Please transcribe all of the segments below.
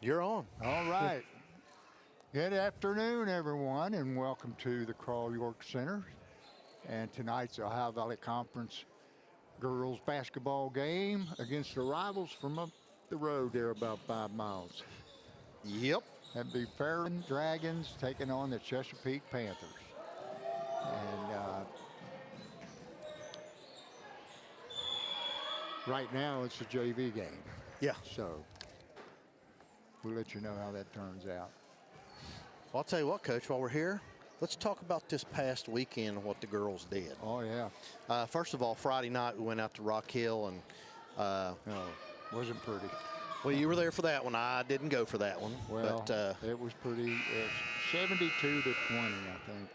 You're on. All right. Good afternoon, everyone, and welcome to the Carl York Center. And tonight's Ohio Valley Conference girls basketball game against the rivals from up the road there about 5 miles. Yep. That'd be Fairland Dragons taking on the Chesapeake Panthers. And right now it's a JV game. Yeah. So we'll let you know how that turns out. Well, I'll tell you what, Coach, while we're here, let's talk about this past weekend and what the girls did. Oh, yeah. First of all, Friday night we went out to Rock Hill and wasn't pretty. well, you were there for that one. I didn't go for that one. Well, but, it was pretty. 72 to 20, I think.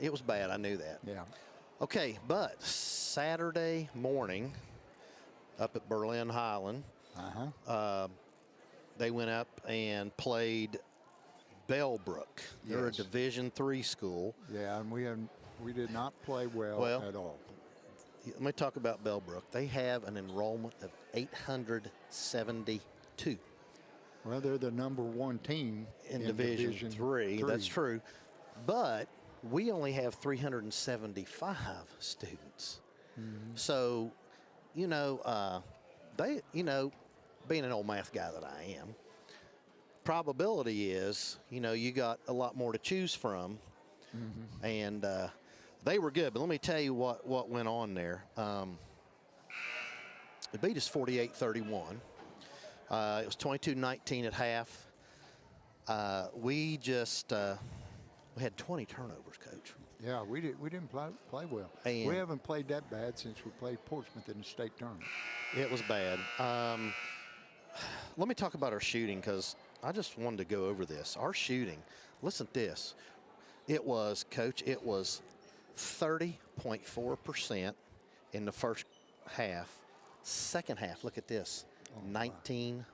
it was bad. I knew that. Yeah. Okay, but Saturday morning up at Berlin Highland, they went up and played Bellbrook. They're a Division III school. Yeah, and we did not play well at all. Let me talk about Bellbrook. They have an enrollment of 872. Well, they're the number one team in Division III. That's true. But we only have 375 students. Mm-hmm. So, being an old math guy that I am, probability is, you got a lot more to choose from. Mm-hmm. And they were good. But let me tell you what went on there. They beat us 48-31. It was 22-19 at half. We had 20 turnovers, Coach. Yeah, we didn't play well. And we haven't played that bad since we played Portsmouth in the state tournament. It was bad. Let me talk about our shooting because I just wanted to go over this. Our shooting, listen to this. It was 30.4% in the first half. Second half, look at this, 19.2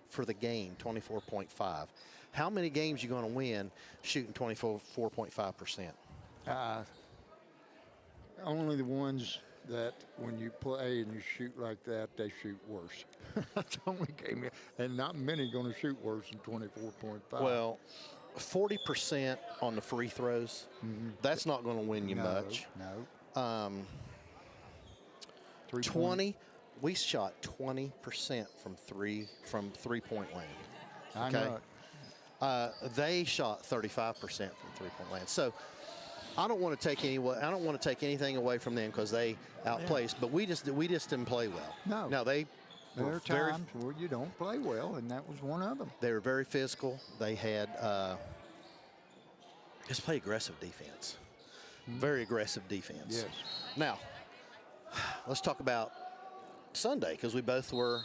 for the game, 24.5. How many games are you going to win shooting 24.5%? Only the ones that when you play and you shoot like that, they shoot worse. That's the only game. And not many going to shoot worse than 24.5. Well, 40% on the free throws, that's not going to win you much. No. 20, we shot 20% from three-point land. Okay? I know it. They shot 35% from three-point land. So I don't want to take anything away from them because they outplayed us, but we just didn't play well. No. Now there are times where you don't play well, and that was one of them. They were very physical. They had just play aggressive defense. Very aggressive defense. Yes. Now, let's talk about Sunday because we both were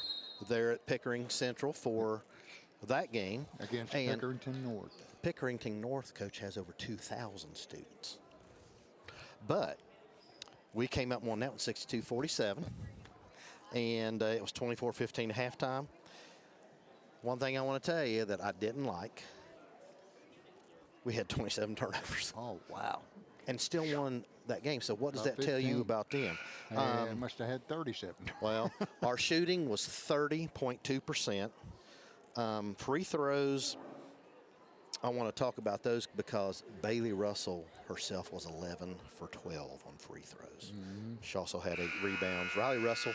there at Pickering Central for that game. Against Pickerington North. Pickerington North, Coach, has over 2,000 students. But we came up and won that one 62-47. And it was 24-15 at halftime. One thing I want to tell you that I didn't like, we had 27 turnovers. Oh, wow. And still won that game. So what does that tell you about them? They must have had 37. Well, our shooting was 30.2%. Free throws, I want to talk about those because Bailey Russell herself was 11 for 12 on free throws. Mm-hmm. She also had 8 rebounds. Riley Russell,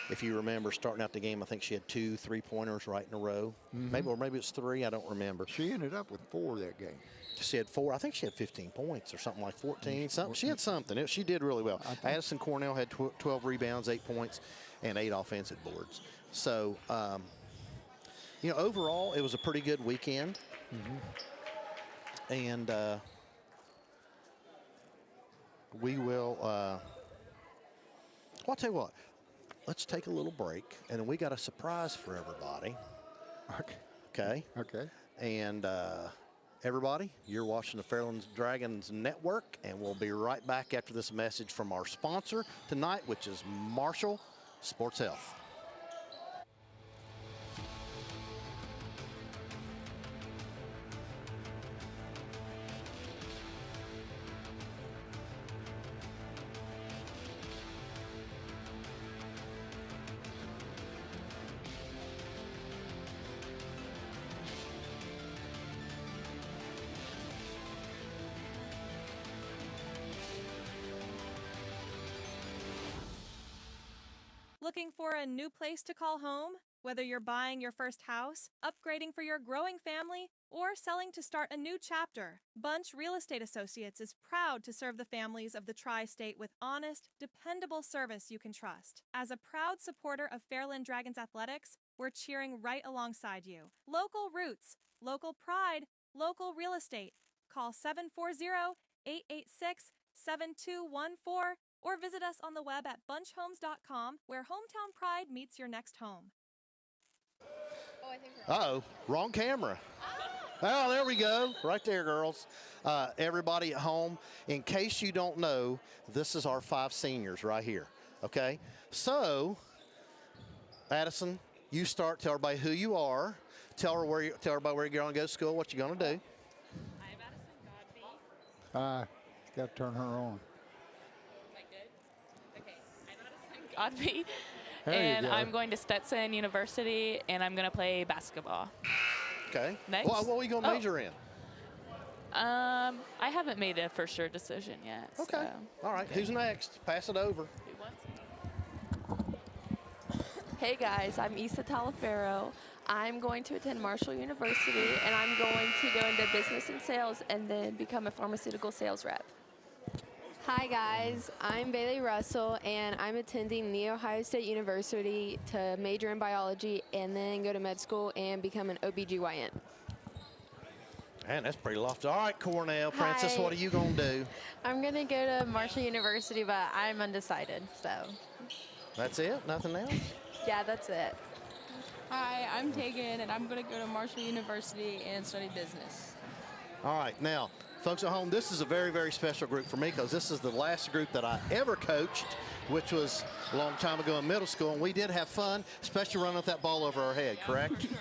if you remember, starting out the game, I think she had 2 3-pointers right in a row. Mm-hmm. Maybe it's 3, I don't remember. She ended up with 4 that game. She had 4. I think she had 15 points or something like 14. Something. She had something. She did really well. Addison Cornell had 12 rebounds, 8 points, and 8 offensive boards. So, overall, it was a pretty good weekend. Mm-hmm. And we will, well, I'll tell you what, let's take a little break, and we got a surprise for everybody. Okay? Okay. And everybody, you're watching the Fairland Dragons Network, and we'll be right back after this message from our sponsor tonight, which is Marshall Sports Health. Looking for a new place to call home? Whether you're buying your first house, upgrading for your growing family, or selling to start a new chapter, Bunch Real Estate Associates is proud to serve the families of the Tri-State with honest, dependable service you can trust. As a proud supporter of Fairland Dragons Athletics, we're cheering right alongside you. Local roots, local pride, local real estate. Call 740-886-7214 or visit us on the web at bunchhomes.com, where hometown pride meets your next home. Uh-oh, wrong camera. Oh, there we go. Right there, girls. Everybody at home, in case you don't know, this is our 5 seniors right here, okay? So, Addison, you start. Tell everybody who you are. Tell everybody where you're going to go to school, what you're going to do. I'm Addison Godby. Got to turn her on. Am I good? Okay. I'm Addison Godby. There you And go. I'm going to Stetson University, and I'm going to play basketball. Okay. Next. Well, what are you going to major in? I haven't made a for sure decision yet. Okay. So. All right. Who's next? Pass it over. Who wants it? Hey guys, I'm Issa Talafero. I'm going to attend Marshall University, and I'm going to go into business and sales and then become a pharmaceutical sales rep. Hi guys, I'm Bailey Russell and I'm attending The Ohio State University to major in biology and then go to med school and become an OBGYN. Man, that's pretty lofty. All right, Cornell. Francis, Hi. what are you going to do? I'm going to go to Marshall University, but I'm undecided, so That's it? Nothing else? yeah, that's it. Hi, I'm Tegan, and I'm going to go to Marshall University and study business. All right, now, folks at home, this is a very, very special group for me because this is the last group that I ever coached, which was a long time ago in middle school, and we did have fun, especially running with that ball over our head, correct? Is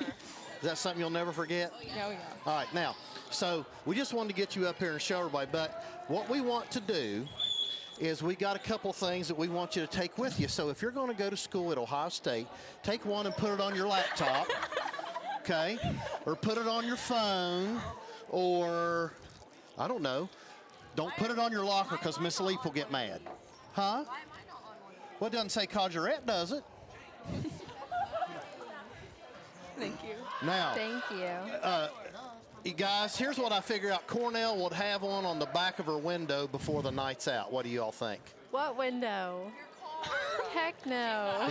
that something you'll never forget? Yeah, we know. All right, now, so we just wanted to get you up here and show everybody, but what we want to do is we got a couple things that we want you to take with you. So if you're going to go to school at Ohio State, take one and put it on your laptop, okay? Or put it on your phone, or, I don't know, don't put it on your locker because Miss Leap will get mad. Huh? Well, it doesn't say Codgerette, does it? Thank you. Now, Thank you. you guys, here's what I figure out Cornell would have on the back of her window before the night's out. What do you all think? What window? Heck no.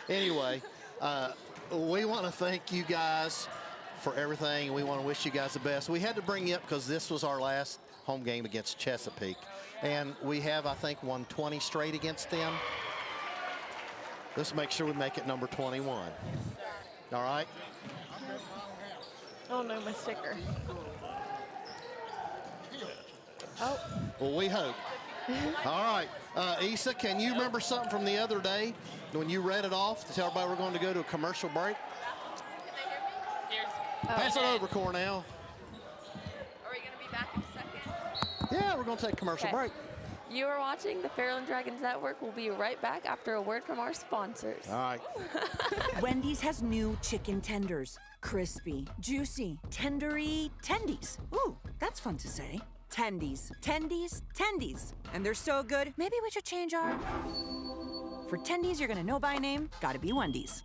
Anyway, we want to thank you guys for everything. We want to wish you guys the best. We had to bring you up because this was our last home game against Chesapeake. And we have, I think, won 20 straight against them. Let's make sure we make it number 21. All right? Oh no, my sticker. Oh. Well, we hope. All right. Issa, can you remember something from the other day when you read it off to tell everybody we're going to go to a commercial break? Pass it over, Cornell. Are we going to be back in a second? Yeah, we're going to take a commercial Okay. break. You are watching the Fairland Dragons Network. We'll be right back after a word from our sponsors. All right. Wendy's has new chicken tenders. Crispy, juicy, tendery tendies. Ooh, that's fun to say. Tendies, tendies, tendies. And they're so good, maybe we should change our... For tendies you're gonna know by name, gotta be Wendy's.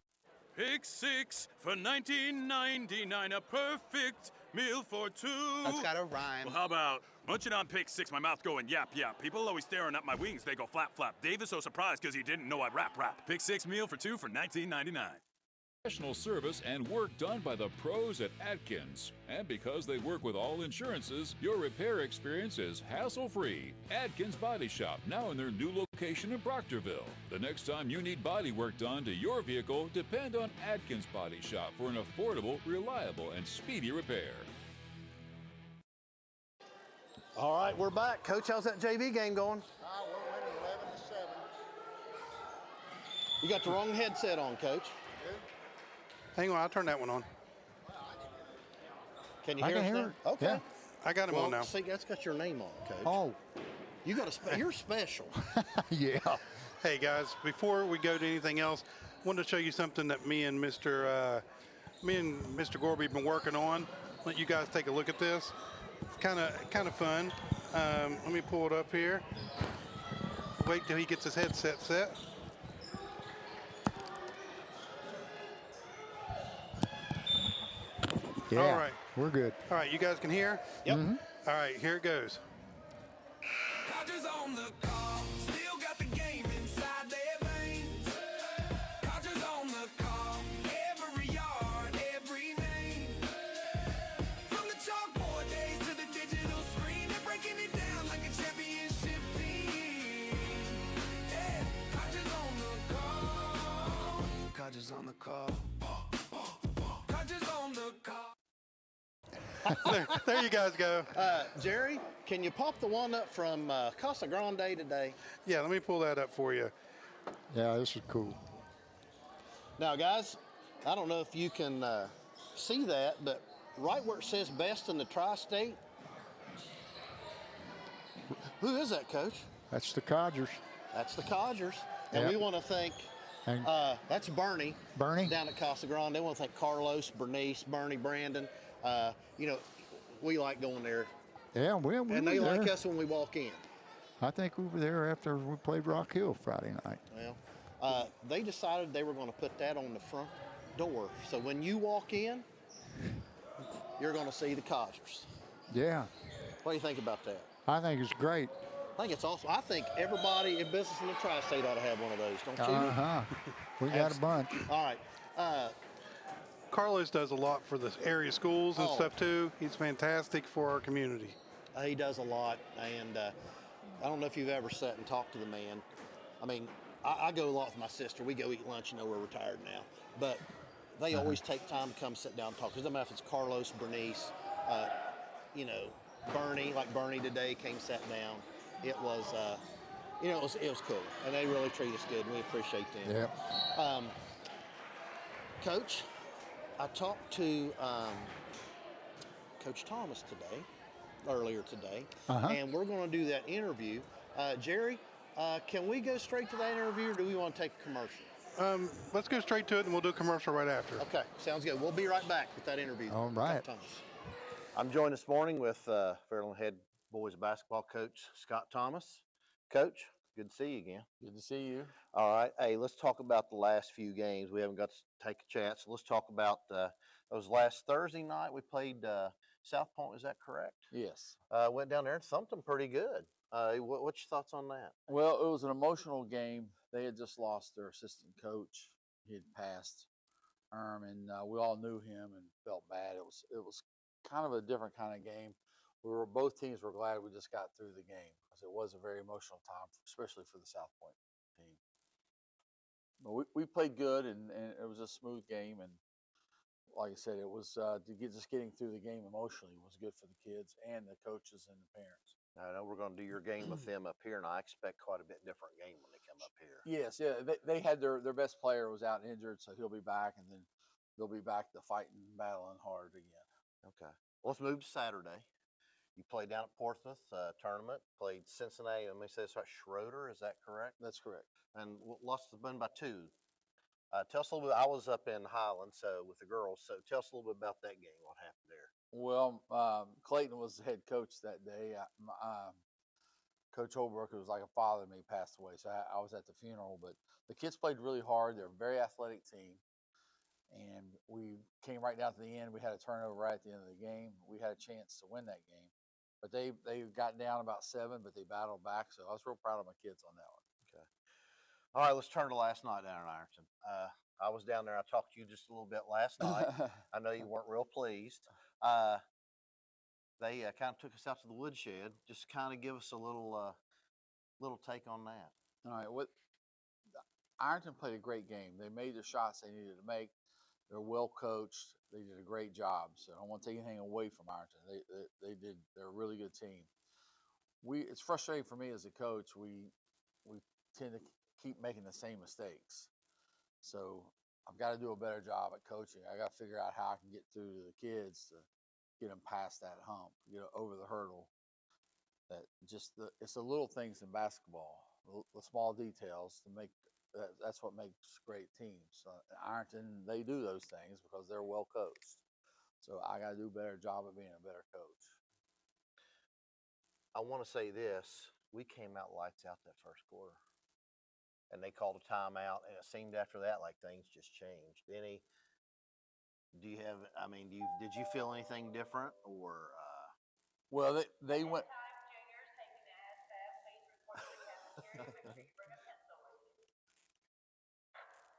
Pick 6 for $19.99, a perfect meal for two. That's gotta rhyme. Well, how about munching on pick 6, my mouth going yap yap. People always staring at my wings, they go flap flap. Dave is so surprised because he didn't know I'd rap. Pick 6 meal for 2 for $19.99. Professional service and work done by the pros at Atkins. And because they work with all insurances, your repair experience is hassle-free. Atkins Body Shop, now in their new location in Proctorville. The next time you need body work done to your vehicle, depend on Atkins Body Shop for an affordable, reliable, and speedy repair. All right, we're back. Coach, how's that JV game going? We're winning 11-7. You got the wrong headset on, Coach. Hang on, I'll turn that one on. Can you I hear can us hear now? it. Okay. Yeah. I got him Well, on now. see, that's got your name on, Coach. Oh, You got you're special. yeah. Hey guys, before we go to anything else, I wanted to show you something that me and Mr. Gorby have been working on. Let you guys take a look at this. It's kind of fun. Let me pull it up here. Wait till he gets his headset set. Yeah, All right. we're good. All right, you guys can hear? Yep. All right, here it goes. Codgers on the call, still got the game inside their veins. Codgers on the call, every yard, every name. From the chalkboard days to the digital screen, they're breaking it down like a championship team. Yeah, Codgers on the call, Codgers on the call, Codgers on the call. There you guys go. Jerry, can you pop the one up from Casa Grande today? Yeah, let me pull that up for you. Yeah, this is cool. Now, guys, I don't know if you can see that, but right where it says best in the tri-state, who is that, Coach? That's the Codgers. That's the Codgers. And Yep. we want to thank, And that's Bernie. Bernie? Down at Casa Grande. They want to thank Carlos, Bernice, Bernie, Brandon. You know, we like going there. Yeah, we And were they there. like us when we walk in. I think we were there after we played Rock Hill Friday night. Well, they decided they were going to put that on the front door. So when you walk in, you're going to see the Codgers. Yeah, What do you think about that? I think it's great. I think it's awesome. I think everybody in business in the tri-state ought to have one of those, don't you? Uh-huh. We got a bunch. All right. Carlos does a lot for the area schools and Oh. stuff too. He's fantastic for our community. He does a lot, and I don't know if you've ever sat and talked to the man. I mean, I go a lot with my sister. We go eat lunch. You know, we're retired now, but they always take time to come sit down and talk. It doesn't matter if it's Carlos, Bernice, you know, Bernie. Like Bernie today came, sat down. It was, you know, it was cool, and they really treat us good, and we appreciate them. Yep. Coach, I talked to Coach Thomas earlier today, and we're going to do that interview. Jerry, can we go straight to that interview, or do we want to take a commercial? Let's go straight to it, and we'll do a commercial right after. Okay, sounds good. We'll be right back with that interview. All right. Thomas. I'm joined this morning with Fairland head boys basketball coach Scott Thomas. Coach, good to see you again. Good to see you. All right. Hey, let's talk about the last few games. We haven't got to take a chance. So let's talk about those last Thursday night. We played South Point. Is that correct? Yes. Went down there and thumped them pretty good. What's your thoughts on that? Well, it was an emotional game. They had just lost their assistant coach. He had passed, and we all knew him and felt bad. It was kind of a different kind of game. Both teams were glad we just got through the game because it was a very emotional time, especially for the South Point team. But we played good, and it was a smooth game. And like I said, it was just getting through the game emotionally was good for the kids and the coaches and the parents. I know we're going to do your game with them up here, and I expect quite a bit different game when they come up here. Yes, yeah. They had their best player was out injured, so he'll be back, and then they'll be back to fighting, battling hard again. Okay. Well, let's move to Saturday. You played down at Portsmouth tournament, played Cincinnati. Let me say this right, Schroeder, is that correct? That's correct. And lost the win by 2. Tell us a little bit. I was up in Highland, so with the girls. So tell us a little bit about that game. What happened there? Well, Clayton was the head coach that day. Coach Holbrook, who was like a father to me, passed away, so I was at the funeral. But the kids played really hard. They're a very athletic team, and we came right down to the end. We had a turnover right at the end of the game. We had a chance to win that game, but they got down about 7, but they battled back. So I was real proud of my kids on that one. Okay. All right, let's turn to last night down in Ironton. I was down there. I talked to you just a little bit last night. I know you weren't real pleased. They kind of took us out to the woodshed. Just kind of give us a little take on that. All right. Ironton played a great game. They made the shots they needed to make. They're well coached. They did a great job. So I don't want to take anything away from Ironton. They're a really good team. It's frustrating for me as a coach. We tend to keep making the same mistakes. So I've got to do a better job at coaching. I got to figure out how I can get through to the kids to get them past that hump, over the hurdle. It's the little things in basketball, the small details to make. That's what makes great teams. Ironton, they do those things because they're well coached. So I got to do a better job of being a better coach. I want to say this. We came out lights out that first quarter. And they called a timeout, and it seemed after that like things just changed. Do you have I mean, did you feel anything different or? Well, they went.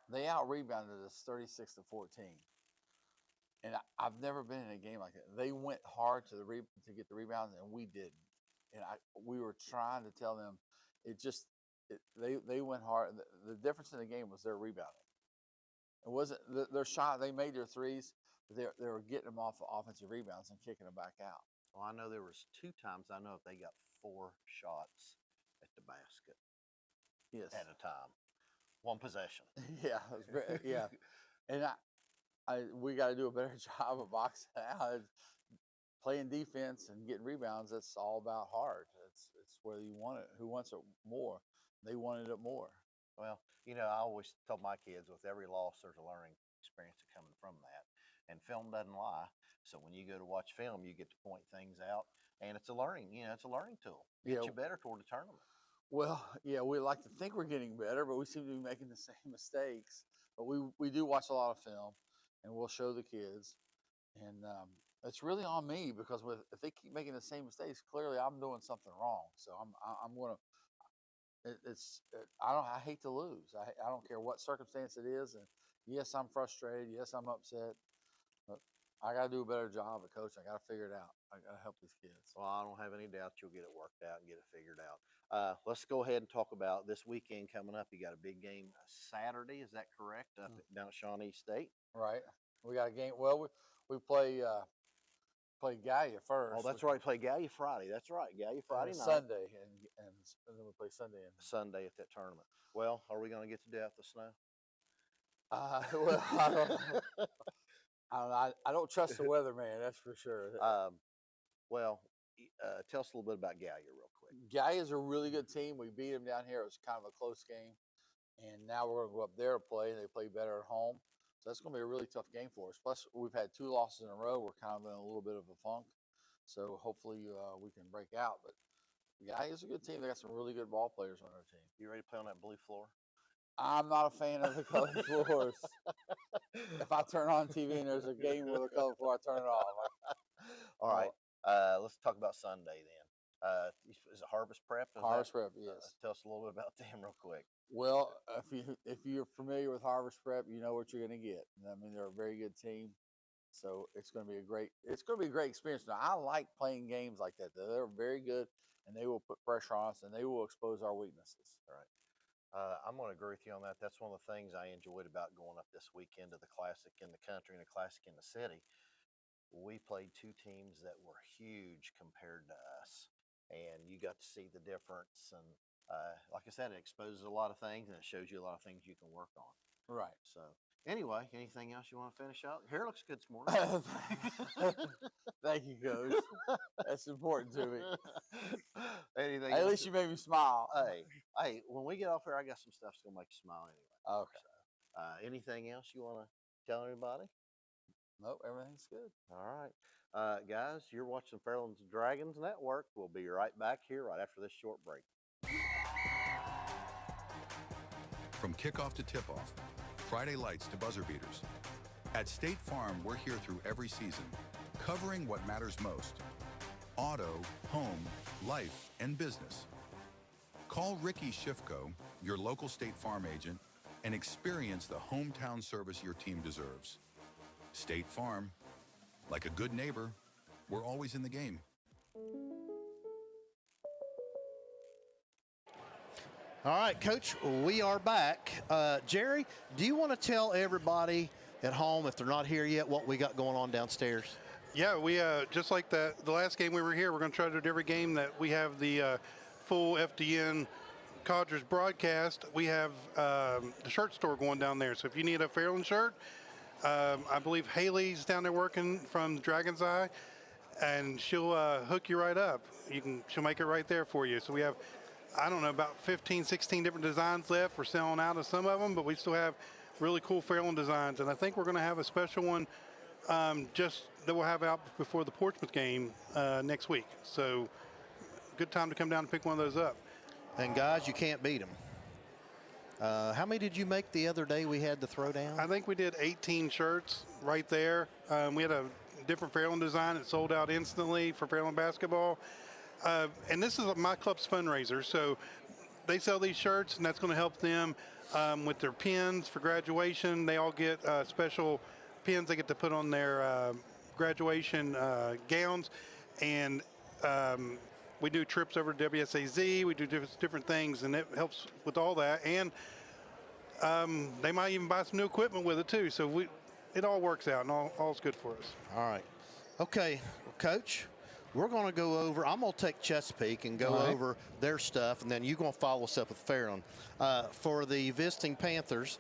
They out rebounded us 36 to 14. And I've never been in a game like that. They went hard to get the rebounds, and we didn't. And we were trying to tell them, they went hard. The difference in the game was their rebounding. It wasn't their shot. They made their threes, but they were getting them off of offensive rebounds and kicking them back out. Well, I know there was 2 times I know if they got 4 shots at the basket. Yes. At a time, 1 possession. Yeah, yeah. And we got to do a better job of boxing out. Playing defense and getting rebounds, that's all about heart. It's whether you want it. Who wants it more? They wanted it more. Well, I always tell my kids with every loss, there's a learning experience coming from that. And film doesn't lie. So when you go to watch film, you get to point things out. And it's a learning, it's a learning tool. Get you better toward the tournament. Well, yeah, we like to think we're getting better, but we seem to be making the same mistakes. But we do watch a lot of film, and we'll show the kids. And it's really on me because if they keep making the same mistakes, clearly I'm doing something wrong. So I'm gonna. I hate to lose. I don't care what circumstance it is. And yes, I'm frustrated. Yes, I'm upset. But I got to do a better job of coaching. I got to figure it out. I got to help these kids. Well, I don't have any doubt you'll get it worked out and get it figured out. Let's go ahead and talk about this weekend coming up. You got a big game Saturday. Is that correct? Down at Shawnee State. Right. We got a game. Well, we play Gallia first. Oh, that's right. Play Gallia Friday. That's right. Gallia Friday night. Sunday, and then we play Sunday. Sunday at that tournament. Well, are we going to get to death of snow? Well, I don't trust the weatherman. That's for sure. Well, tell us a little bit about Gallia real quick. Gallia's a really good team. We beat them down here. It was kind of a close game, and now we're going to go up there and play. They play better at home. So that's going to be a really tough game for us. Plus, we've had 2 losses in a row. We're kind of in a little bit of a funk. So hopefully we can break out. But Gallia's a good team. They got some really good ball players on their team. You ready to play on that blue floor? I'm not a fan of the colored floors. If I turn on TV and there's a game with a colored floor, I turn it off. All right. Let's talk about Sunday then. Is it Harvest Prep? Harvest Prep, yes. Tell us a little bit about them real quick. Well, if you're familiar with Harvest Prep, you know what you're going to get. I mean, they're a very good team, so it's going to be a great experience. Now, I like playing games like that. They're very good, and they will put pressure on us, and they will expose our weaknesses. All right. I'm going to agree with you on that. That's one of the things I enjoyed about going up this weekend to the Classic in the country and the Classic in the city. We played 2 teams that were huge compared to us, and you got to see the difference. And like I said, it exposes a lot of things, and it shows you a lot of things you can work on. Right. So anyway, anything else you want to finish out? Hair looks good this morning. Thank you, Coach. That's important to me. Anything At least you made me smile. Hey, when we get off here, I got some stuff that's going to make you smile anyway. Okay. So, anything else you want to tell everybody? Nope, everything's good. All right. Guys, you're watching Fairland and Dragons Network. We'll be right back here right after this short break. From kickoff to tip-off, Friday lights to buzzer beaters. At State Farm, we're here through every season, covering what matters most. Auto, home, life, and business. Call Ricky Shifko, your local State Farm agent, and experience the hometown service your team deserves. State Farm, like a good neighbor, we're always in the game. All right, Coach, we are back. Jerry, do you want to tell everybody at home, if they're not here yet, what we got going on downstairs? Yeah, we just like the last game we were here, we're going to try to do it every game that we have the full FDN Codgers broadcast. We have the shirt store going down there. So if you need a Fairland shirt, I believe Haley's down there working from Dragon's Eye, and she'll hook you right up. She'll make it right there for you. So we have, I don't know, about 15, 16 different designs left. We're selling out of some of them, but we still have really cool Fairland designs. And I think we're going to have a special one just that we'll have out before the Portsmouth game next week. So good time to come down and pick one of those up. And guys, you can't beat them. How many did you make the other day we had the throwdown? I think we did 18 shirts right there. We had a different Fairland design. It sold out instantly for Fairland basketball. And this is my club's fundraiser. So they sell these shirts, and that's going to help them with their pins for graduation. They all get special pins they get to put on their graduation gowns. And we do trips over to WSAZ. We do different things, and it helps with all that. And they might even buy some new equipment with it too. So it all works out, and all's good for us. All right. Okay, Coach, we're going to go over. I'm going to take Chesapeake and go over their stuff, and then you're going to follow us up with Fairland. For the visiting Panthers,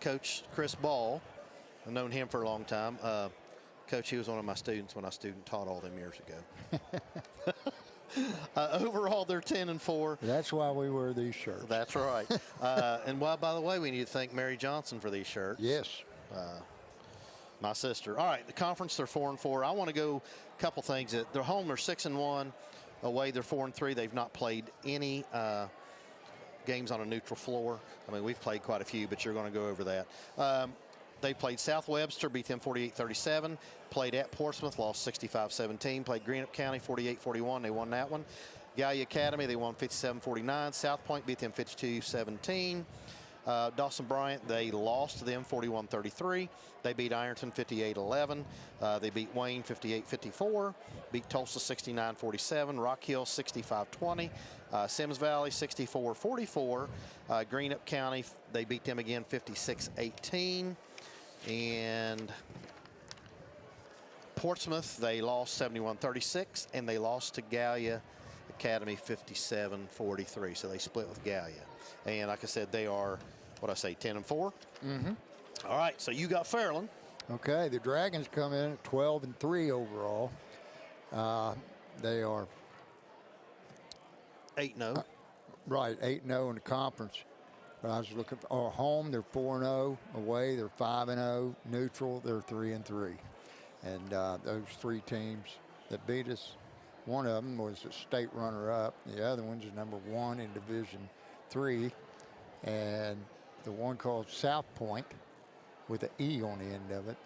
Coach Chris Ball, I've known him for a long time. Coach, he was one of my students when I taught all them years ago. Overall, they're 10-4. That's why we wear these shirts. That's right. And by the way, we need to thank Mary Johnson for these shirts. Yes. My sister. All right, the conference, they're 4-4. I want to go a couple things. They're home, they're 6-1. Away, they're 4-3. They've not played any games on a neutral floor. I mean, we've played quite a few, but you're going to go over that. They played South Webster, beat them 48-37. Played at Portsmouth, lost 65-17. Played Greenup County 48-41. They won that one. Gallia Academy, they won 57-49. South Point beat them 52-17. Dawson Bryant, they lost to them 41-33. They beat Ironton 58-11. They beat Wayne 58-54. Beat Tulsa 69-47. Rock Hill 65-20. Sims Valley 64-44. Greenup County, they beat them again 56-18. And Portsmouth, they lost 71-36, and they lost to Gallia Academy 57-43. So they split with Gallia. And like I said, they are, 10-4? Mm-hmm. All right, so you got Fairland. Okay, the Dragons come in at 12-3 overall. They are 8-0. Right, 8-0 in the conference. But I was looking for home, they're 4-0. Away, they're 5-0. Neutral, they're 3-3. And those three teams that beat us, one of them was a state runner-up. The other one's number 1 in Division III. And the one called South Point, with an E on the end of it,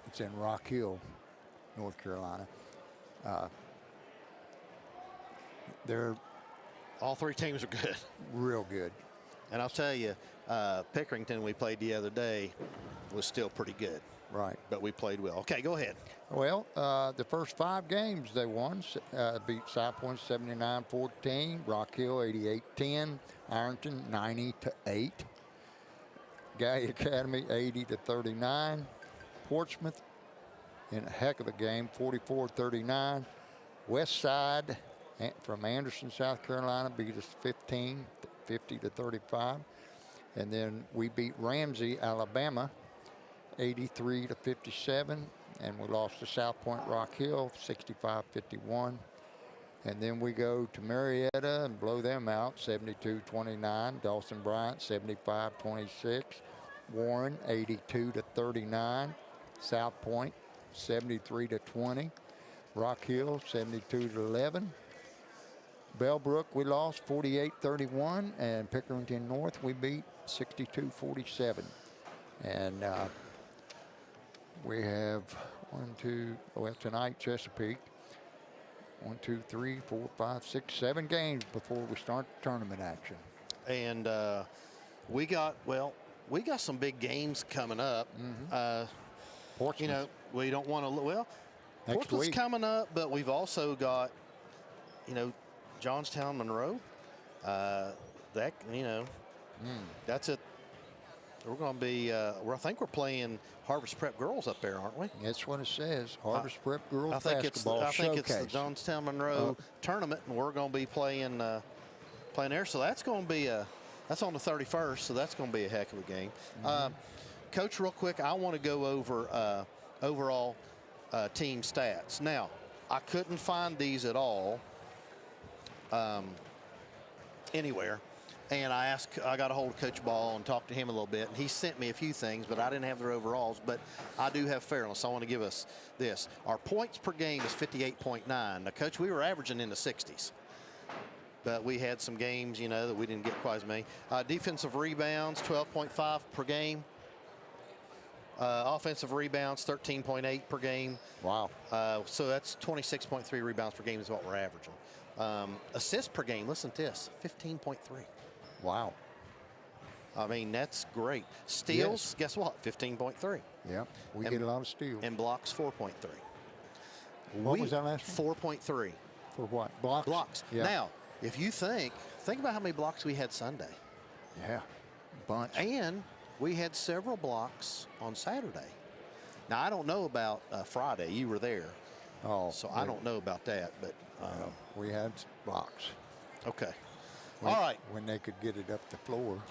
it's in Rock Hill, North Carolina. They're all three teams are good. Real good. And I'll tell you, Pickerington we played the other day was still pretty good. Right. But we played well. Okay, go ahead. Well, the first 5 games they won, beat South Point 79-14, Rock Hill 88-10, Ironton 90-8, Gallia Academy 80-39, Portsmouth in a heck of a game 44-39, West Side from Anderson, South Carolina beat us 50-35, and then we beat Ramsey, Alabama 83-57, and we lost to South Point Rock Hill 65-51. And then we go to Marietta and blow them out 72-29. Dawson Bryant 75-26. Warren 82-39. South Point 73-20. Rock Hill 72-11. Bellbrook we lost 48-31, and Pickerington North we beat 62-47. And we have tonight Chesapeake. 1, 2, 3, 4, 5, 6, 7 games before we start tournament action. And we got some big games coming up. Portsmouth. You know, we don't want to, next Portsmouth's week coming up, but we've also got, Johnstown, Monroe. That's it. We're going to be, I think we're playing Harvest Prep Girls up there, aren't we? That's what it says, Harvest Prep Girls I think Basketball I think it's the Showcase. Johnstown Monroe tournament, and we're going to be playing there. So that's going to be that's on the 31st, so that's going to be a heck of a game. Coach, real quick, I want to go over overall team stats. Now, I couldn't find these at all anywhere. And I got a hold of Coach Ball and talked to him a little bit. And he sent me a few things, but I didn't have their overalls. But I do have Fairland, so I want to give us this. Our points per game is 58.9. Now, Coach, we were averaging in the 60s. but we had some games, you know, that we didn't get quite as many. Defensive rebounds, 12.5 per game. Offensive rebounds, 13.8 per game. Wow. So that's 26.3 rebounds per game is what we're averaging. Assists per game, listen to this, 15.3. Wow. I mean, that's great. Steals, guess what? 15.3. Yeah, we get a lot of steals. And blocks, 4.3. What was that last one? 4.3. For what? Blocks? Blocks. Yeah. Now, if you think about how many blocks we had Sunday. Yeah, bunch. And we had several blocks on Saturday. Now, I don't know about Friday. You were there. Oh. So I don't know about that, but. We had blocks. Okay. All right. When they could get it up the floor.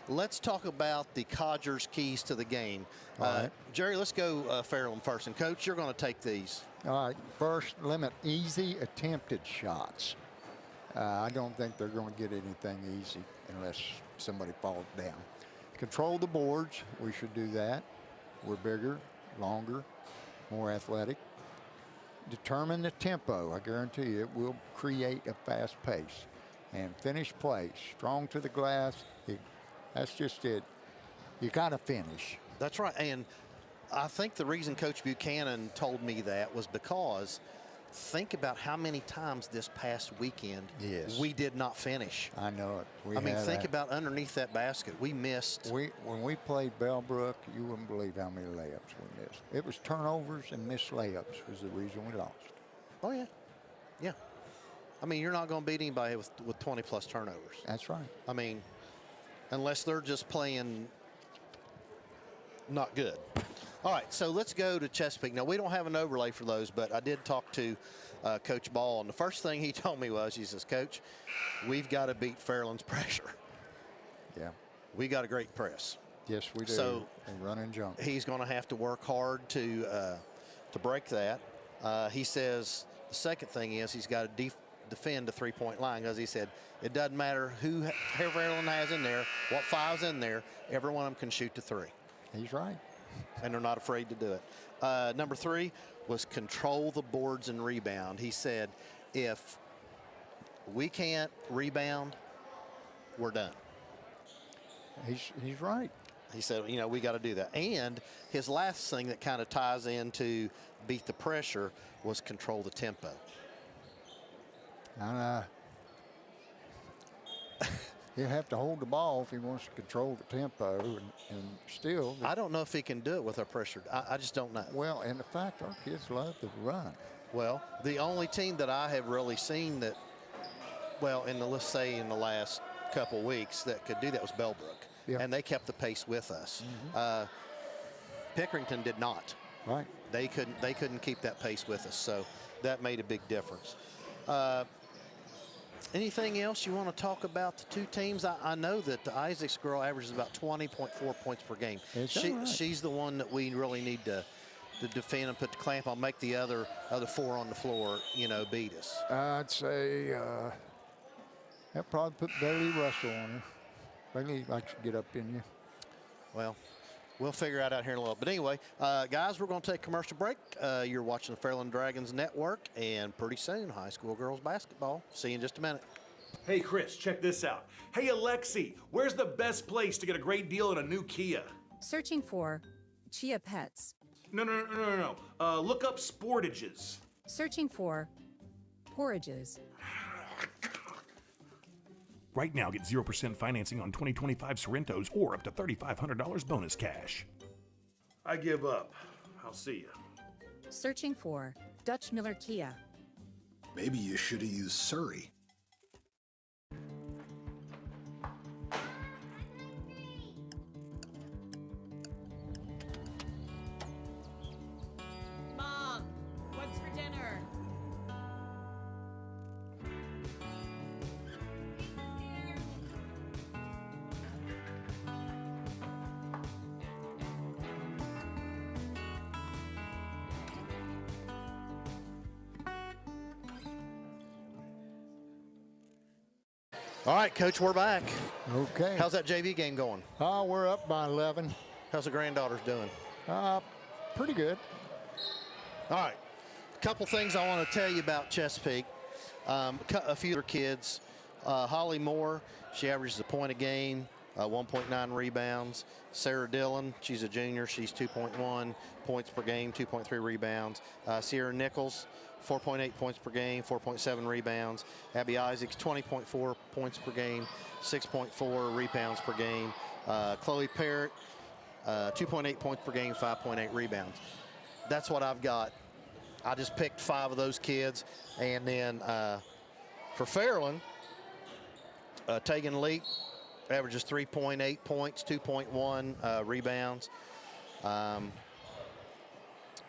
Let's talk about the Codgers' keys to the game. All right. Jerry, let's go Fairland first. And, Coach, you're going to take these. All right. First, limit easy attempted shots. I don't think they're going to get anything easy unless somebody falls down. Control the boards. We should do that. We're bigger, longer, more athletic. Determine the tempo. I guarantee you it will create a fast pace. And finish play. Strong to the glass. That's just it. You got to finish. That's right. And I think the reason Coach Buchanan told me that was because think about how many times this past weekend we did not finish. I know it. I mean, think about underneath that basket. We missed. When we played Bellbrook, you wouldn't believe how many layups we missed. It was turnovers and missed layups was the reason we lost. Oh, yeah. Yeah. I mean, you're not going to beat anybody with 20-plus turnovers. That's right. I mean, unless they're just playing not good. All right, so let's go to Chesapeake. Now, we don't have an overlay for those, but I did talk to Coach Ball, and the first thing he told me was, he says, Coach, we've got to beat Fairland's pressure. Yeah. We got a great press. Yes, we do. So and run and jump. He's going to have to work hard to break that. He says the second thing is he's got to defend the three-point line, because he said it doesn't matter who Fairland has in there, what five's in there, every one of them can shoot the three. He's right. And they're not afraid to do it. Number 3 was control the boards and rebound. He said if we can't rebound, we're done. He's right. He said, you know, we got to do that. And his last thing that kind of ties into beat the pressure was control the tempo. And he'll have to hold the ball if he wants to control the tempo, and still. I don't know if he can do it with our pressure. I just don't know. Well, and the fact our kids love to run. Well, the only team that I have really seen that, well, let's say in the last couple weeks that could do that was Bellbrook. Yeah. And they kept the pace with us. Pickerington did not. Right. They couldn't keep that pace with us, so that made a big difference. Anything else you want to talk about the two teams? I know that the Isaacs girl averages about 20.4 points per game. Right? She's the one that we really need to defend and put the clamp on, make the other 4 on the floor, you know, beat us. I'd say that probably put Bailey Russell on her. Bailey likes to get up in you. Well, we'll figure it out here in a little. But anyway, guys, we're going to take a commercial break. You're watching the Fairland Dragons Network, and pretty soon, high school girls basketball. See you in just a minute. Hey, Chris, check this out. Hey, Alexi, where's the best place to get a great deal on a new Kia? Searching for Chia Pets. No. Look up Sportages. Searching for Porrages. Right now, get 0% financing on 2025 Sorrentos or up to $3,500 bonus cash. I give up. I'll see you. Searching for Dutch Miller Kia. Maybe you should have used Surrey. Mom, what's for dinner? All right, Coach, we're back. Okay. How's that JV game going? We're up by 11. How's the granddaughters doing? Pretty good. All right. A couple things I want to tell you about Chesapeake. A few other kids. Holly Moore, she averages a point a game, 1.9 rebounds. Sarah Dillon, she's a junior. She's 2.1 points per game, 2.3 rebounds. Sierra Nichols, 4.8 points per game, 4.7 rebounds. Abby Isaacs, 20.4 points per game, 6.4 rebounds per game. Chloe Parrott, 2.8 points per game, 5.8 rebounds. That's what I've got. I just picked 5 of those kids. And then for Fairland, Tegan Leak averages 3.8 points, 2.1 rebounds.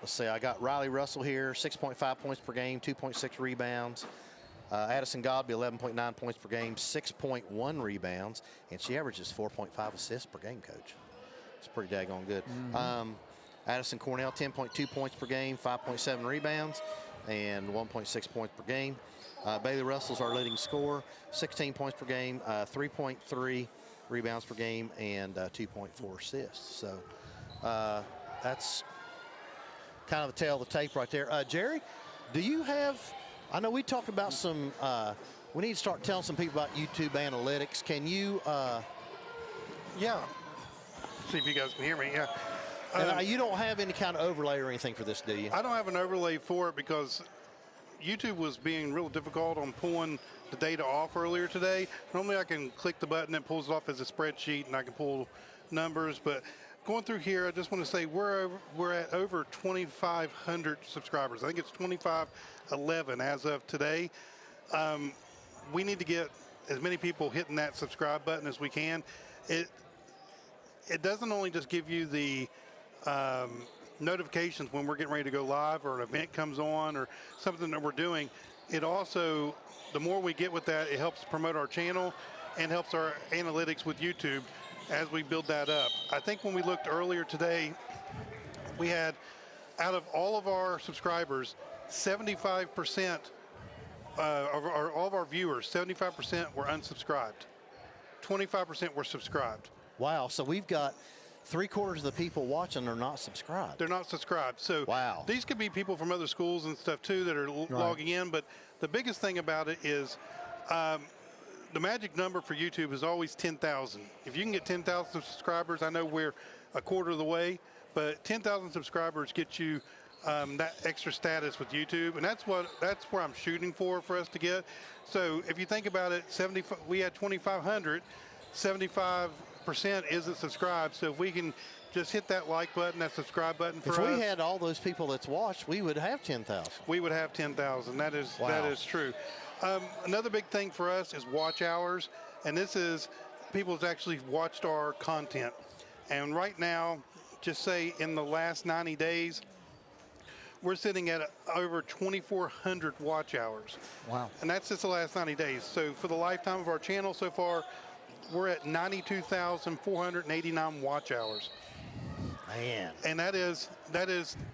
Let's see, I got Riley Russell here, 6.5 points per game, 2.6 rebounds. Addison Godby, 11.9 points per game, 6.1 rebounds, and she averages 4.5 assists per game, Coach. It's pretty daggone good. Addison Cornell, 10.2 points per game, 5.7 rebounds, and 1.6 points per game. Bailey Russell's our leading scorer, 16 points per game, 3.3 rebounds per game, and 2.4 assists. So that's kind of the tail of the tape right there. Jerry, do you have, I know we talked about some, we need to start telling some people about YouTube analytics. Can you? Yeah. See if you guys can hear me, yeah. And you don't have any kind of overlay or anything for this, do you? I don't have an overlay for it because YouTube was being real difficult on pulling the data off earlier today. Normally I can click the button, it pulls it off as a spreadsheet, and I can pull numbers. But going through here, I just want to say we're at over 2,500 subscribers. I think it's 2,511 as of today. We need to get as many people hitting that subscribe button as we can. It doesn't only just give you the notifications when we're getting ready to go live or an event comes on or something that we're doing. It also, the more we get with that, it helps promote our channel and helps our analytics with YouTube as we build that up. I think when we looked earlier today, we had, out of all of our subscribers, 75% all of our viewers, 75% were unsubscribed. 25% were subscribed. Wow, so we've got 3/4 of the people watching are not subscribed. They're not subscribed. So wow. These could be people from other schools and stuff too that are logging in, but the biggest thing about it is the magic number for YouTube is always 10,000. If you can get 10,000 subscribers, I know we're a quarter of the way, but 10,000 subscribers get you that extra status with YouTube, and that's where I'm shooting for us to get. So if you think about it, we had 2,500, 75% isn't subscribed. So if we can just hit that like button, that subscribe button for us. If we had all those people that's watched, we would have 10,000. We would have 10,000. That is true. Another big thing for us is watch hours, and this is people that's actually watched our content. And right now, just say in the last 90 days, we're sitting at over 2,400 watch hours. Wow. And that's just the last 90 days. So for the lifetime of our channel so far, we're at 92,489 watch hours. Man. And that is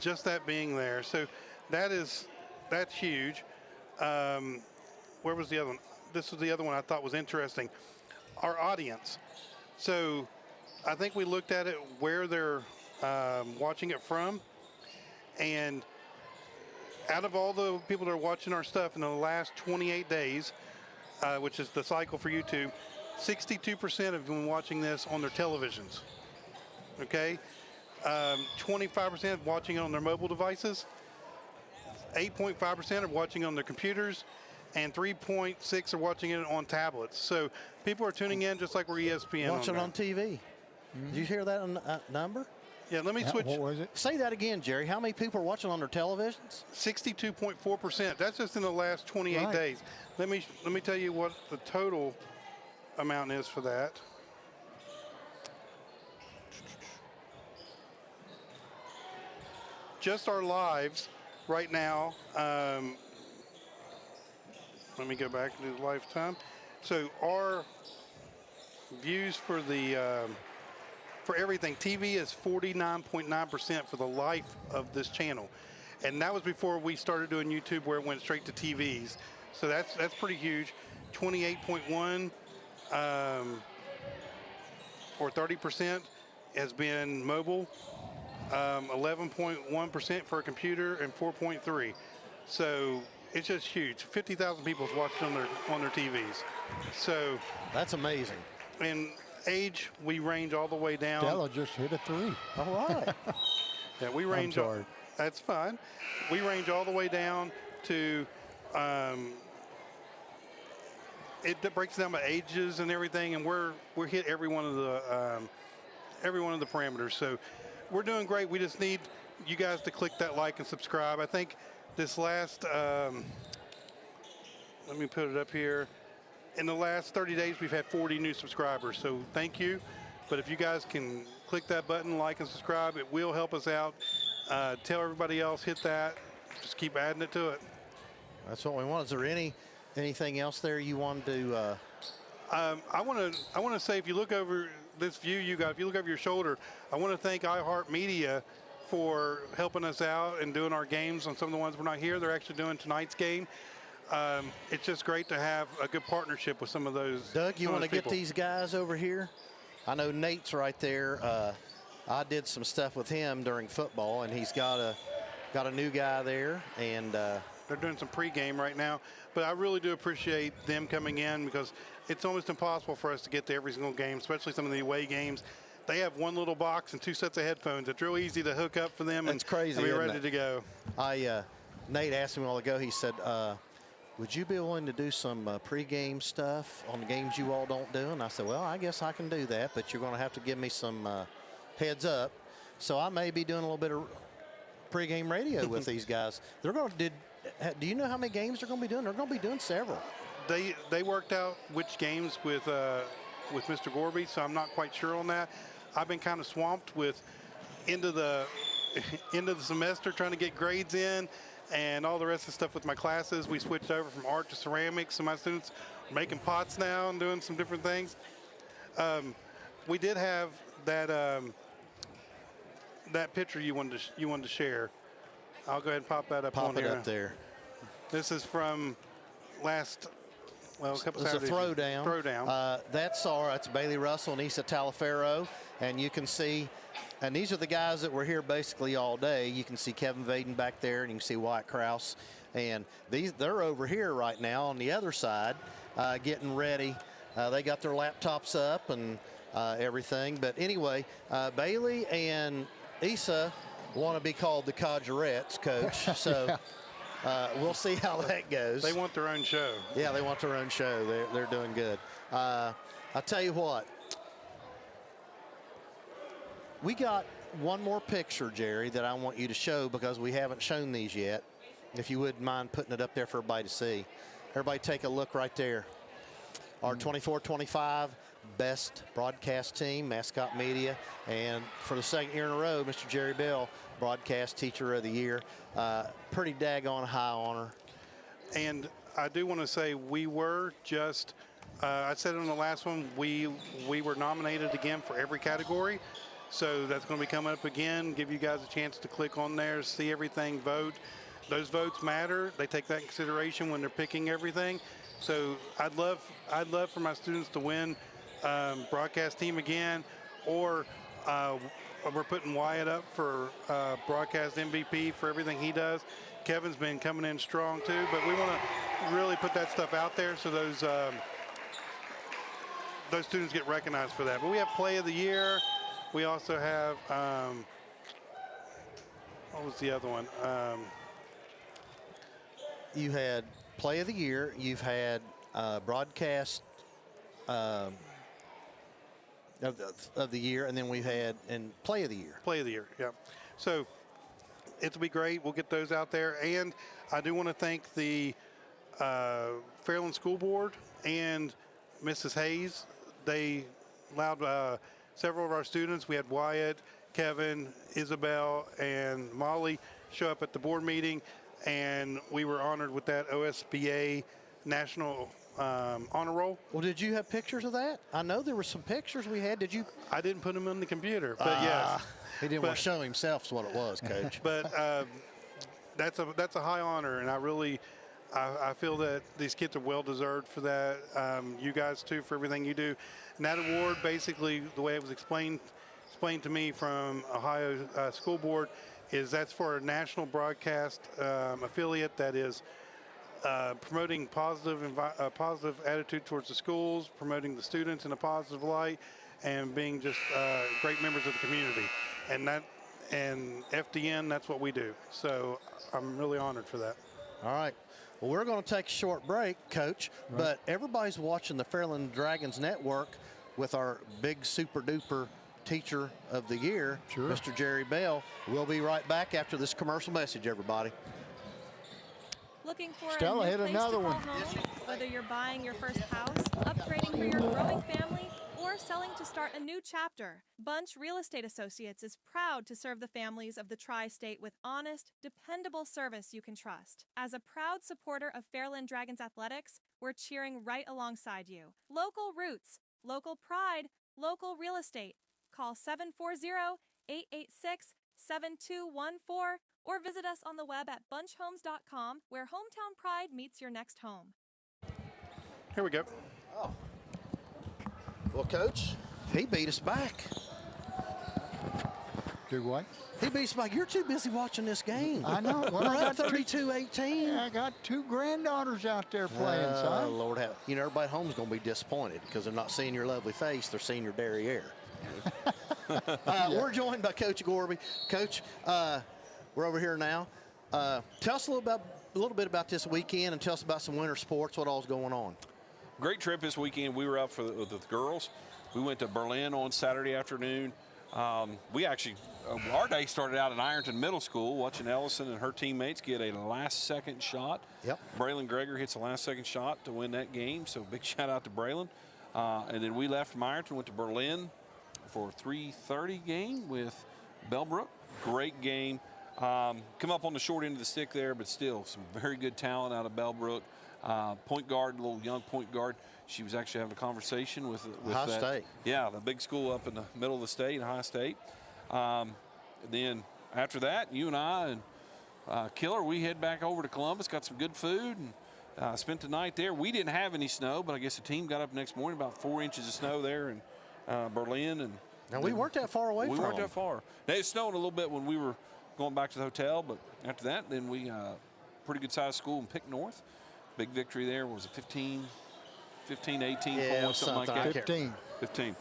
just that being there. So that's huge. Where was the other one? This was the other one I thought was interesting. Our audience. So I think we looked at it where they're watching it from. And out of all the people that are watching our stuff in the last 28 days, which is the cycle for YouTube, 62% have been watching this on their televisions. Okay? 25% watching it on their mobile devices. 8.5% are watching on their computers. And 3.6% are watching it on tablets. So people are tuning in just like we're ESPN. Watching on TV. Did you hear that number? Yeah, let me switch. What was it? Say that again, Jerry. How many people are watching on their televisions? 62.4%. That's just in the last 28 days. Let me tell you what the total amount is for that. Just our lives right now. Let me go back to the lifetime. So our views for the for everything, TV is 49.9% for the life of this channel, and that was before we started doing YouTube, where it went straight to TVs. So that's pretty huge. 28.1 or 30% has been mobile. 11.1% for a computer, and 4.3. So it's just huge. 50,000 people's watching on their TVs. So that's amazing. And age, we range all the way down. Stella just hit a 3. All right. Yeah, we range. I'm sorry. That's fine. We range all the way down to. It breaks down by ages and everything, and we're hit every one of the parameters. So we're doing great. We just need you guys to click that like and subscribe. I think this last. Let me put it up here. In the last 30 days, we've had 40 new subscribers. So thank you. But if you guys can click that button, like and subscribe, it will help us out. Tell everybody else, hit that. Just keep adding it to it. That's what we want. Is there anything else there you want to? I want to say, if you look over this view you got, if you look over your shoulder, I want to thank iHeartMedia for helping us out and doing our games on some of the ones we're not here. They're actually doing tonight's game. It's just great to have a good partnership with some of those. Doug, you want to get these guys over here? I know Nate's right there. I did some stuff with him during football, and he's got a new guy there, and they're doing some pregame right now. But I really do appreciate them coming in, because it's almost impossible for us to get to every single game, especially some of the away games. They have one little box and 2 sets of headphones. It's real easy to hook up for them and be ready to go. Nate asked me a while ago, he said, would you be willing to do some pregame stuff on the games you all don't do? And I said, well, I guess I can do that, but you're going to have to give me some heads up. So I may be doing a little bit of pregame radio with these guys. They're going to do you know how many games they're going to be doing? They're going to be doing several. They worked out which games with Mr. Gorby, so I'm not quite sure on that. I've been kind of swamped with into the semester trying to get grades in and all the rest of the stuff with my classes. We switched over from art to ceramics, so my students are making pots now and doing some different things. We did have that picture you wanted to share. I'll go ahead and pop that up on here. Pop it up there. This is from last, well, a couple It's a Saturdays. throwdown. That's Bailey Russell and Issa Talaferro, and you can see, and these are the guys that were here basically all day. You can see Kevin Vaden back there, and you can see Wyatt Krause, and they're over here right now on the other side, getting ready. They got their laptops up and everything. But anyway, Bailey and Issa want to be called the Codgerettes, Coach. So we'll see how that goes. They want their own show. Yeah, they want their own show. They're doing good. I'll tell you what. We got one more picture, Jerry, that I want you to show, because we haven't shown these yet. If you wouldn't mind putting it up there for everybody to see. Everybody take a look right there. Our 24-25 best broadcast team, Mascot Media, and for the second year in a row, Mr. Jerry Bell, Broadcast Teacher of the Year. Pretty daggone high honor. And I do want to say we were just, I said it on the last one, we were nominated again for every category. So that's going to be coming up again. Give you guys a chance to click on there, see everything, vote. Those votes matter. They take that in consideration when they're picking everything. So I'd love for my students to win broadcast team again, or we're putting Wyatt up for broadcast MVP for everything he does. Kevin's been coming in strong too, but we want to really put that stuff out there so those students get recognized for that. But we have Play of the Year. We also have, what was the other one? You had Play of the Year. You've had Broadcast of the Year, and then we've had Play of the Year. Play of the Year, yeah. So it'll be great. We'll get those out there. And I do want to thank the Fairland School Board and Mrs. Hayes. They allowed several of our students, we had Wyatt, Kevin, Isabel, and Molly show up at the board meeting, and we were honored with that OSBA National Honor Roll. Well, did you have pictures of that? I know there were some pictures we had. Did you? I didn't put them on the computer, but yes. He didn't want to show himself what it was, Coach. But that's a high honor, and I feel that these kids are well deserved for that. You guys too, for everything you do. And that award, basically, the way it was explained to me from Ohio School Board, is that's for a national broadcast affiliate that is promoting positive attitude towards the schools, promoting the students in a positive light, and being just great members of the community. And FDN, that's what we do. So I'm really honored for that. All right. Well, we're going to take a short break, Coach, but everybody's watching the Fairland Dragons Network with our big super duper teacher of the year, Mr. Jerry Bell. We'll be right back after this commercial message, everybody. Looking for Stella a new hit place another to call one. home? Whether you're buying your first house, upgrading for your growing family, or selling to start a new chapter, Bunch Real Estate Associates is proud to serve the families of the Tri-State with honest, dependable service you can trust. As a proud supporter of Fairland Dragons Athletics, we're cheering right alongside you. Local roots, local pride, local real estate. Call 740-886-7214 or visit us on the web at bunchhomes.com, where hometown pride meets your next home. Here we go. Oh. Well, Coach, he beat us back. Do what? He beat us back. You're too busy watching this game. I know. Well, We're up 32-18. I got 2 granddaughters out there playing, son. Lord have. You know, everybody at home's going to be disappointed because they're not seeing your lovely face. They're seeing your derriere. We're joined by Coach Gorby. Coach, we're over here now. Tell us a little bit about this weekend, and tell us about some winter sports, what all's going on. Great trip this weekend. We were up with the girls. We went to Berlin on Saturday afternoon. We actually, our day started out at Ironton Middle School, watching Ellison and her teammates get a last-second shot. Yep. Braylon Greger hits a last-second shot to win that game, so big shout-out to Braylon. And then we left from Ironton, went to Berlin for a 3:30 game with Bellbrook. Great game. Come up on the short end of the stick there, but still some very good talent out of Bellbrook. Point guard, little young point guard. She was actually having a conversation with High that. State. Yeah, the big school up in the middle of the state, High State. Then after that, you and I and Killer, we head back over to Columbus, got some good food, and spent the night there. We didn't have any snow, but I guess the team got up next morning, about 4 inches of snow there in Berlin. And we weren't that far away from We weren't that far. Now, it snowed a little bit when we were going back to the hotel, but after that, then we pretty good sized school in Pick North. Big victory there. Was it 15, 18 points, something like that? 15.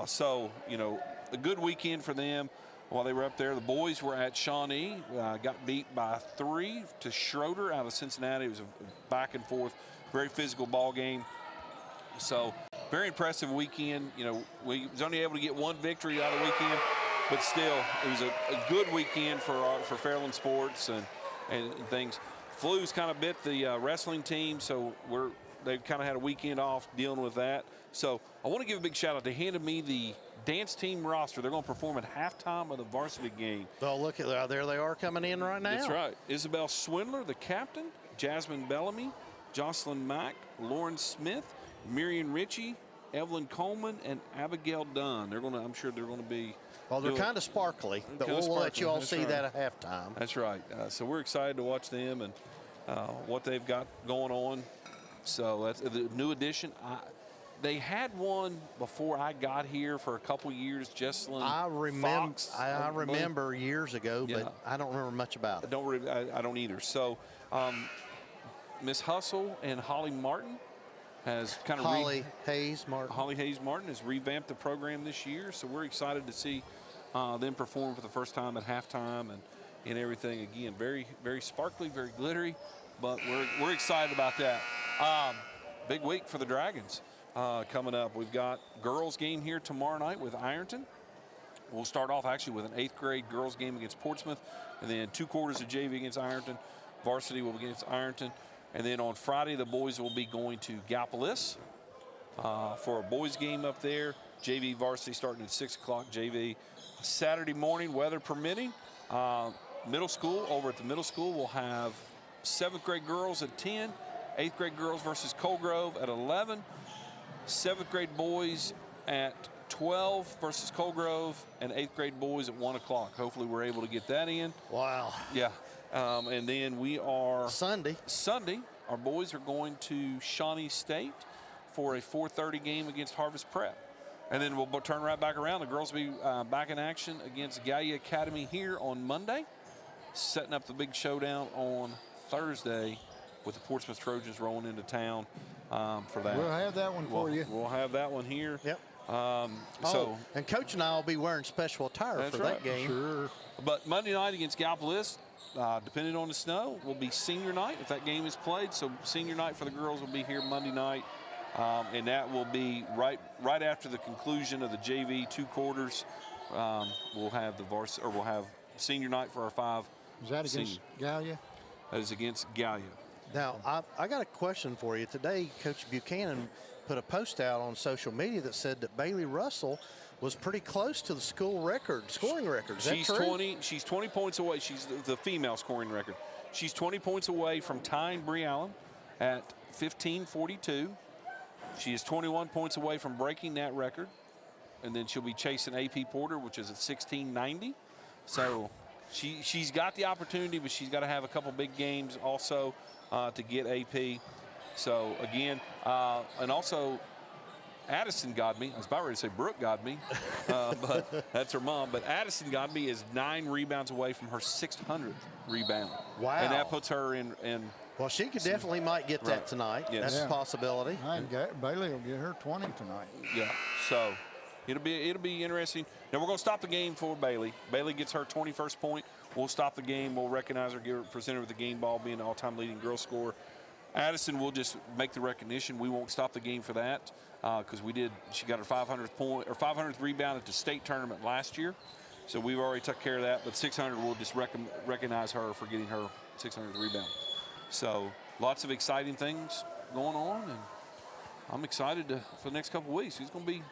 So, you know, a good weekend for them while they were up there. The boys were at Shawnee, got beat by 3 to Schroeder out of Cincinnati. It was a back and forth, very physical ball game. So, very impressive weekend. You know, we was only able to get 1 victory out of the weekend, but still, it was a good weekend for Fairland sports and things. Flu's kind of bit the wrestling team, so they've kind of had a weekend off dealing with that. So I want to give a big shout out. They handed me the dance team roster. They're going to perform at halftime of the varsity game. Oh, look at that. There they are coming in right now. That's right. Isabel Swindler, the captain, Jasmine Bellamy, Jocelyn Mack, Lauren Smith, Miriam Ritchie, Evelyn Coleman, and Abigail Dunn. I'm sure they're going to be. Well, they're kind of sparkly, but we'll let you all see that at halftime. That's right. So we're excited to watch them and what they've got going on. So that's the new addition. They had one before I got here for a couple years, Jessalyn Fox. I remember years ago, but I don't remember much about it. I don't either. So Miss Hustle and Holly Martin has kind of Holly Hayes Martin has revamped the program this year, so we're excited to see them perform for the first time at halftime and everything. Again, very, very sparkly, very glittery, but we're excited about that. Big week for the Dragons coming up. We've got girls game here tomorrow night with Ironton. We'll start off actually with an 8th grade girls game against Portsmouth, and then 2 quarters of JV against Ironton. Varsity will be against Ironton. And then on Friday, the boys will be going to Gallipolis for a boys game up there. JV varsity starting at 6 o'clock, JV. Saturday morning, weather permitting, middle school, over at the middle school, we'll have 7th grade girls at 10, 8th grade girls versus Colgrove at 11, 7th grade boys at 12 versus Colgrove, and 8th grade boys at 1 o'clock. Hopefully we're able to get that in. Wow. Yeah. And then we are Sunday, our boys are going to Shawnee State for a 4:30 game against Harvest Prep. And then we'll turn right back around. The girls will be back in action against Gallia Academy here on Monday, setting up the big showdown on Thursday with the Portsmouth Trojans rolling into town for that. We'll have that one for you. We'll have that one here. Yep. So, and Coach and I will be wearing special attire for that game. Sure. But Monday night against Gallipolis, depending on the snow, will be senior night if that game is played. So senior night for the girls will be here Monday night, and that will be right after the conclusion of the JV 2 quarters. We'll have we'll have senior night for our 5. Is that against Gallia? That is against Gallia. Now, I got a question for you. Today, Coach Buchanan put a post out on social media that said that Bailey Russell was pretty close to the school record, scoring record. Is that true? She's 20 points away. She's the female scoring record. She's 20 points away from tying Bree Allen at 15:42. She is 21 points away from breaking that record. And then she'll be chasing AP Porter, which is at 16:90. So she's got the opportunity, but she's got to have a couple big games also to get AP. So again, and also Addison Godby, I was about ready to say Brooke Godby, but that's her mom. But Addison Godby is 9 rebounds away from her 600th rebound. Wow. And that puts her in well, she could definitely might get that tonight. Yes. That's a possibility. Bailey will get her 20 tonight. Yeah. So it'll be interesting. Now we're going to stop the game for Bailey. Bailey gets her 21st point. We'll stop the game. We'll recognize her, present her with the game ball, being the all-time leading girl scorer. Addison will just make the recognition. We won't stop the game for that because she got her 500th point or 500th rebound at the state tournament last year. So we've already took care of that. But 600 will just recognize her for getting her 600th rebound. So lots of exciting things going on, and I'm excited for the next couple of weeks. It's going to be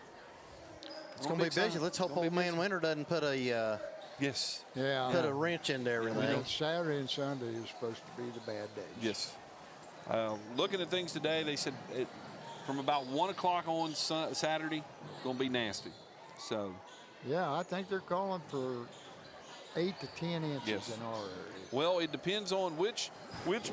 busy. Let's hope old man Winter doesn't put a put a wrench into everything. Saturday and Sunday is supposed to be the bad days. Yes. Looking at things today, they said from about 1 o'clock on Saturday, going to be nasty. So. Yeah, I think they're calling for 8 to 10 inches in our area. Well, it depends on which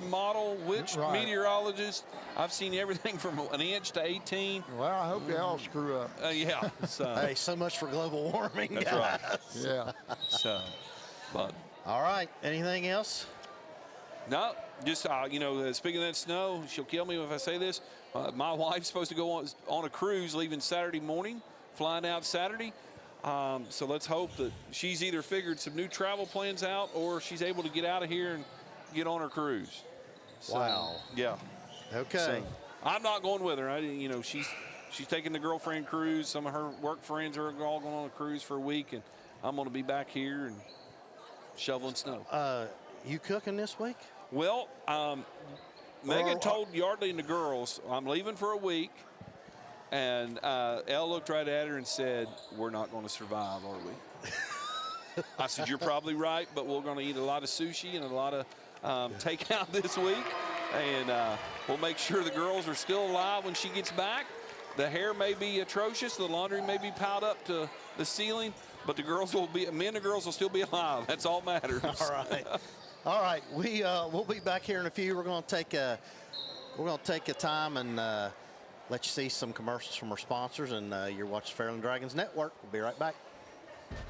model, which meteorologist. I've seen everything from an inch to 18. Well, I hope they all screw up. Yeah. So. Hey, so much for global warming, That's guys. right. Yeah. So, but. All right. Anything else? No. Just, speaking of that snow, she'll kill me if I say this. My wife's supposed to go on a cruise leaving Saturday morning, flying out Saturday. So let's hope that she's either figured some new travel plans out or she's able to get out of here and get on her cruise. So, wow. Yeah. Okay. So I'm not going with her. She's taking the girlfriend cruise. Some of her work friends are all going on a cruise for a week, and I'm going to be back here and shoveling snow. You cooking this week? Well, Megan told Yardley and the girls, I'm leaving for a week. And Elle looked right at her and said, we're not going to survive, are we? I said, you're probably right, but we're going to eat a lot of sushi and a lot of takeout this week. And we'll make sure the girls are still alive when she gets back. The hair may be atrocious. The laundry may be piled up to the ceiling. But the girls me and the girls will still be alive. That's all that matters. All right. All right. We'll be back here in a few. We're going to take a time and let you see some commercials from our sponsors, and you're watching Fairland Dragons Network. We'll be right back.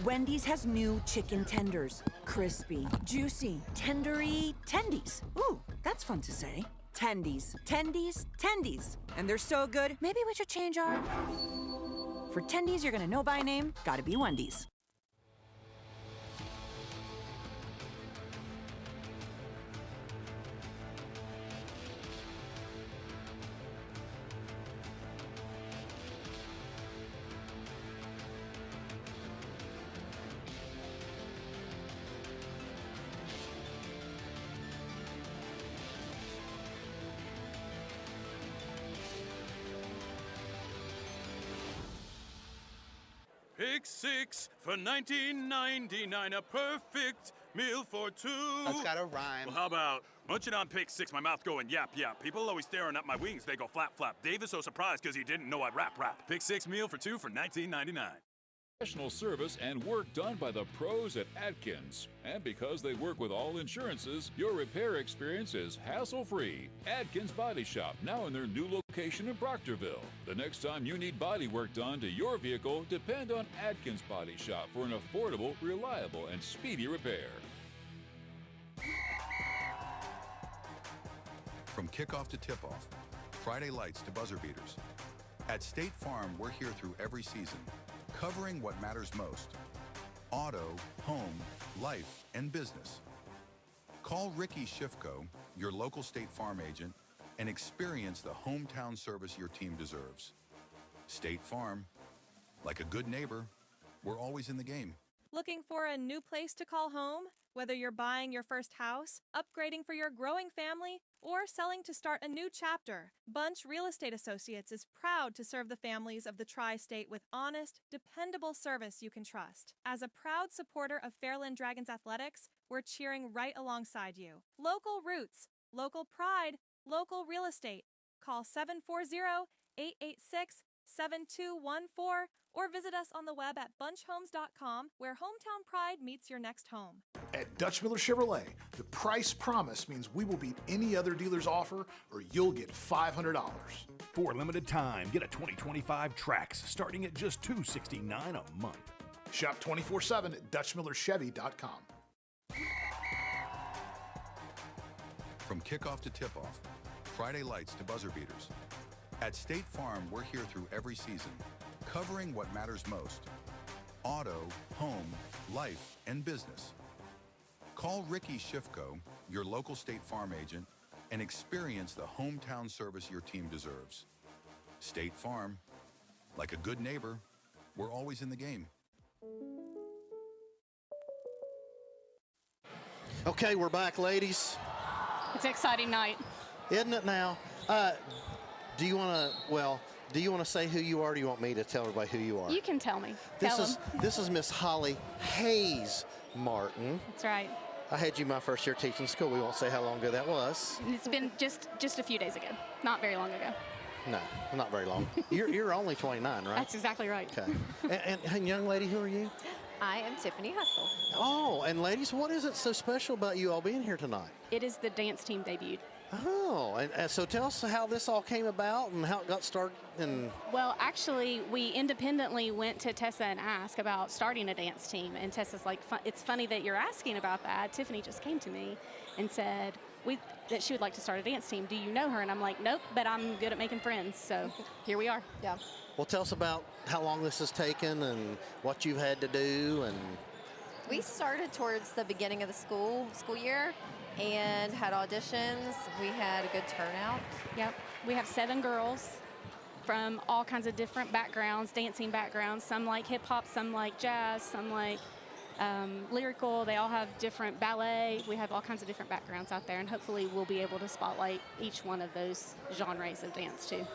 Wendy's has new chicken tenders. Crispy, juicy, tendery tendies. Ooh, that's fun to say. Tendies, tendies, tendies. And they're so good, maybe we should change our... For tendies you're gonna know by name, gotta be Wendy's. Pick 6 for $19.99, a perfect meal for 2. That's gotta rhyme. Well, how about munching on pick 6, my mouth going yap, yap. People always staring at my wings, they go flap, flap. Dave is so surprised because he didn't know I rap. Pick 6 meal for 2 for $19.99. Professional service and work done by the pros at Atkins. And because they work with all insurances, your repair experience is hassle-free. Atkins Body Shop, now in their new location in Proctorville. The next time you need body work done to your vehicle, depend on Atkins Body Shop for an affordable, reliable, and speedy repair. From kickoff to tip-off, Friday lights to buzzer beaters. At State Farm, we're here through every season, covering what matters most. Auto, home, life, and business. Call Ricky Shifko, your local State Farm agent, and experience the hometown service your team deserves. State Farm, like a good neighbor, we're always in the game. Looking for a new place to call home? Whether you're buying your first house, upgrading for your growing family, or selling to start a new chapter, Bunch Real Estate Associates is proud to serve the families of the Tri-State with honest, dependable service you can trust. As a proud supporter of Fairland Dragons Athletics, we're cheering right alongside you. Local roots, local pride, local real estate. Call 740-886-7214 or visit us on the web at bunchhomes.com, where hometown pride meets your next home. At Dutch Miller Chevrolet, the price promise means we will beat any other dealer's offer or you'll get $500. For a limited time, get a 2025 Trax starting at just $269 a month. Shop 24/7 at DutchMillerChevy.com. From kickoff to tip-off, Friday lights to buzzer beaters. At State Farm, we're here through every season, covering what matters most. Auto, home, life, and business. Call Ricky Shifko, your local State Farm agent, and experience the hometown service your team deserves. State Farm, like a good neighbor, we're always in the game. Okay, we're back, ladies. It's an exciting night. Isn't it now? Do you want to say who you are, or do you want me to tell everybody who you are? You can tell me. This is Miss Holly Hayes Martin. That's right. I had you my first year teaching school. We won't say how long ago that was. It's been just a few days ago. Not very long ago. No, not very long. You're only 29, right? That's exactly right. Okay. And young lady, who are you? I am Tiffany Hustle. Oh, and ladies, what is it so special about you all being here tonight? It is the dance team debut. Oh, and so tell us how this all came about and how it got started. Well, actually, we independently went to Tessa and asked about starting a dance team. And Tessa's like, it's funny that you're asking about that. Tiffany just came to me and said that she would like to start a dance team. Do you know her? And I'm like, nope, but I'm good at making friends. So here we are. Yeah. Well, tell us about how long this has taken and what you've had to do. And we started towards the beginning of the school year and had auditions. We had a good turnout. Yep. We have 7 girls from all kinds of different backgrounds, dancing backgrounds. Some like hip hop, some like jazz, some like lyrical. They all have different ballet. We have all kinds of different backgrounds out there, and hopefully we'll be able to spotlight each one of those genres of dance too.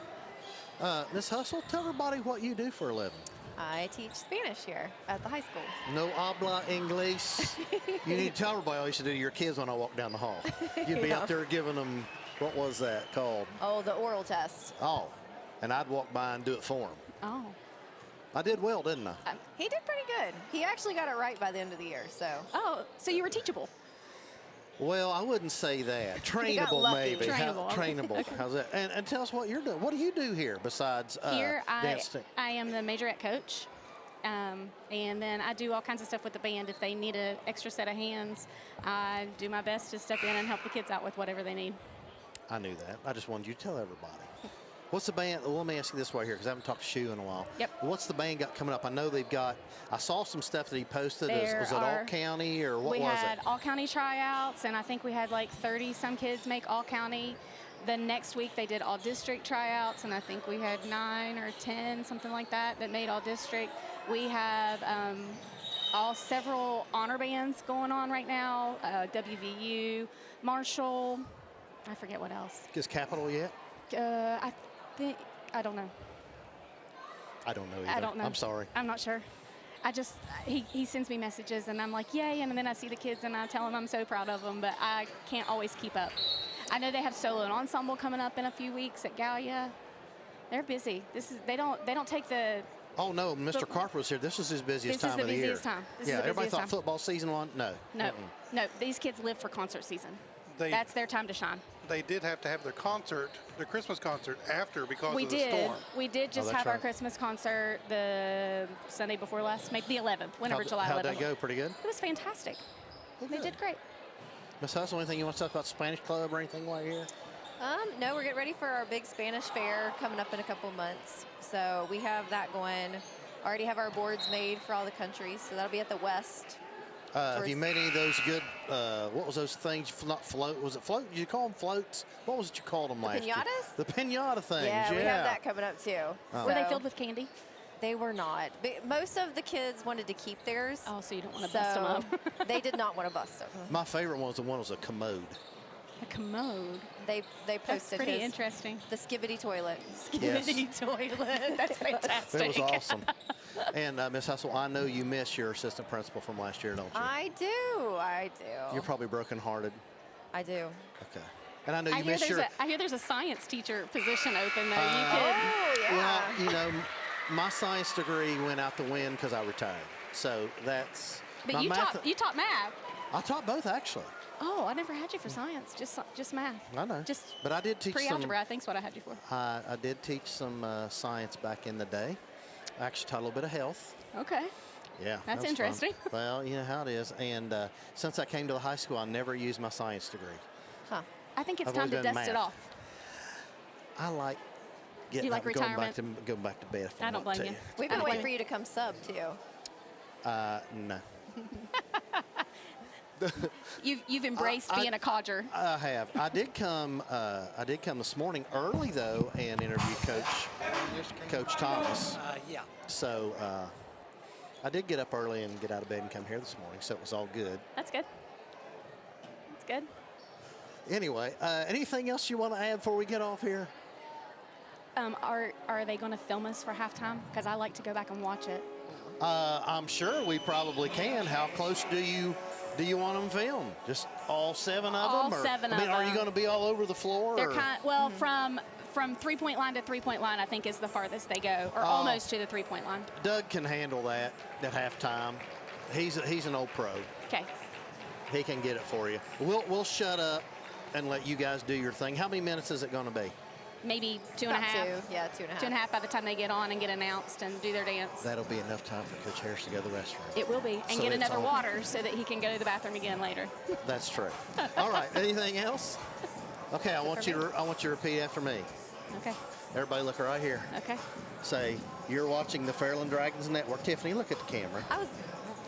Ms. Hustle, tell everybody what you do for a living. I teach Spanish here at the high school. No habla inglés. You need to tell everybody I used to do to your kids when I walk down the hall. You'd be out there giving them, what was that called? Oh, the oral test. Oh, and I'd walk by and do it for them. Oh. I did well, didn't I? He did pretty good. He actually got it right by the end of the year, so. Oh, so you were teachable. Well, I wouldn't say that. Trainable, maybe. Trainable. How's that? And tell us what you're doing. What do you do here besides dance team? I am the majorette coach. And then I do all kinds of stuff with the band. If they need an extra set of hands, I do my best to step in and help the kids out with whatever they need. I knew that. I just wanted you to tell everybody. What's the band? Well, let me ask you this way here, because I haven't talked to Shu in a while. Yep. What's the band got coming up? I know they've got, I saw some stuff that he posted. Was it all county or what was it? We had all county tryouts, and I think we had like 30-some kids make all county. The next week they did all district tryouts, and I think we had 9 or 10, something like that, that made all district. We have several honor bands going on right now, WVU, Marshall, I forget what else. Is Capital yet? I don't know. I don't know either. I don't know. I'm sorry. I'm not sure. He sends me messages and I'm like, yay, and then I see the kids and I tell him I'm so proud of them, but I can't always keep up. I know they have solo and ensemble coming up in a few weeks at Gallia. They're busy. They don't take the. Oh no, Mr. Carper was here. This is his busiest time of the year. This is the busiest time. Yeah, everybody thought football season one. No. No. These kids live for concert season. That's their time to shine. They did have to have their Christmas concert after because of the storm. We did just have our Christmas concert the Sunday before last, maybe the 11th, whenever July 11th. How'd that go? Pretty good? It was fantastic. They did great. Ms. Hustle, anything you want to talk about Spanish Club or anything while you're here? No, we're getting ready for our big Spanish fair coming up in a couple months. So we have that going. Already have our boards made for all the countries. So that'll be at the West. Have you made any of those good, what was those things, not float, was it float? Did you call them floats? What was it you called them last year? Pinatas? The pinata things, Yeah, we have that coming up too. Oh. Were they filled with candy? They were not. But most of the kids wanted to keep theirs. Oh, so you don't want to bust them up. They did not want to bust them. My favorite one was a commode. A commode? They posted That's pretty interesting. The Skibbity toilet. Skibbity toilet. That's fantastic. It was awesome. And Miss Hustle, I know you miss your assistant principal from last year, don't you? I do. You're probably brokenhearted. I do. Okay. And I know you miss your... I hear there's a science teacher position open there. Well, you know, my science degree went out the wind because I retired. So that's... But you taught math. I taught both, actually. Oh, I never had you for science, just math. I know. But I did teach pre-algebra, I think's what I had you for. I did teach some science back in the day. I actually taught a little bit of health. Okay. Yeah. That's interesting. Well, you know how it is. And since I came to the high school, I never used my science degree. Huh. I think it's time to dust it off. I like getting up, retirement? Going back to bed. I don't blame you. We've been waiting for you to come sub, too. No. You've embraced being a codger. I have. I did come this morning early though and interview Coach Thomas. Yeah. So I did get up early and get out of bed and come here this morning, so it was all good. That's good. That's good. Anyway, anything else you want to add before we get off here? Are they going to film us for halftime? Because I like to go back and watch it. I'm sure we probably can. How close do you want them filmed? Just all 7 of them? All 7 of them. Are you going to be all over the floor? They're from three-point line to three-point line, I think is the farthest they go, or almost to the three-point line. Doug can handle that at halftime. He's an old pro. Okay. He can get it for you. We'll shut up and let you guys do your thing. How many minutes is it going to be? Maybe 2.5. Yeah, 2.5. 2.5 by the time they get on and get announced and do their dance. That'll be enough time for Coach Harris to go to the restroom. It will be. And So get it's another on. water so that he can go to the bathroom again later. That's true. All right. Anything else? Okay. I want you to repeat after me. Okay. Everybody, look right here. Okay. Say, you're watching the Fairland Dragons Network. Tiffany, look at the camera. I was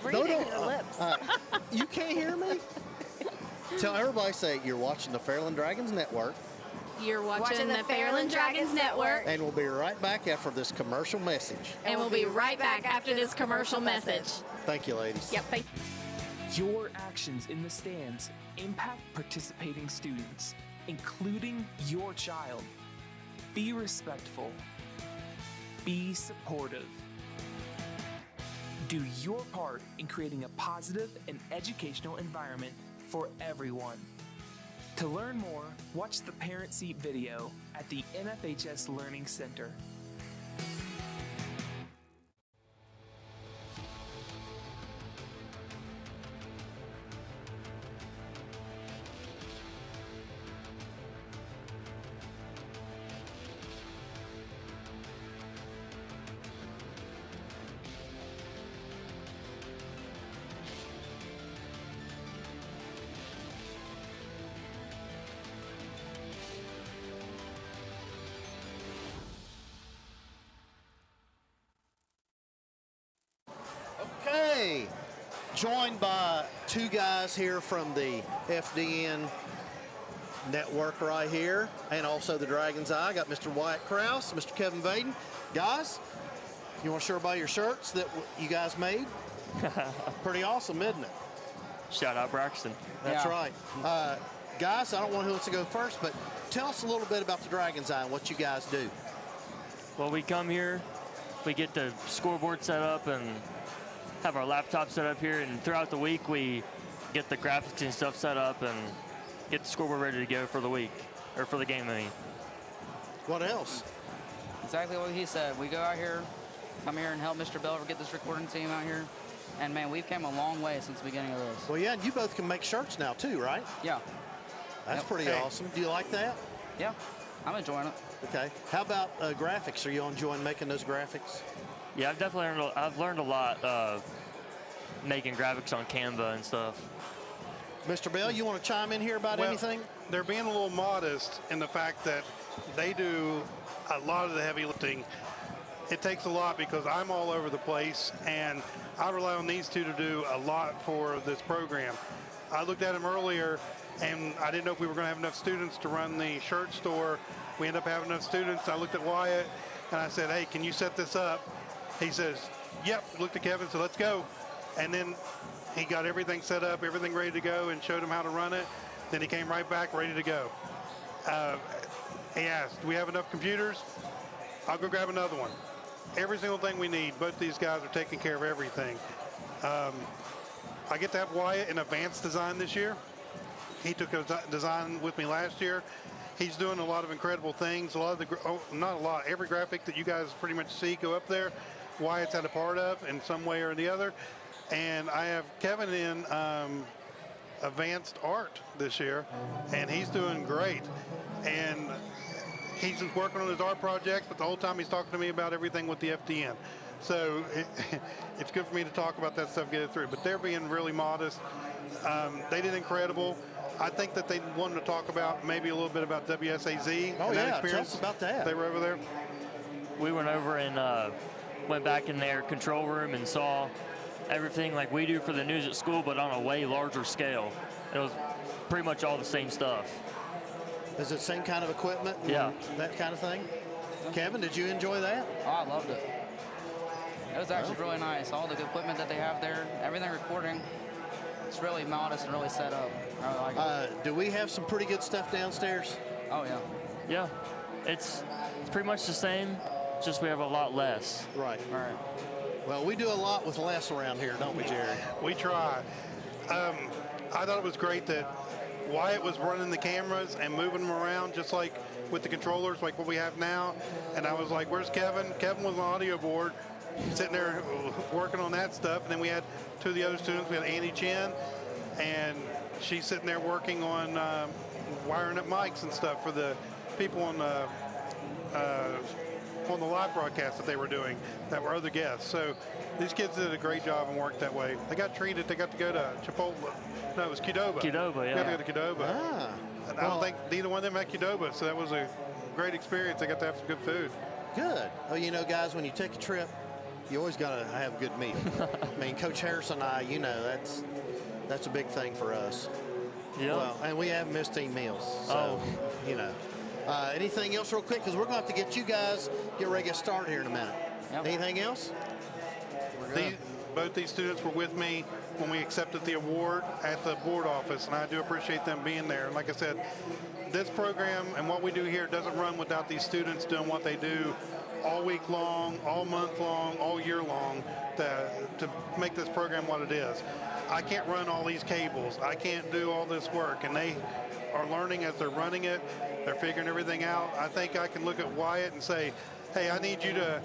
reading your lips. You can't hear me? Tell everybody, say, you're watching the Fairland Dragons Network. You're watching the Fairland Dragons Network. And we'll be right back after this commercial message. And we'll be right back after this commercial message. Thank you, ladies. Yep, thank you. Your actions in the stands impact participating students, including your child. Be respectful. Be supportive. Do your part in creating a positive and educational environment for everyone. To learn more, watch the Parent Seat video at the NFHS Learning Center. Okay. Joined by 2 guys here from the FDN network right here, and also the Dragon's Eye. Got Mr. Wyatt Krause, Mr. Kevin Vaden. Guys, you want to show everybody your shirts that you guys made? Pretty awesome, isn't it? Shout out Braxton. That's right. Guys, I don't want who wants to go first, but tell us a little bit about the Dragon's Eye and what you guys do. Well, we come here, we get the scoreboard set up and have our laptop set up here, and throughout the week we get the graphics and stuff set up and get the scoreboard ready to go for the week, or for the game, I mean. What else? Exactly what he said. We go out here, come here and help Mr. Belver get this recording team out here. And man, we've come a long way since the beginning of this. Well, yeah, and you both can make shirts now too, right? Yeah. That's pretty awesome. Do you like that? Yeah, I'm enjoying it. Okay. How about graphics? Are you enjoying making those graphics? Yeah, I've learned a lot making graphics on Canva and stuff. Mr. Bell, you want to chime in here about anything? They're being a little modest in the fact that they do a lot of the heavy lifting. It takes a lot because I'm all over the place, and I rely on these two to do a lot for this program. I looked at them earlier, and I didn't know if we were going to have enough students to run the shirt store. We ended up having enough students. I looked at Wyatt, and I said, hey, can you set this up? He says, yep. Looked at Kevin, said, let's go. And then he got everything set up, everything ready to go, and showed him how to run it. Then he came right back, ready to go. He asked, do we have enough computers? I'll go grab another one. Every single thing we need. Both these guys are taking care of everything. I get to have Wyatt in advanced design this year. He took a design with me last year. He's doing a lot of incredible things. A lot of the, not a lot, every graphic that you guys pretty much see go up there, Wyatt's had a part of in some way or the other. And I have Kevin in advanced art this year, and he's doing great. And he's just working on his art projects, but the whole time he's talking to me about everything with the FDN. So it's good for me to talk about that stuff, get it through. But they're being really modest. They did incredible. I think that they wanted to talk about maybe a little bit about WSAZ. Oh, and that yeah, experience. tell us about that. They were over there. We went over and went back in their control room and saw everything like we do for the news at school, but on a way larger scale. It was pretty much all the same stuff. Is it same kind of equipment? Yeah. That kind of thing? Kevin, did you enjoy that? Oh, I loved it. It was actually really nice. All the equipment that they have there, everything recording, it's really modest and really set up. I really like it. Do we have some pretty good stuff downstairs? Oh, yeah. Yeah. It's pretty much the same, just we have a lot less. Right. All right. Well, we do a lot with less around here, don't we, Jerry? We try. I thought it was great that Wyatt was running the cameras and moving them around just like with the controllers, like what we have now. And I was like, where's Kevin? Kevin was on the audio board, sitting there working on that stuff. And then we had two of the other students. We had Annie Chen, and she's sitting there working on wiring up mics and stuff for the people on the live broadcast that they were doing that were other guests. So these kids did a great job and worked that way. They got treated. They got to go to Chipotle. No, it was Qdoba. Qdoba, yeah. They got to go to Qdoba. Ah. And I don't think either one of them had Qdoba, so that was a great experience. They got to have some good food. Good. Well, you know, guys, when you take a trip, you always got to have a good meal. I mean, Coach Harrison and I, you know, that's a big thing for us. Yeah. Well, and we have missed team meals, so, you know. Anything else real quick? Because we're going to have to get you guys get ready to get started here in a minute. Yep. Anything else? Both these students were with me when we accepted the award at the board office, and I do appreciate them being there. And like I said, this program and what we do here doesn't run without these students doing what they do all week long, all month long, all year long to make this program what it is. I can't run all these cables. I can't do all this work, and they are learning as they're running it. They're figuring everything out. I think I can look at Wyatt and say, hey, I need you to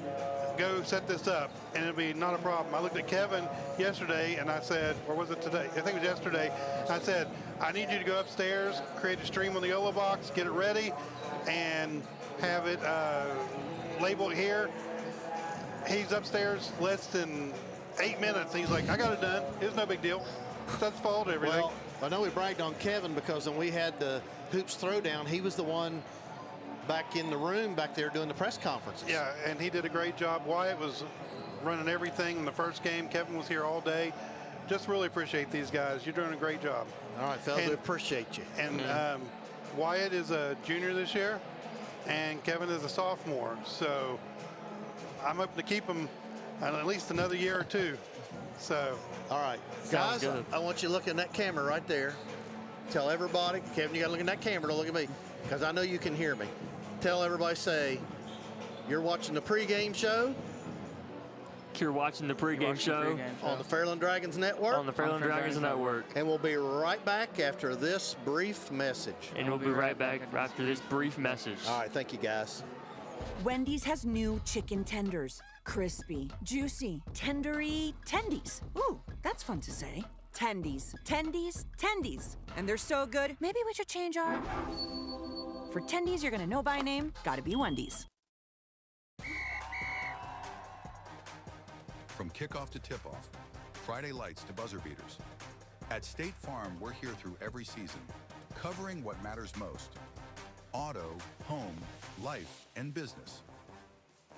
go set this up, and it'll be not a problem. I looked at Kevin yesterday, and I said, or was it today? I think it was yesterday. I said, I need you to go upstairs, create a stream on the YOLO box, get it ready, and have it labeled here. He's upstairs less than 8 minutes. He's like, I got it done. It's no big deal. That's the fault of everything. Well, I know we bragged on Kevin because when we had the hoops throwdown, he was the one back in the room back there doing the press conferences. Yeah, and he did a great job. Wyatt was running everything in the first game. Kevin was here all day. Just really appreciate these guys. You're doing a great job. All right, fellas, we appreciate you. And Wyatt is a junior this year, and Kevin is a sophomore. So I'm hoping to keep him at least another year or two. So, all right, guys, I want you to look in that camera right there. Tell everybody, Kevin, you got to look in that camera. Don't look at me, because I know you can hear me. Tell everybody, say, you're watching the pregame show. You're watching the pregame show on the Fairland Dragons Network. On the Fairland Dragons Network. And we'll be right back after this brief message. And we'll be right back after this brief message. All right, thank you, guys. Wendy's has new chicken tenders. Crispy, juicy, tendery tendies. Ooh, that's fun to say. Tendies, tendies, tendies. And they're so good, maybe we should change our... For tendies you're gonna know by name, gotta be Wendy's. From kickoff to tip-off, Friday lights to buzzer beaters. At State Farm, we're here through every season, covering what matters most. Auto, home, life, and business.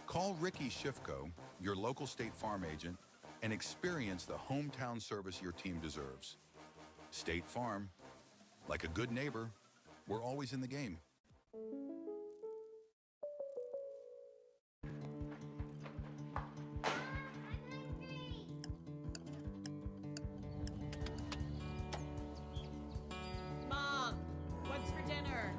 Call Ricky Shifko, your local State Farm agent, and experience the hometown service your team deserves. State Farm, like a good neighbor, we're always in the game. Mom, what's for dinner?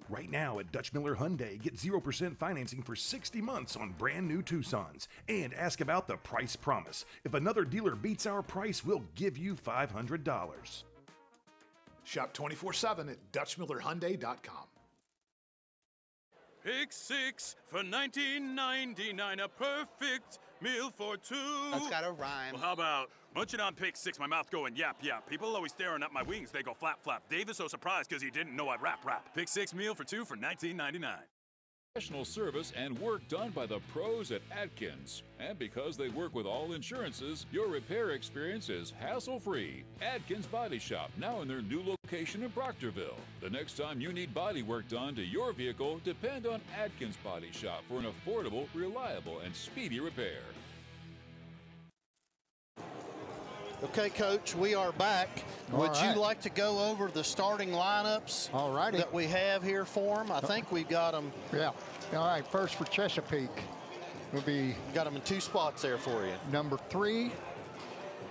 Right now at Dutch Miller Hyundai, get 0% financing for 60 months on brand new Tucsons. And ask about the price promise. If another dealer beats our price, we'll give you $500. Shop 24/7 at DutchMillerHyundai.com. Pick 6 for $19.99, a perfect meal for two. That's gotta rhyme. Well, how about munching on pick 6, my mouth going yap yap. People always staring at my wings, they go flap flap. Dave is so surprised because he didn't know I'd rap rap. Pick 6 meal for two for $19.99. Professional service and work done by the pros at Atkins. And because they work with all insurances, your repair experience is hassle-free. Atkins Body Shop, now in their new location in Proctorville. The next time you need body work done to your vehicle, depend on Atkins Body Shop for an affordable, reliable, and speedy repair. Okay, Coach, we are back. Would you like to go over the starting lineups that we have here for them? I think we've got them. Yeah. All right, first for Chesapeake will be... Got them in 2 spots there for you. Number 3,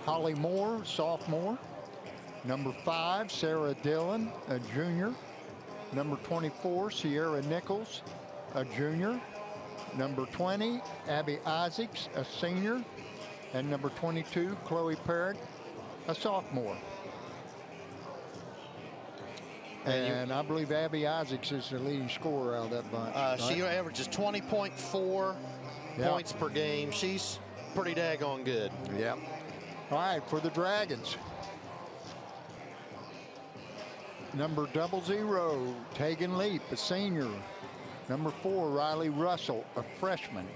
Holly Moore, sophomore. Number 5, Sarah Dillon, a junior. Number 24, Sierra Nichols, a junior. Number 20, Abby Isaacs, a senior. And number 22, Chloe Parrott, a sophomore. And I believe Abby Isaacs is the leading scorer out of that bunch. She averages 20.4 points per game. She's pretty daggone good. Yep. All right, for the Dragons. Number 00, Tegan Leap, a senior. Number 4, Riley Russell, a freshman.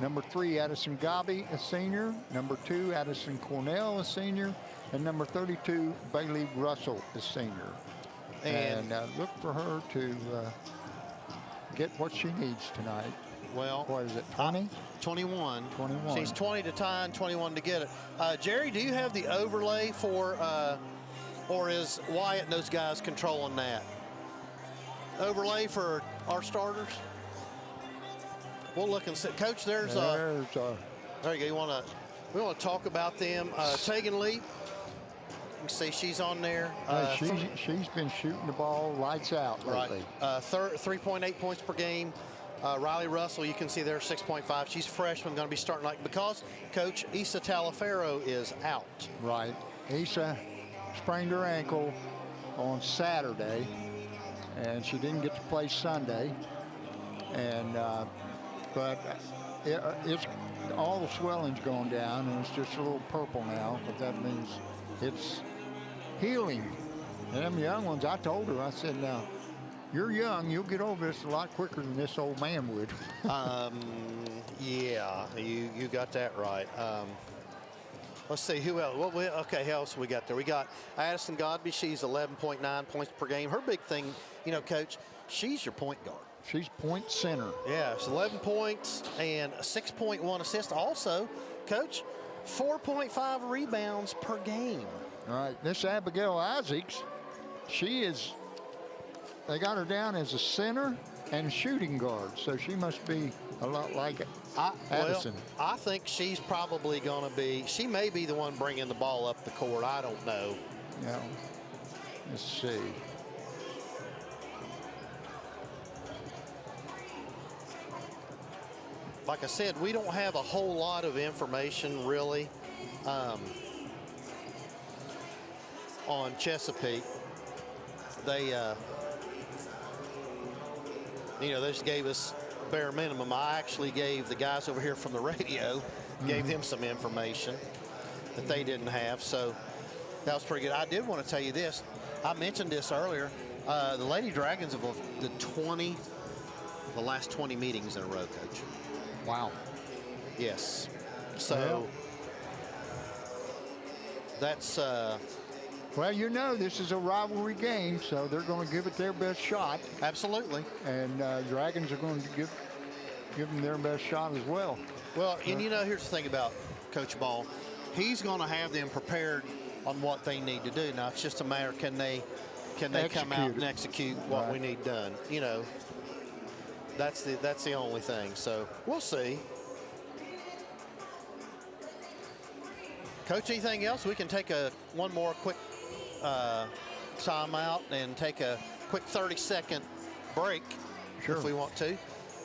Number 3, Addison Gabi, a senior. Number 2, Addison Cornell, a senior. And number 32, Bailey Russell, a senior. And look for her to get what she needs tonight. Well, what is it, 20? 21. 21. She's 20 to tie and 21 to get it. Jerry, do you have the overlay for, or is Wyatt and those guys controlling that? Overlay for our starters? We'll look and see. Coach, there you go. We want to talk about them. Tegan Leap, you can see she's on there. She's been shooting the ball lights out lately. Right. 3.8 points per game. Riley Russell, you can see there, 6.5. She's freshman, going to be starting because Coach Issa Talaferro is out. Right. Issa sprained her ankle on Saturday, and she didn't get to play Sunday. And but it's all the swelling's gone down, and it's just a little purple now. But that means it's healing. And them young ones, I told her, I said, now, you're young, you'll get over this a lot quicker than this old man would. Yeah, you got that right. Let's see, who else? Okay, who else we got there? We got Addison Godby. She's 11.9 points per game. Her big thing, Coach, she's your point guard. She's point center. Yeah, it's 11 points and 6.1 assists. Also, Coach, 4.5 rebounds per game. All right, this Abigail Isaacs, they got her down as a center and shooting guard, so she must be a lot like Addison. Well, I think she's probably going to be, she may be the one bringing the ball up the court. I don't know. Yeah, let's see. Like I said, we don't have a whole lot of information really on Chesapeake. They, they just gave us bare minimum. I actually gave the guys over here from the radio, gave them some information. that they didn't have. So that was pretty good. I did want to tell you this. I mentioned this earlier. The Lady Dragons have the last 20 meetings in a row, Coach. Wow. Yes. So that's. Well, you know, this is a rivalry game, so they're going to give it their best shot. Absolutely. And Dragons are going to give them their best shot as well. Well, and you know, here's the thing about Coach Ball. He's going to have them prepared on what they need to do. Now, it's just a matter, can they come out and execute what we need done? You know, that's the only thing. So we'll see. Coach, anything else? We can take one more quick timeout and take a quick 30-second break if we want to.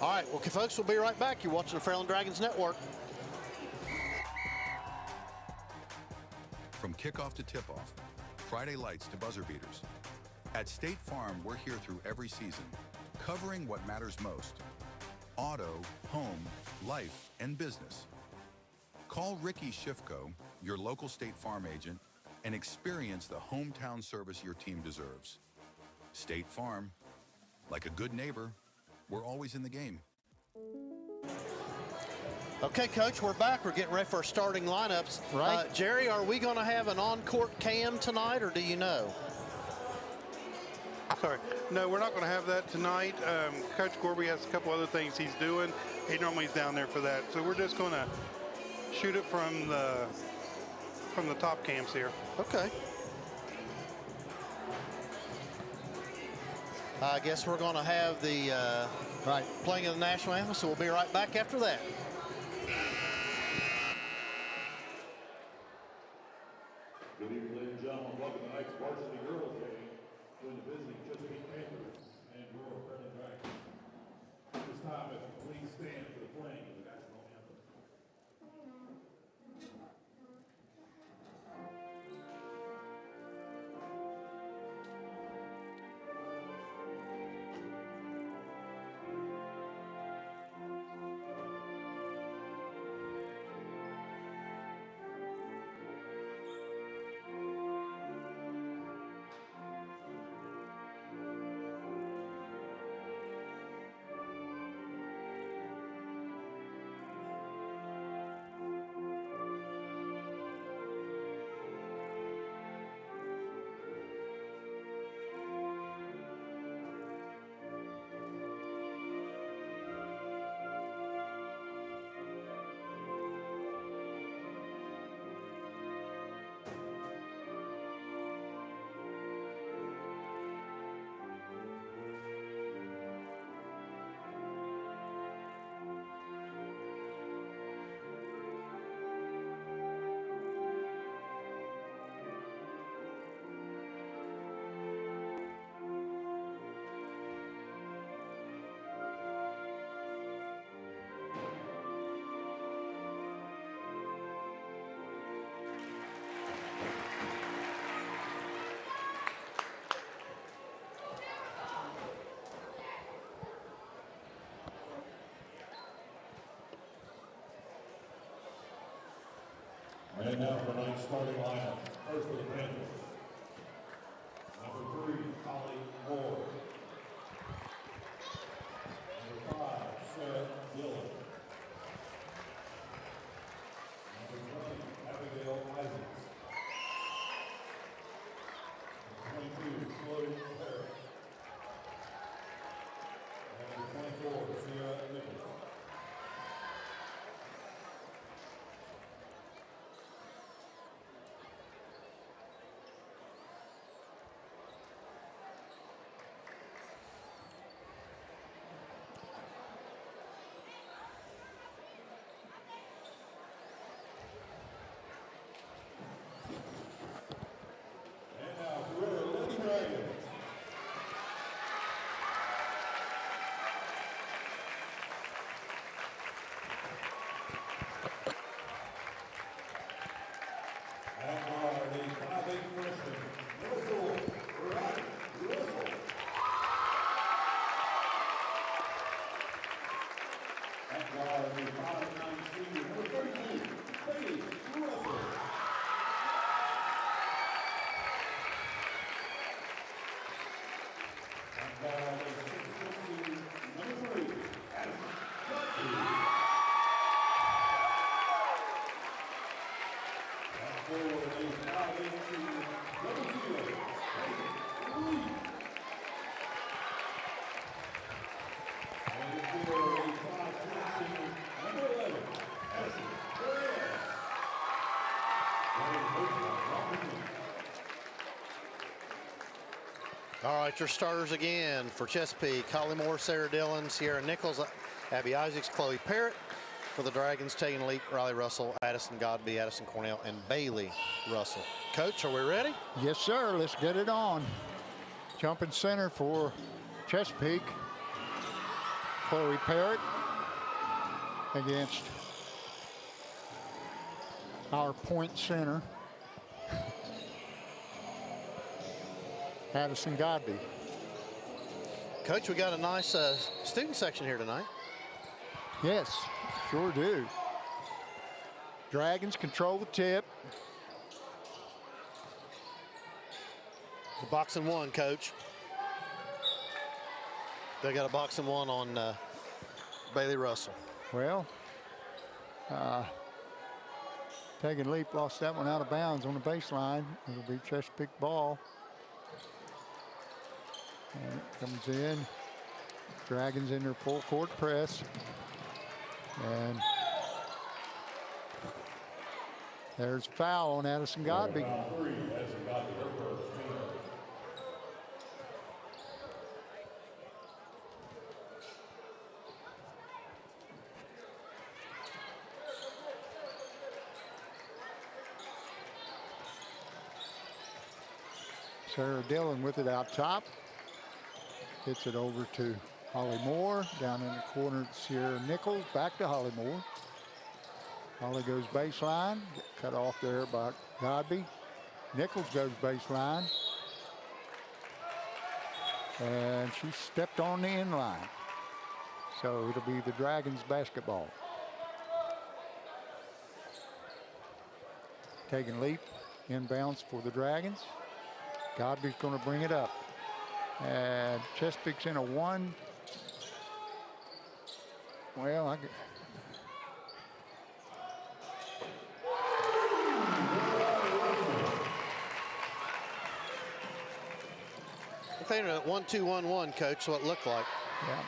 All right, well, folks, we'll be right back. You're watching the Fairland Dragons Network. From kickoff to tip-off, Friday lights to buzzer beaters. At State Farm, we're here through every season, covering what matters most: auto, home, life, and business. Call Ricky Shifko, your local State Farm agent, and experience the hometown service your team deserves. State Farm, like a good neighbor, we're always in the game. Okay, Coach, we're back. We're getting ready for our starting lineups. Right. Jerry, are we going to have an on-court cam tonight, or do you know? Sorry. No, we're not going to have that tonight. Coach Gorby has a couple other things he's doing. He normally is down there for that. So we're just going to shoot it from the top cams here. Okay. I guess we're going to have the playing of the national anthem, so we'll be right back after that. Good evening, ladies and gentlemen. Welcome to tonight's varsity girls game between the visiting Chesapeake Panthers and your Fairland Dragons. This time, if you please stand for the playing of the national anthem. And now for tonight's starting lineup. First for the Panthers. Number 3, Holly Moore. Number 5, Sarah Dillon. Number 20, Abigail Isaacs. Number 22, Chloe Perry. Number 24, Sierra Nichols. All right, your starters again for Chesapeake: Holly Moore, Sarah Dillon, Sierra Nichols, Abby Isaacs, Chloe Parrott. For the Dragons, Tegan Leap, Riley Russell, Addison Godby, Addison Cornell, and Bailey Russell. Coach, are we ready? Yes, sir. Let's get it on. Jumping center for Chesapeake, Chloe Parrott against our point center, Addison Godby. Coach, we got a nice student section here tonight. Yes, sure do. Dragons control the tip. The box and one, Coach. They got a box and one on Bailey Russell. Well, Tegan Leap lost that one out of bounds on the baseline. It'll be Chesapeake ball. And it comes in. Dragons in their full court press. And there's a foul on Addison Godby. Sarah Dillon with it out top. Hits it over to Holly Moore. Down in the corner, Sierra Nichols. Back to Holly Moore. Holly goes baseline. Cut off there by Godby. Nichols goes baseline. And she stepped on the end line. So it'll be the Dragons basketball. Taking leap inbounds for the Dragons. Godby's going to bring it up. And Chesapeake's in a one. Well, I think they're at 1-2-1-1, Coach, what it looked like. Yeah.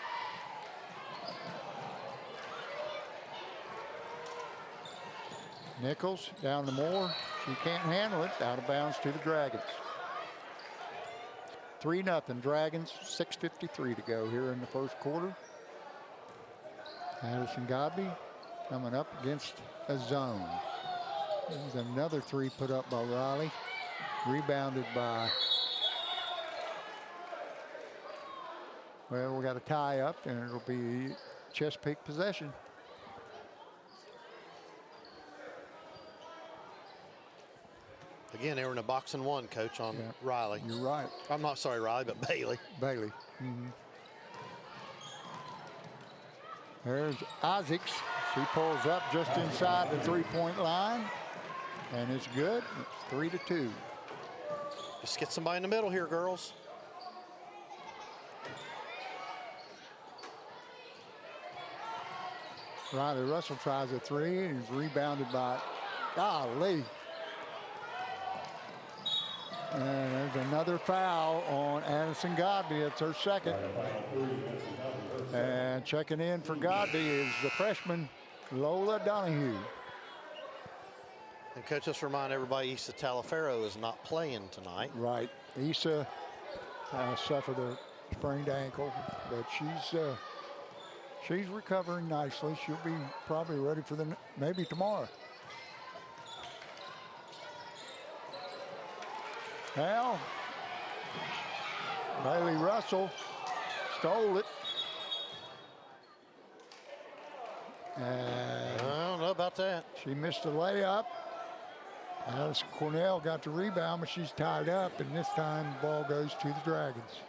Nichols down to Moore. She can't handle it. Out of bounds to the Dragons. 3-0 Dragons. 6:53 to go here in the first quarter. Addison Godby coming up against a zone. There's another three put up by Riley. Rebounded by, well, we got a tie up and it'll be Chesapeake possession. Again, they were in a box and one, Coach, on Riley. You're right. I'm not sorry, Riley, but Bailey. Bailey. There's Isaacs. She pulls up just inside the three-point line. And it's good. It's 3-2. Just get somebody in the middle here, girls. Riley Russell tries a three and is rebounded by, golly. And there's another foul on Addison Godby. It's her second. And checking in for Godby is the freshman, Lola Donahue. And Coach, just remind everybody, Issa Talaferro is not playing tonight. Right. Issa suffered a sprained ankle, but she's recovering nicely. She'll be probably ready for maybe tomorrow. Well, Bailey Russell stole it. And I don't know about that. She missed a layup. Addison Cornell got the rebound, but she's tied up, and this time the ball goes to the Dragons.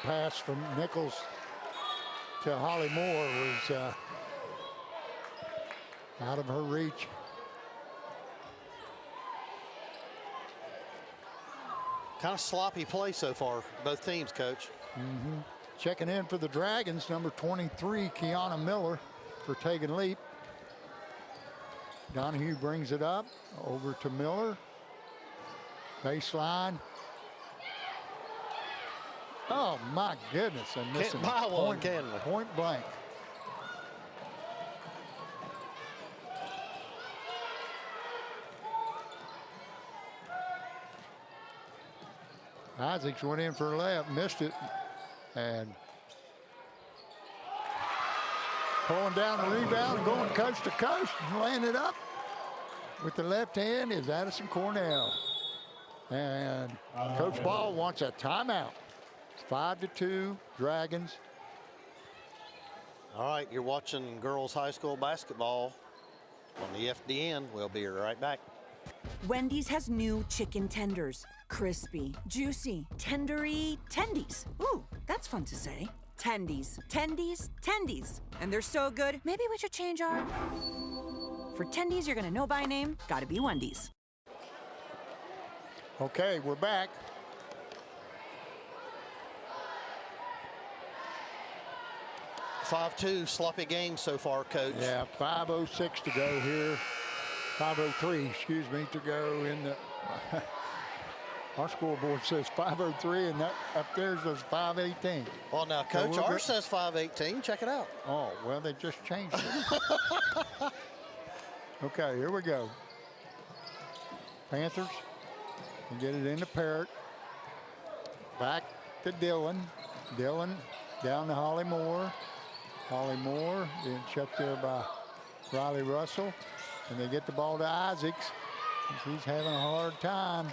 Pass from Nichols to Holly Moore was out of her reach. Kind of sloppy play so far, both teams, Coach. Checking in for the Dragons, number 23, Kiana Miller for Tegan Leap. Donahue brings it up over to Miller. Baseline. Oh, my goodness. I missed Can't buy one, can we? Point blank. Isaacs went in for a layup, missed it, and pulling down the rebound and going coast to coast and laying it up with the left hand is Addison Cornell. And Coach Ball wants a timeout. It's 5-2, Dragons. All right, you're watching girls high school basketball on the FDN. We'll be right back. Wendy's has new chicken tenders. Crispy, juicy, tendery, tendies. Ooh, that's fun to say. Tendies, tendies, tendies. And they're so good, maybe we should change our... For tendies you're gonna know by name, gotta be Wendy's. Okay, we're back. (5-2) sloppy game so far, Coach. Yeah, 5:06 to go here. 5:03, excuse me, to go in the... Our scoreboard says 5:03, and that up there says 5:18. Well, now, Coach, ours says 5:18. Check it out. Oh, well, they just changed it. Okay, here we go. Panthers can get it into Parrott. Back to Dillon. Dillon down to Holly Moore. Holly Moore being checked there by Riley Russell. And they get the ball to Isaacs. He's having a hard time.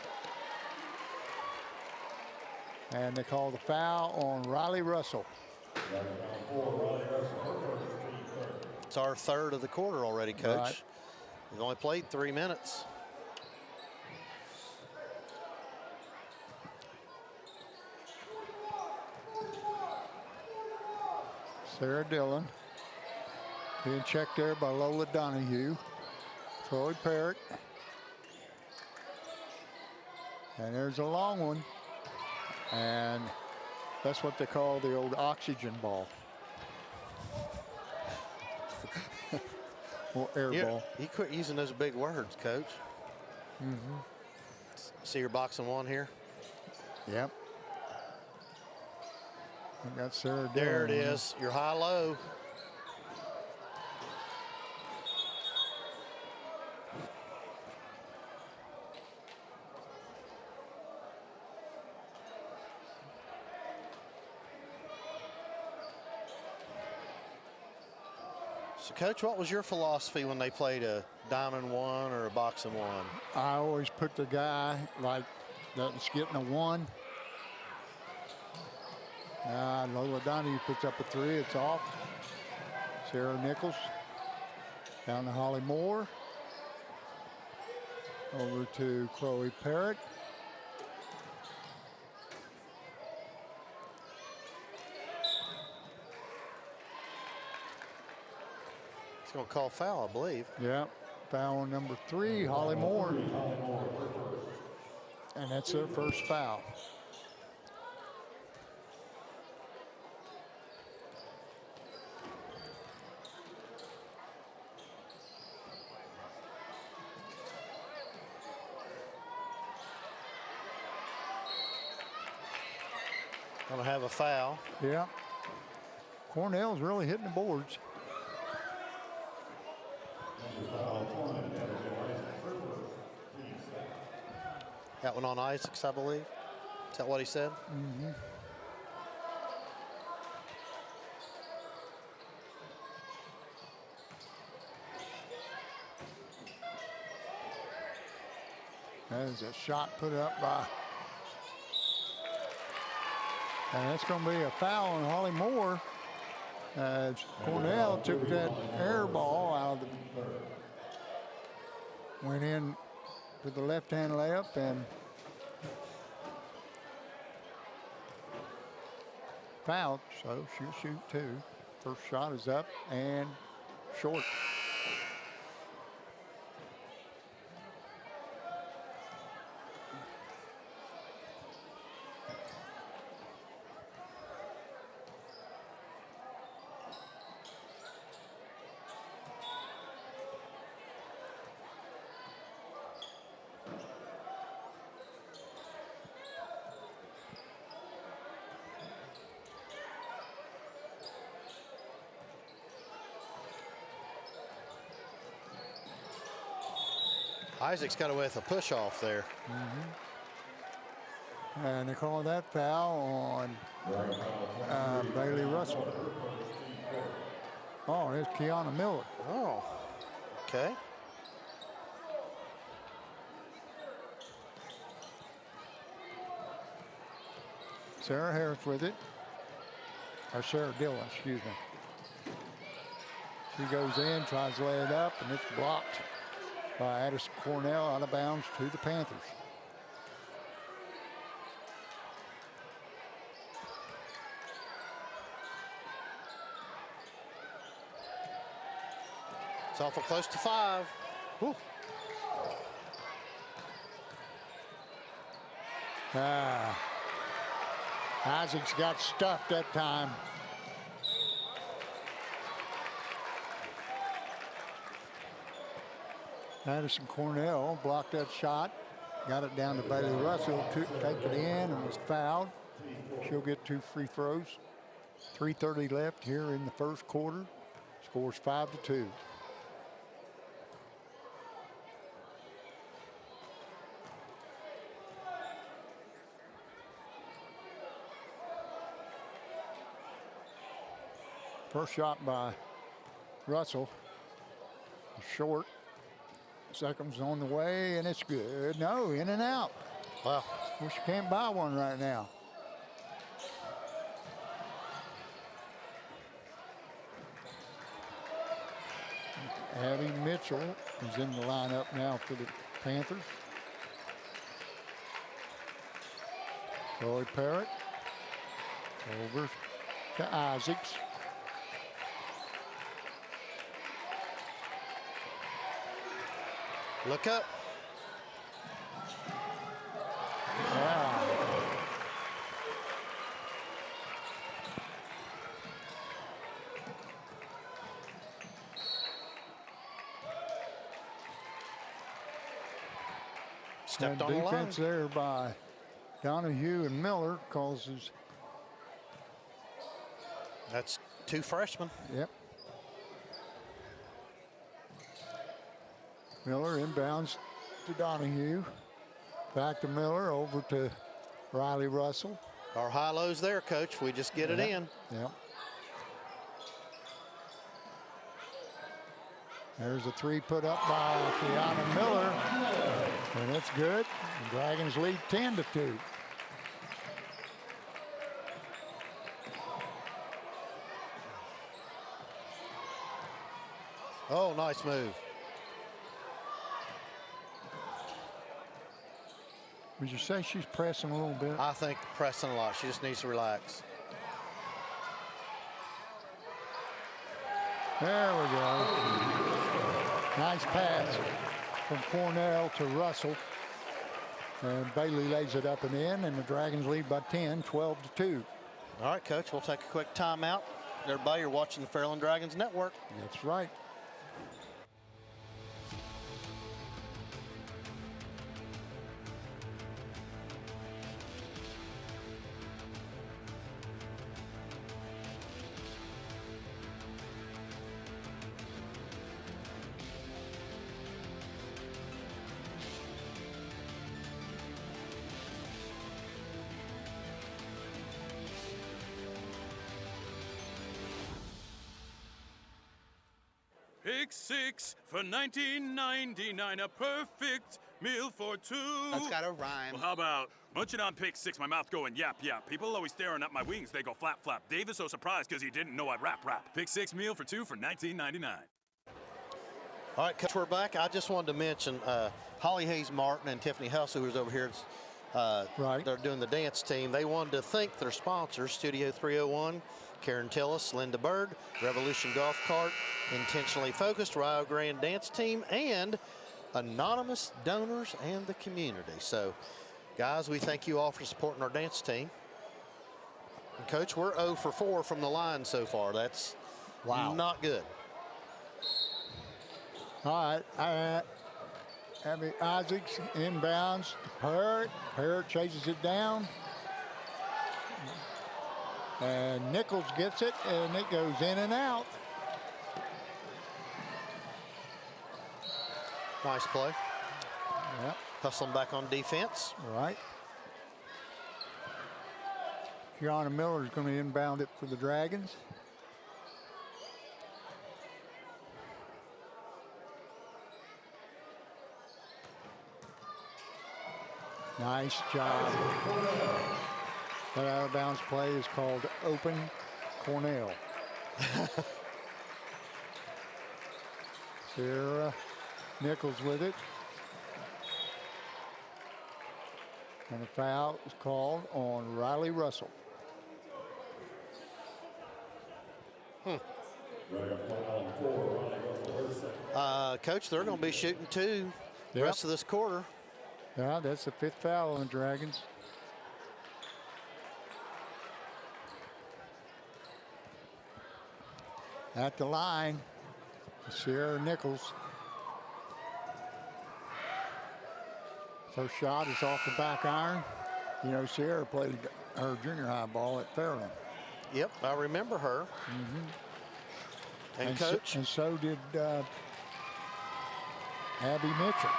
And they call the foul on Riley Russell. It's our third of the quarter already, Coach. Right. We've only played 3 minutes. Sarah Dillon being checked there by Lola Donahue. Chloe Parrott. And there's a long one. And that's what they call the old oxygen ball. Or air ball. You quit using those big words, Coach. Mm-hmm. See your boxing one here? Yep. I got Sarah Dillon. There it is, your high-low. So, Coach, what was your philosophy when they played a diamond one or a boxing one? I always put the guy like that's getting a one. Lola Donahue puts up a three, it's off. Sarah Nichols down to Holly Moore. Over to Chloe Parrott. It's going to call foul, I believe. Yeah, foul on number 3, Holly Moore. And that's their first foul. Going to have a foul. Yeah. Cornell's really hitting the boards. That one on Isaacs, I believe. Is that what he said? Mm-hmm. That is a shot put up by... And that's going to be a foul on Holly Moore. As Cornell took that air ball out of the... Went in with the left-hand layup and fouled, so she'll shoot 2. First shot is up and short. Isaac's got away with a push off there. And they call that foul on Bailey Russell. Oh, there's Kiana Miller. Oh, okay. Sarah Harris with it. Or Sarah Dillon, excuse me. She goes in, tries to lay it up, and it's blocked by Addison Cornell out of bounds to the Panthers. It's awful close to 5. Woo. Isaac's got stuffed that time. Addison Cornell blocked that shot. Got it down to Bailey Russell to take it in and was fouled. She'll get 2 free throws. 3:30 left here in the first quarter. Scores 5-2. First shot by Russell, short. Second's on the way, and it's good. No, in and out. Wow. Wish you can't buy one right now. Abby Mitchell is in the lineup now for the Panthers. Chloe Parrott over to Isaacs. Look up. Wow. Stepped on the line. Defense there by Donahue and Miller causes. That's 2 freshmen. Yep. Miller inbounds to Donahue. Back to Miller, over to Riley Russell. Our high-lows there, Coach. We just get it in. Yep. There's a 3 put up by Kiana Miller. And it's good. The Dragons lead 10-2. Oh, nice move. Would you say she's pressing a little bit? I think pressing a lot. She just needs to relax. There we go. Nice pass from Cornell to Russell. And Bailey lays it up and in, and the Dragons lead by 10, 12-2. All right, Coach, we'll take a quick timeout. Everybody, you're watching the Fairland Dragons Network. That's right. Pick 6 for $19.99, a perfect meal for 2. That's gotta rhyme. Well, how about munching on pick 6, my mouth going yap yap. People always staring at my wings, they go flap flap. Dave is so surprised because he didn't know I'd rap rap. Pick 6 meal for 2 for $19.99. All right, Coach, we're back. I just wanted to mention Holly Hayes Martin and Tiffany Hussey, who's over here. Right. They're doing the dance team. They wanted to thank their sponsors, Studio 301, Karen Tillis, Linda Bird, Revolution Golf Cart, Intentionally Focused, Rio Grande Dance Team, and anonymous donors and the community. So, guys, we thank you all for supporting our dance team. And Coach, we're 0 for 4 from the line so far. That's not good. All right. Abby Isaacs inbounds. Parrott chases it down. And Nichols gets it, and it goes in and out. Nice play. Yep. Hustling back on defense. Right. Kiana Miller is going to inbound it for the Dragons. Nice job. That out of bounds play is called open Cornell. Sarah Nichols with it. And a foul is called on Riley Russell. Coach, they're going to be shooting 2 the Yep. rest of this quarter. Yeah, that's the 5th foul on the Dragons. At the line, Sierra Nichols. First shot is off the back iron. You know, Sierra played her junior high ball at Fairland. Yep, I remember her. And Coach? So did Abby Mitchell.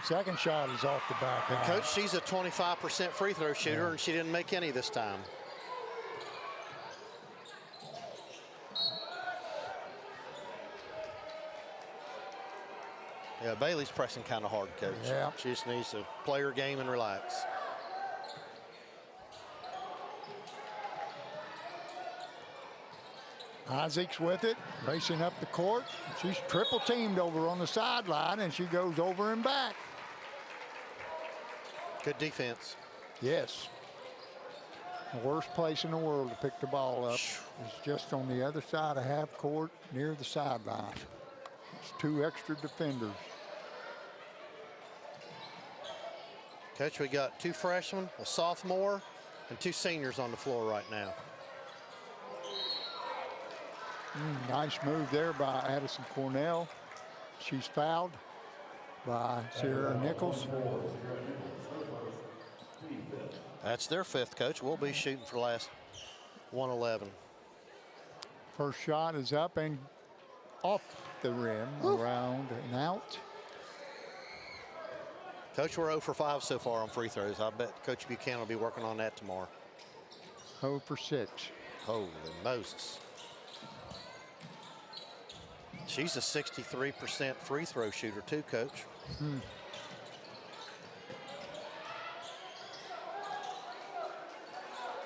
Second shot is off the back iron. Coach, she's a 25% free throw shooter, and she didn't make any this time. Yeah, Bailey's pressing kind of hard, Coach. Yeah. She just needs to play her game and relax. Isaac's with it, racing up the court. She's triple teamed over on the sideline, and she goes over and back. Good defense. Yes. The worst place in the world to pick the ball up is just on the other side of half court near the sideline. It's 2 extra defenders. Coach, we got 2 freshmen, a sophomore, and 2 seniors on the floor right now. Nice move there by Addison Cornell. She's fouled by Sierra Nichols. That's their 5th, Coach. We'll be shooting for the last 111. First shot is up and off the rim, around and out. Coach, we're 0 for 5 so far on free throws. I bet Coach Buchanan will be working on that tomorrow. 0 for 6. Holy Moses. She's a 63% free throw shooter too, Coach.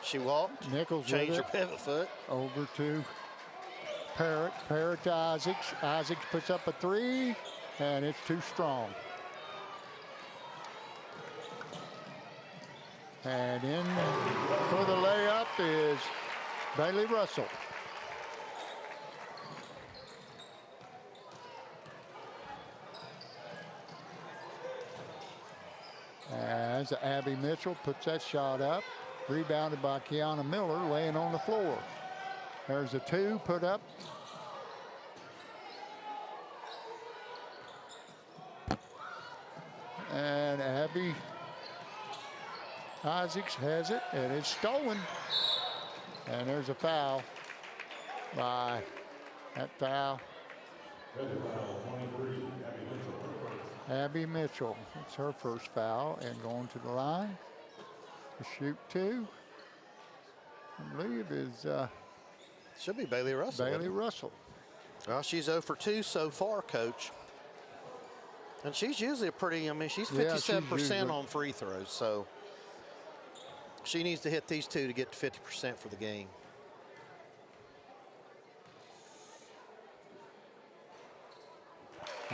She walked. Nichols changed her with it. pivot foot. Over to Parrott. Parrott to Isaacs. Isaacs puts up a 3, and it's too strong. And in for the layup is Bailey Russell. As Abby Mitchell puts that shot up, rebounded by Kiana Miller, laying on the floor. There's a 2 put up. And Abby Isaacs has it, and it's stolen. And there's a foul by that foul. Abby Mitchell. It's her first foul, and going to the line to shoot 2. I believe is should be Bailey Russell. Bailey Russell. Well, she's 0 for 2 so far, Coach. And she's usually a pretty, I mean, she's Yeah, 57% she's usually on free throws, so she needs to hit these 2 to get to 50% for the game.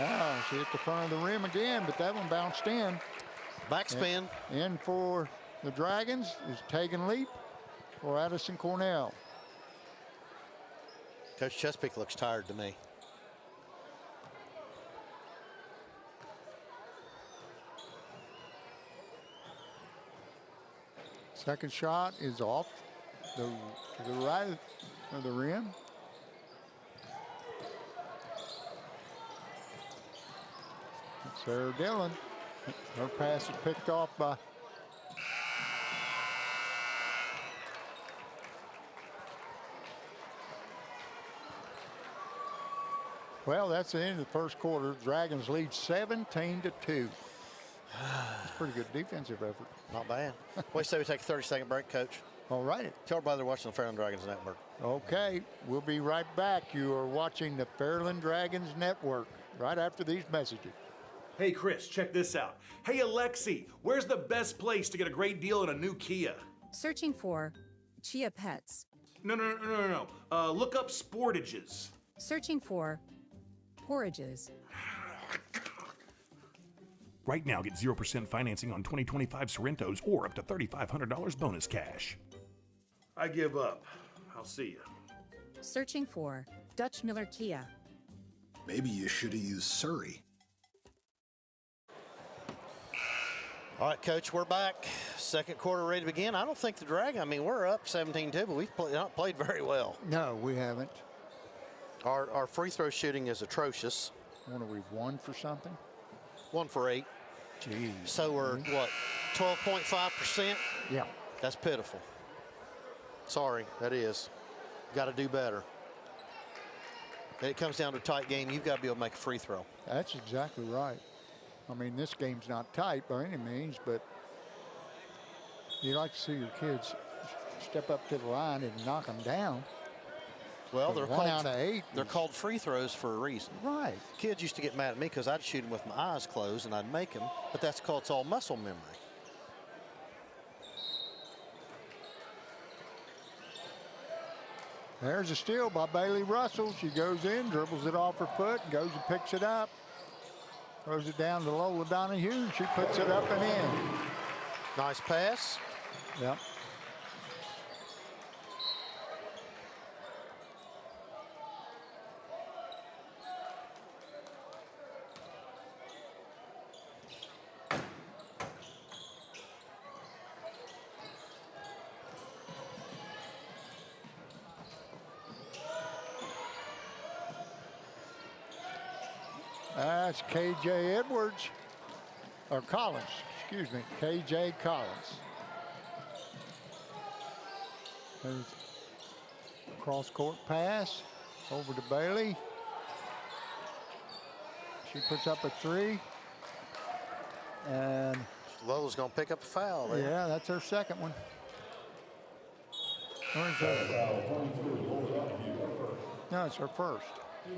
Ah, she hit the front of the rim again, but that one bounced in. Backspin. In for the Dragons is Tegan Leap for Addison Cornell. Coach Chesapeake looks tired to me. Second shot is off to the right of the rim. Sarah Dillon. Her pass is picked off by well, that's the end of the first quarter. Dragons lead 17-2. It's a pretty good defensive effort. Not bad. What do you say we take a 30-second break, Coach? All right. Tell everybody they're watching the Fairland Dragons Network. Okay, we'll be right back. You are watching the Fairland Dragons Network right after these messages. Hey, Chris, check this out. Hey, Alexi, where's the best place to get a great deal on a new Kia? Searching for Chia Pets. No. Look up Sportages. Searching for Porrages. Right now, get 0% financing on 2025 Sorrentos or up to $3,500 bonus cash. I give up. I'll see you. Searching for Dutch Miller Kia. Maybe you should have used Surrey. All right, Coach, we're back. Second quarter ready to begin. I don't think the Dragon, I mean, we're up 17-2, but we've not played very well. No, we haven't. Our free throw shooting is atrocious. What are we, 1 for something? 1 for 8. Jeez. So we're, what, 12.5%? Yeah. That's pitiful. Sorry, that is. Got to do better. When it comes down to a tight game, you've got to be able to make a free throw. That's exactly right. I mean, this game's not tight by any means, but you like to see your kids step up to the line and knock them down. Well, they're 1 out of 8. They're called free throws for a reason. Right. Kids used to get mad at me because I'd shoot them with my eyes closed and I'd make them, but that's because it's all muscle memory. There's a steal by Bailey Russell. She goes in, dribbles it off her foot, and goes and picks it up. Throws it down to Lola Donahue, and she puts it up and in. Nice pass. Yep. That's KJ Edwards, or Collins, excuse me, KJ Collins. There's a cross-court pass over to Bailey. She puts up a 3. And Lola's going to pick up a foul there. Yeah, that's her second one. Where's her? No, it's her first.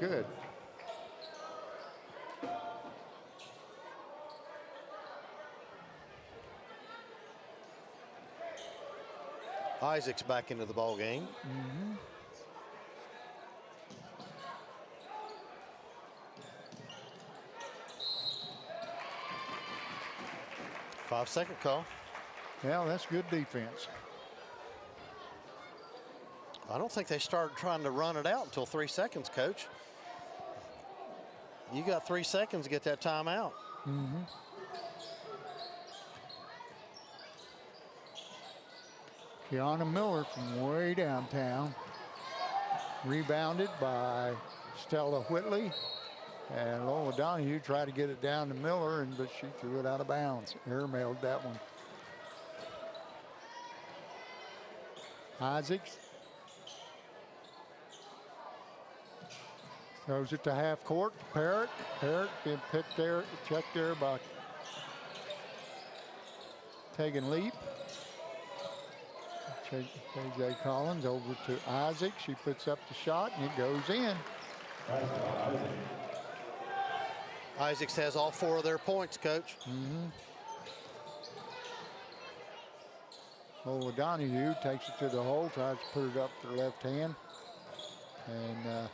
Good. Isaac's back into the ball game. Mm-hmm. Five-second call. Yeah, that's good defense. I don't think they started trying to run it out until 3 seconds, Coach. You got 3 seconds to get that timeout. Mm-hmm. Kiana Miller from way downtown. Rebounded by Stella Whitley. And Lola Donahue tried to get it down to Miller, but she threw it out of bounds. Airmailed that one. Isaacs throws it to half court. Parrott being picked there, checked there by Tegan Leap. KJ Collins over to Isaac. She puts up the shot and it goes in. Isaacs has all 4 of their points, Coach. Mm-hmm. Lola Donahue takes it to the hole, tries to put it up with her left hand. And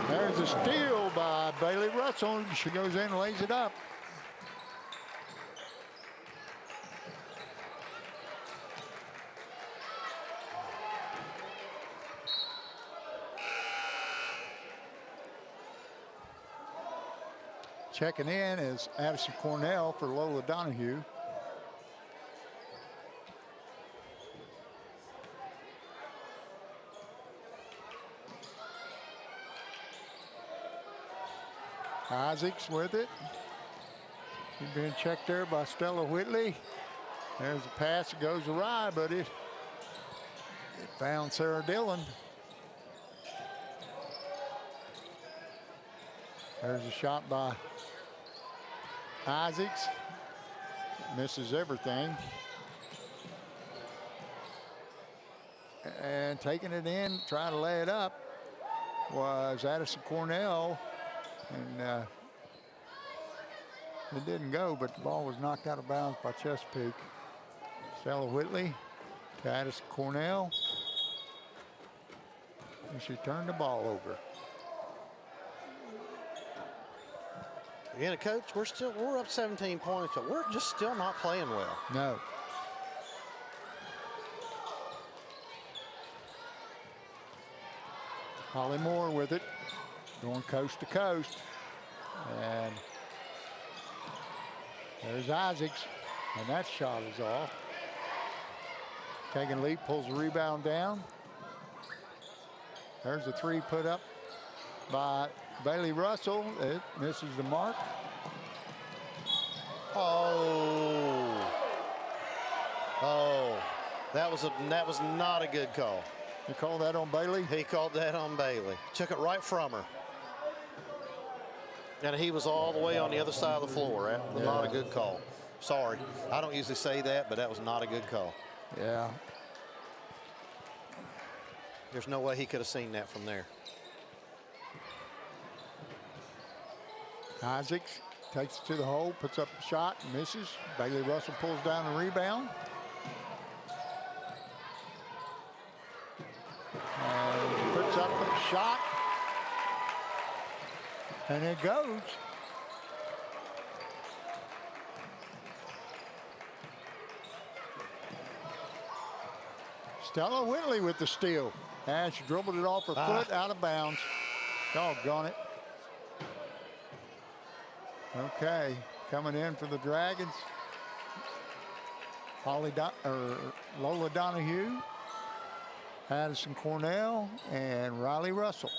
there's a steal by Bailey Russell. She goes in and lays it up. Checking in is Addison Cornell for Lola Donahue. Isaacs with it. She's being checked there by Stella Whitley. There's a pass that goes awry, but it found Sarah Dillon. There's a shot by Isaacs. Misses everything. And taking it in, trying to lay it up, was Addison Cornell. And it didn't go, but the ball was knocked out of bounds by Chesapeake. Stella Whitley to Addison Cornell. And she turned the ball over. Again, Coach, we're up 17 points, but we're just still not playing well. No. Holly Moore with it, going coast to coast. And there's Isaacs, and that shot is off. Taking lead, pulls the rebound down. There's a three put up by Bailey Russell. It misses the mark. Oh, that was not a good call. You called that on Bailey? He called that on Bailey. Took it right from her. And he was all the way on the other side of the floor. That was not a good call. Sorry. I don't usually say that, but that was not a good call. Yeah. There's no way he could have seen that from there. Isaacs takes it to the hole, puts up a shot, misses. Bailey Russell pulls down the rebound. And puts up a shot. And it goes. Stella Whitley with the steal. And she dribbled it off her foot out of bounds. Doggone it. Okay, coming in for the Dragons. Lola Donahue, Addison Cornell, and Riley Russell.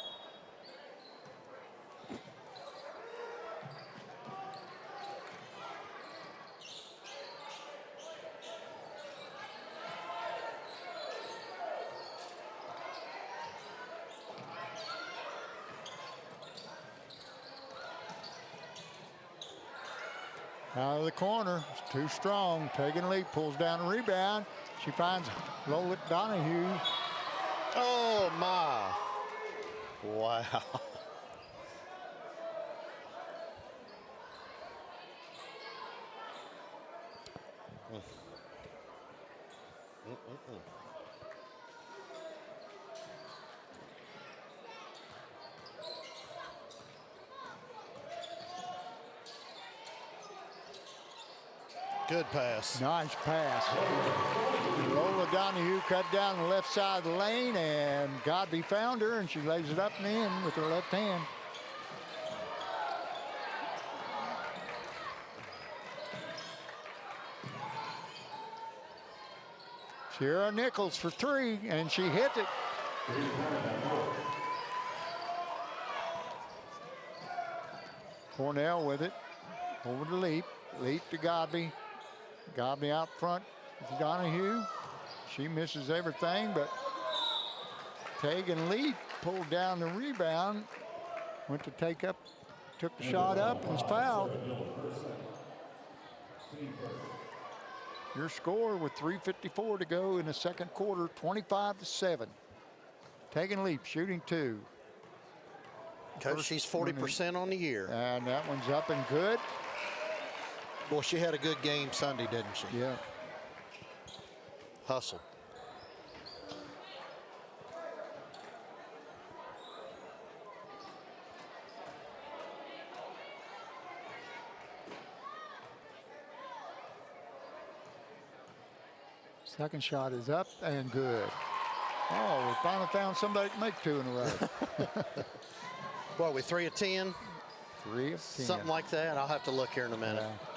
Out of the corner, it's too strong. Taking the lead, pulls down the rebound. She finds Lola Donahue. Oh my! Wow. Good pass. Nice pass. Lola Donahue cut down the left side of the lane, and Godby found her, and she lays it up and in with her left hand. Sierra Nichols for three, and she hits it. Cornell with it. Over the leap. Leap to Godby. Godby out front to Donahue. She misses everything, but Tegan Leap pulled down the rebound. Went to take up, took the shot up, and was fouled. Your score with 3:54 to go in the second quarter, 25-7. Tegan Leap shooting two. Coach, she's 40% on the year. And that one's up and good. Boy, she had a good game Sunday, didn't she? Yeah. Hustle. Second shot is up and good. Oh, we finally found somebody to make two in a row. What, are we 3 of 10? 3 of 10. Something like that. I'll have to look here in a minute. Yeah.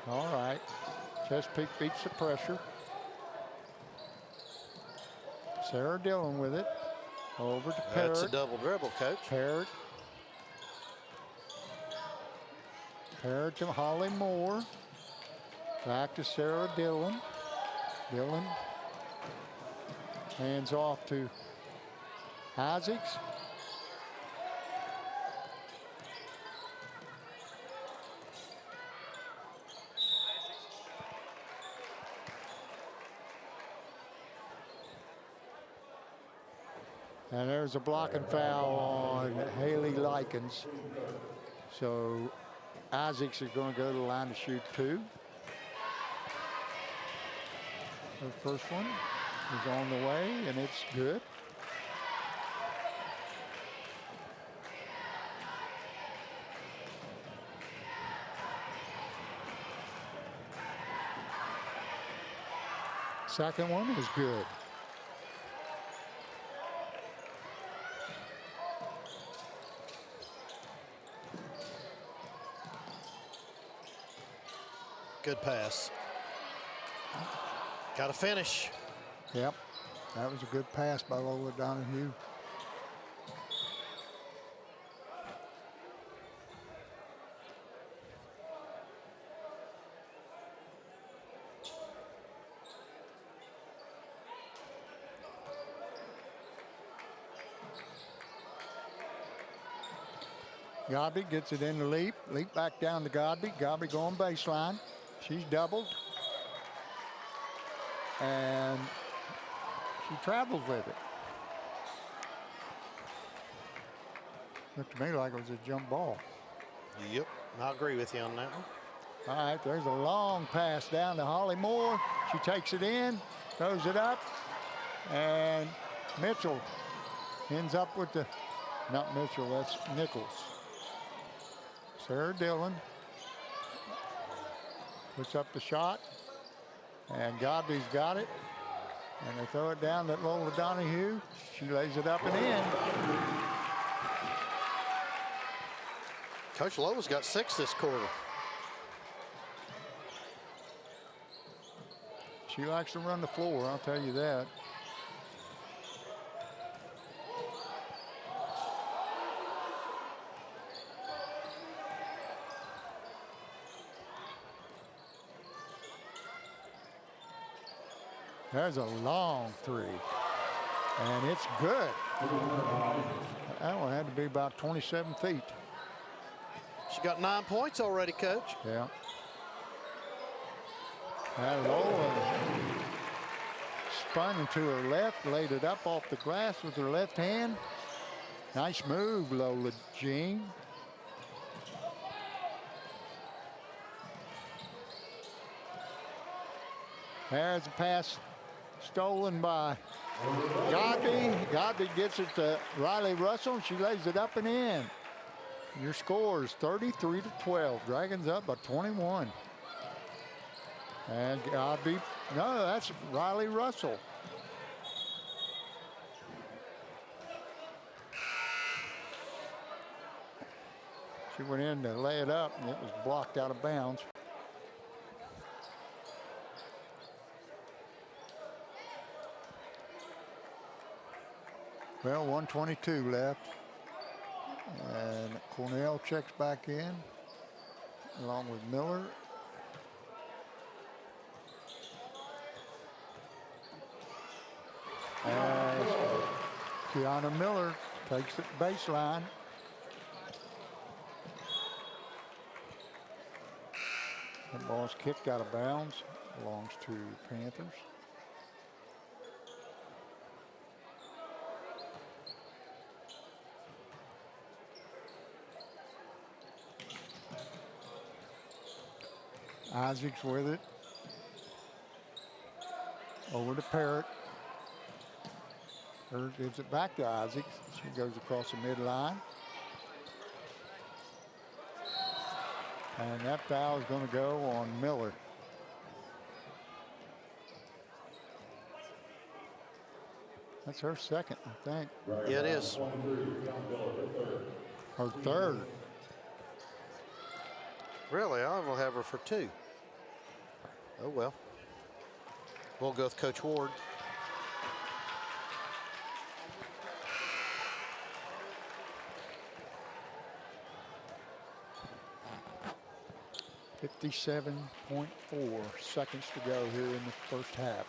All right. Chesapeake beats the pressure. Sarah Dillon with it. Over to Parrott. That's a double dribble, Coach. Parrott. Parrott to Holly Moore. Back to Sarah Dillon. Dillon. Hands off to Isaacs. And there's a blocking foul on Haley Likens. So Isaacs is going to go to the line to shoot 2. The first one is on the way, and it's good. Second one is good. Good pass. Got to finish. Yep, that was a good pass by Lola Donahue. Godby gets it in the leap back down to Godby. Godby going baseline. She's doubled. And she travels with it. Looked to me like it was a jump ball. Yep, I agree with you on that one. All right, there's a long pass down to Holly Moore. She takes it in, throws it up, and Mitchell ends up with the, not Mitchell, that's Nichols. Sarah Dillon puts up the shot, and Godby's got it. And they throw it down to Lola Donahue. She lays it up and in. Coach Lola's got 6 this quarter. She likes to run the floor, I'll tell you that. There's a long 3, and it's good. That one had to be about 27 feet. She got 9 points already, Coach. Yeah. And Lola spun to her left, laid it up off the glass with her left hand. Nice move, Lola Jean. There's a pass stolen by Godby. Godby gets it to Riley Russell. She lays it up and in. Your score is 33-12. Dragons up by 21. And Godby, no, that's Riley Russell. She went in to lay it up, and it was blocked out of bounds. Well, 1:22 left. And Cornell checks back in, along with Miller. As Kiana Miller takes it baseline. The ball's kicked out of bounds, belongs to Panthers. Isaacs with it. Over to Parrott. Parrott gives it back to Isaacs. She goes across the midline. And that foul is going to go on Miller. That's her second, I think. Yeah, it is. Her third. Really, I will have her for 2. Oh, well. We'll go with Coach Ward. .4 seconds to go here in the first half.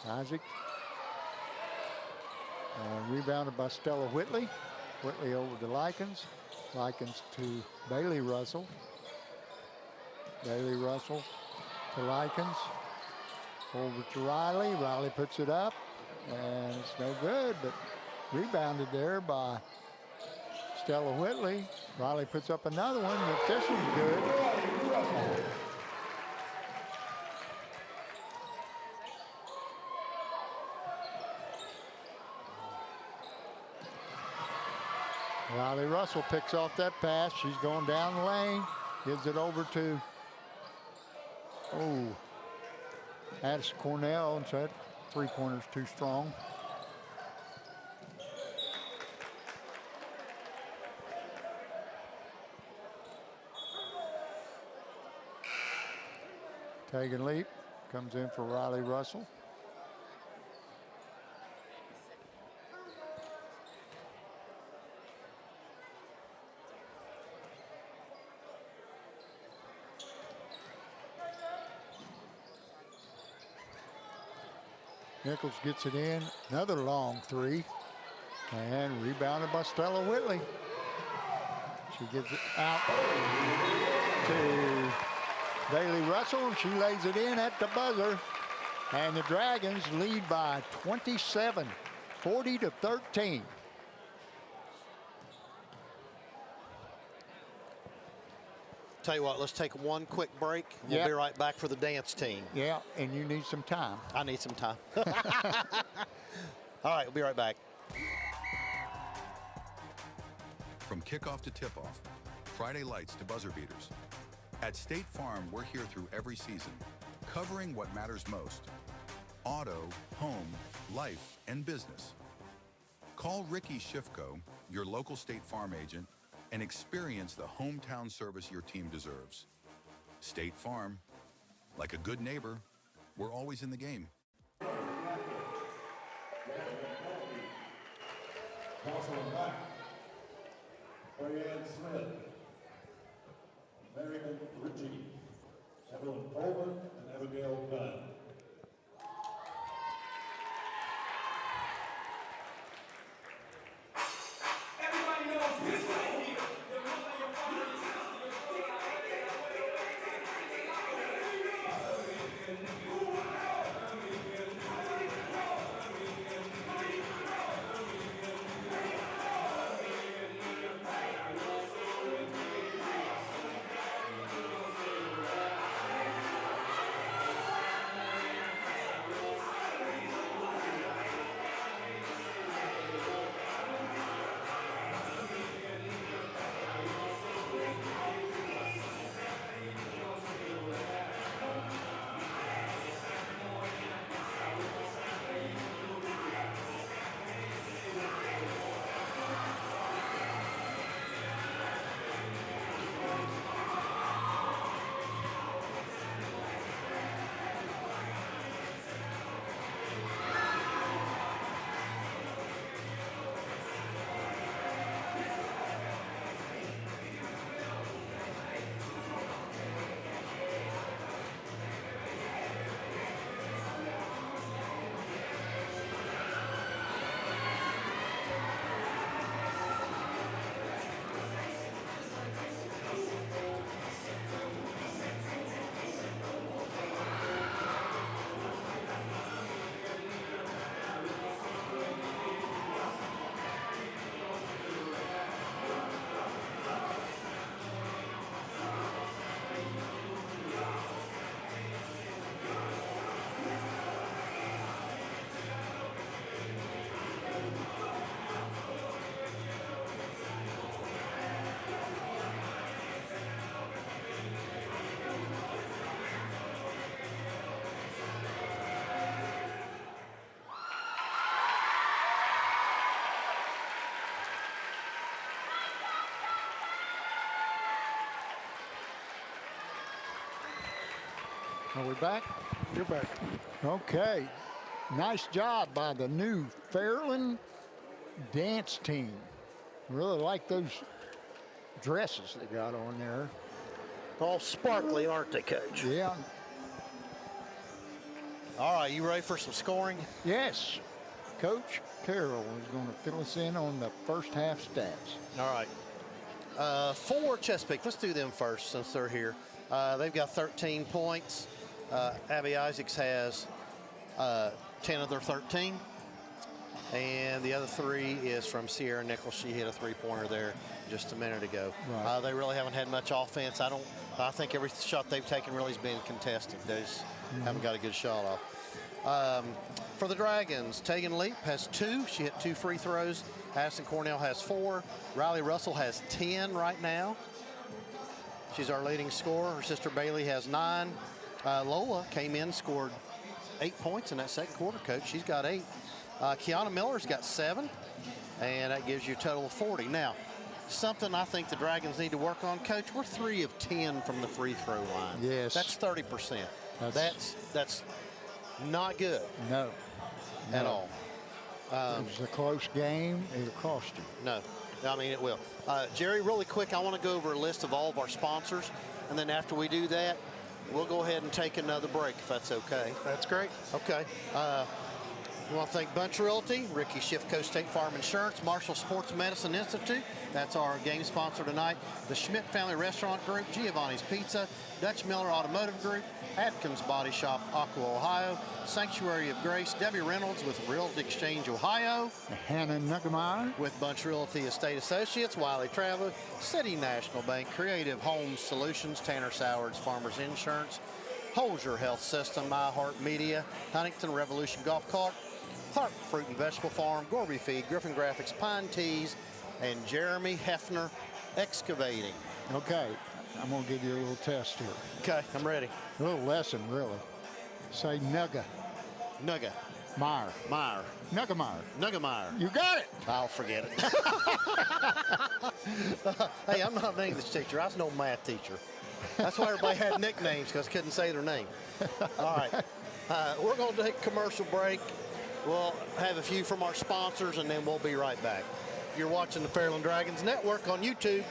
Isaac. Rebounded by Stella Whitley. Whitley over to Likens. Likens to Bailey Russell. Bailey Russell to Likens. Over to Riley. Riley puts it up, and it's no good, but rebounded there by Stella Whitley. Riley puts up another one, but this one's good. Riley Russell picks off that pass. She's going down the lane. Gives it over to, Addison Cornell. And so that three-pointer's too strong. Tegan Leap comes in for Riley Russell. Nichols gets it in, another long three, and rebounded by Stella Whitley. She gives it out to Bailey Russell, and she lays it in at the buzzer. And the Dragons lead by 27, 40-13. Tell you what, let's take one quick break. We'll be right back for the dance team. Yeah, and you need some time. I need some time. All right, we'll be right back. From kickoff to tip-off, Friday lights to buzzer beaters. At State Farm, we're here through every season, covering what matters most. Auto, home, life, and business. Call Ricky Shifko, your local State Farm agent, and experience the hometown service your team deserves. State Farm, like a good neighbor, we're always in the game. Jocelyn Black, Brianne Smith, Marion Ritchie, Evelyn Coleman, and Abigail Gunn. Everybody knows this right here. Are we back? You're back. Okay. Nice job by the new Fairland dance team. Really like those dresses they got on there. All sparkly, aren't they, Coach? Yeah. All right, you ready for some scoring? Yes. Coach Carroll is going to fill us in on the first half stats. All right. For Chesapeake, let's do them first since they're here. They've got 13 points. Abby Isaacs has 10 of their 13. And the other 3 is from Sierra Nichols. She hit a 3-pointer there just a minute ago. Right. They really haven't had much offense. I think every shot they've taken really has been contested. They just haven't got a good shot off. For the Dragons, Tegan Leap has 2. She hit 2 free throws. Addison Cornell has 4. Riley Russell has 10 right now. She's our leading scorer. Her sister Bailey has 9. Lola came in, scored 8 points in that second quarter, Coach. She's got 8. Kiana Miller's got 7, and that gives you a total of 40. Now, something I think the Dragons need to work on, Coach, we're 3 of 10 from the free throw line. Yes. That's 30%. That's not good. No. At all. It was a close game. It'll cost you. No. I mean, it will. Jerry, really quick, I want to go over a list of all of our sponsors, and then after we do that, we'll go ahead and take another break, if that's okay. That's great. Okay. We want to thank Bunch Realty, Ricky Schiffco State Farm Insurance, Marshall Sports Medicine Institute. That's our game sponsor tonight. The Schmidt Family Restaurant Group, Giovanni's Pizza, Dutch Miller Automotive Group, Atkins Body Shop, Aqua, Ohio, Sanctuary of Grace, Debbie Reynolds with Realty Exchange, Ohio. Hannah Nuckemeyer. With Bunch Realty Estate Associates, Wiley Travel, City National Bank, Creative Home Solutions, Tanner Sowards Farmers Insurance, Holzer Health System, iHeart Media, Huntington Revolution Golf Cart, Clark Fruit and Vegetable Farm, Gorby Feed, Griffin Graphics, Pine Teas, and Jeremy Hefner Excavating. Okay, I'm going to give you a little test here. Okay, I'm ready. A little lesson, really. Say Nugga. Nugga. Meyer. Meyer. Nuggemeyer. Nuggemeyer. You got it. I'll forget it. Hey, I'm not an English teacher. I was no math teacher. That's why everybody had nicknames, because I couldn't say their name. All right. We're going to take a commercial break. We'll have a few from our sponsors, and then we'll be right back. You're watching the Fairland Dragons Network on YouTube.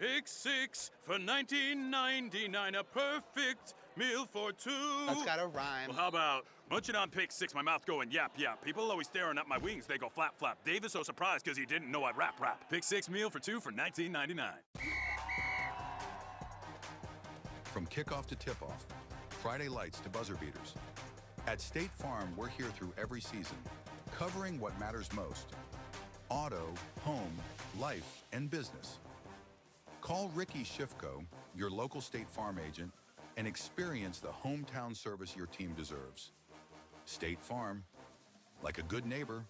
Pick 6 for $19.99, a perfect meal for 2. That's gotta rhyme. Well, how about munching on pick 6, my mouth going yap, yap. People always staring at my wings, they go flap, flap. Davis so surprised because he didn't know I'd rap, rap. Pick 6 meal for 2 for $19.99. From kickoff to tip-off, Friday lights to buzzer beaters. At State Farm, we're here through every season, covering what matters most. Auto, home, life, and business. Call Ricky Schiffco, your local State Farm agent, and experience the hometown service your team deserves. State Farm, like a good neighbor,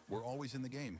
we're always in the game.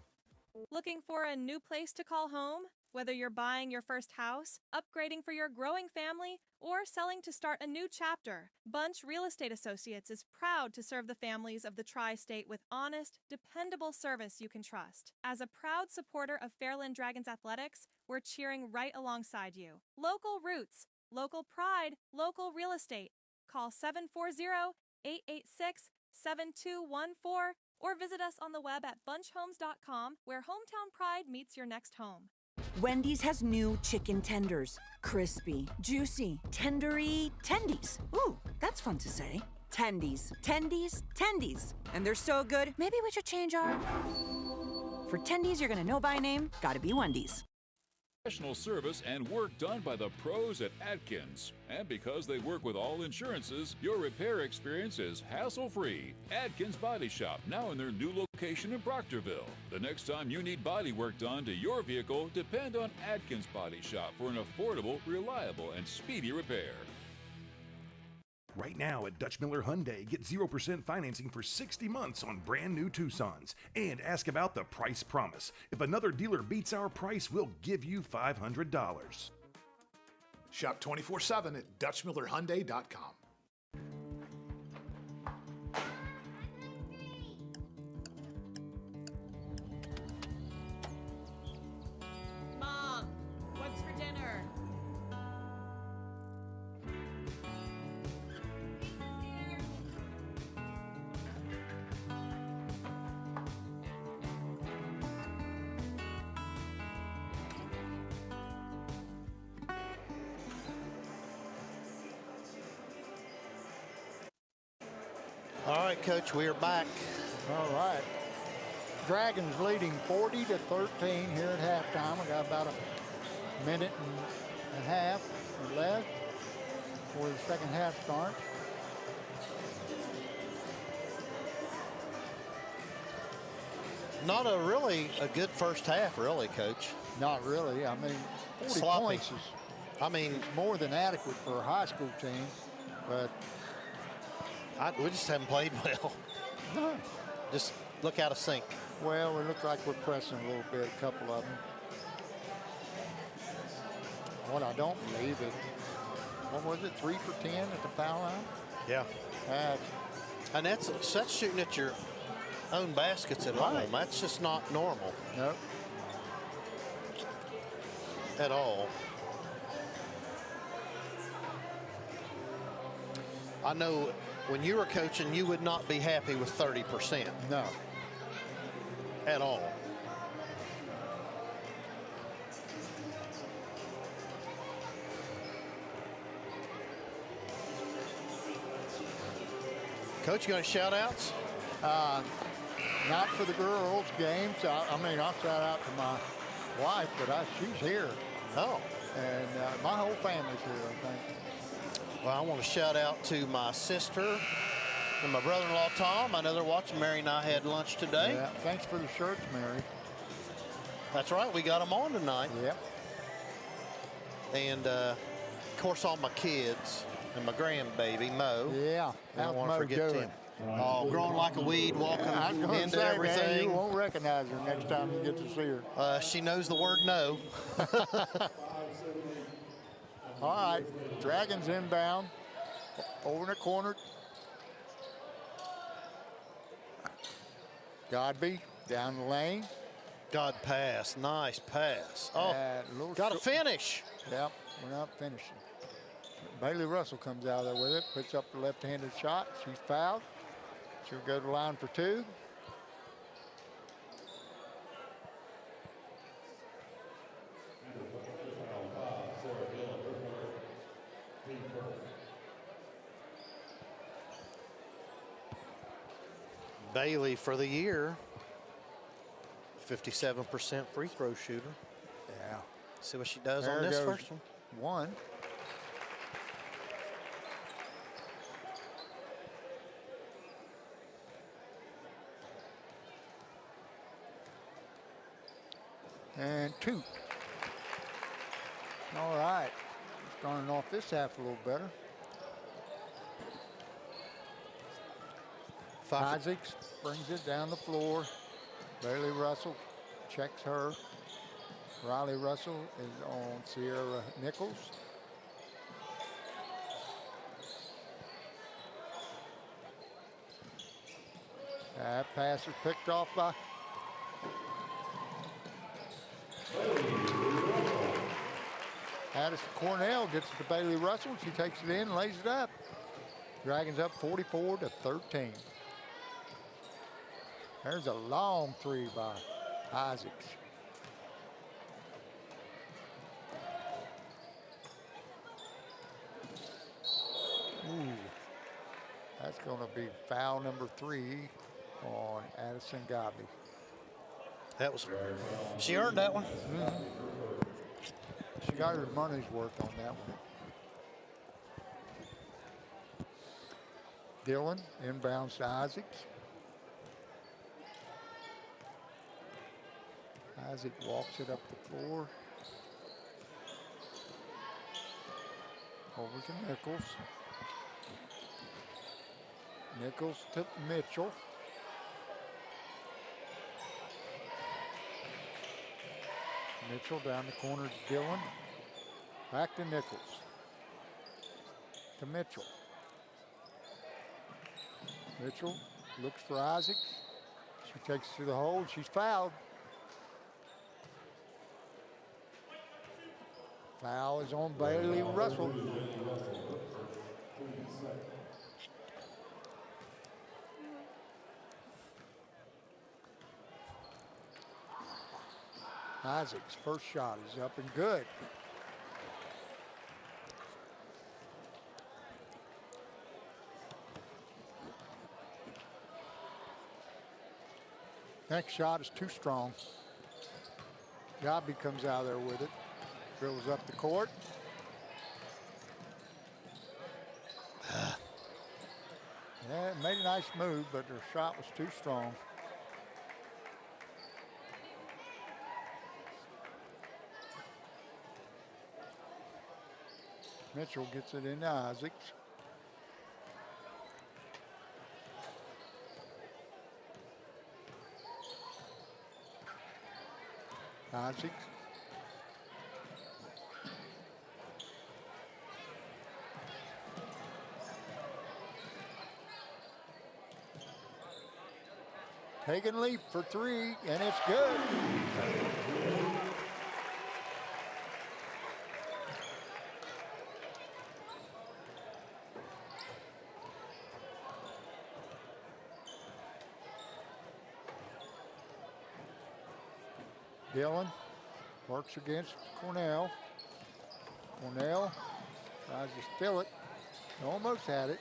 Looking for a new place to call home? Whether you're buying your first house, upgrading for your growing family, or selling to start a new chapter, Bunch Real Estate Associates is proud to serve the families of the Tri-State with honest, dependable service you can trust. As a proud supporter of Fairland Dragons Athletics, we're cheering right alongside you. Local roots, local pride, local real estate. Call 740-886-7214 or visit us on the web at bunchhomes.com, where hometown pride meets your next home. Wendy's has new chicken tenders. Crispy, juicy, tendery tendies. Ooh, that's fun to say. Tendies, tendies, tendies. And they're so good, maybe we should change our... For tendies you're gonna know by name, gotta be Wendy's. Professional service and work done by the pros at Atkins. And because they work with all insurances, your repair experience is hassle-free. Atkins Body Shop, now in their new location in Proctorville. The next time you need body work done to your vehicle, depend on Atkins Body Shop for an affordable, reliable, and speedy repair. Right now at Dutch Miller Hyundai, get 0% financing for 60 months on brand new Tucsons. And ask about the price promise. If another dealer beats our price, we'll give you $500. Shop 24/7 at DutchMillerHyundai.com. Mom, what's for dinner? All right, Coach, we are back. All right. Dragons leading 40-13 here at halftime. We got about a minute and a half left before the second half starts. Not a good first half, really, Coach. Not really. I mean, 40 Sloppy. points is more than adequate for a high school team, but we just haven't played well. No. Just look out of sync. Well, we look like we're pressing a little bit, a couple of them. What I don't believe is, what was it, 3 for 10 at the foul line? Yeah. And that's shooting at your own baskets at home. That's just not normal. Nope. At all. I know when you were coaching, you would not be happy with 30%. No. At all. Coach, you got any shout outs? Not for the girls' games. I mean, I'll shout out to my wife, but she's here. Oh. And my whole family's here, I think. Well, I want to shout out to my sister and my brother-in-law, Tom. I know they're watching. Mary and I had lunch today. Yeah, thanks for the shirts, Mary. That's right. We got them on tonight. Yep. And, of course, all my kids and my grandbaby, Mo. Yeah. I don't want Mo to forget doing? him. Oh, growing like a weed, walking into say, everything. Man, you won't recognize her next time you get to see her. She knows the word no. All right, Dragons inbound, over in the corner. Godby down the lane. God pass, nice pass. Oh, got to finish. Yep, we're not finishing. Bailey Russell comes out there with it, puts up the left-handed shot. She's fouled. She'll go to the line for 2. Bailey for the year, 57% free throw shooter. Yeah. See what she does There on this goes first one. 1. And 2. All right. Starting off this half a little better. Isaacs brings it down the floor. Bailey Russell checks her. Riley Russell is on Sierra Nichols. That pass is picked off by Addison Cornell. Gets it to Bailey Russell. She takes it in, lays it up. Dragons up 44-13. There's a long 3 by Isaacs. Ooh. That's going to be foul number 3 on Addison Godby. That was, she earned that one. Mm-hmm. She got her money's worth on that one. Dillon inbounds to Isaacs. Isaac walks it up the floor. Over to Nichols. Nichols to Mitchell. Mitchell down the corner to Dillon. Back to Nichols. To Mitchell. Mitchell looks for Isaac. She takes it to the hole. She's fouled. Foul is on Bailey Russell. Isaac's first shot is up and good. Next shot is too strong. Godby comes out of there with it. Dribbles up the court. Yeah, it made a nice move, but their shot was too strong. Mitchell gets it into Isaacs. Isaacs. Taking leap for three, and it's good. Dillon works against Cornell. Cornell tries to steal it. Almost had it.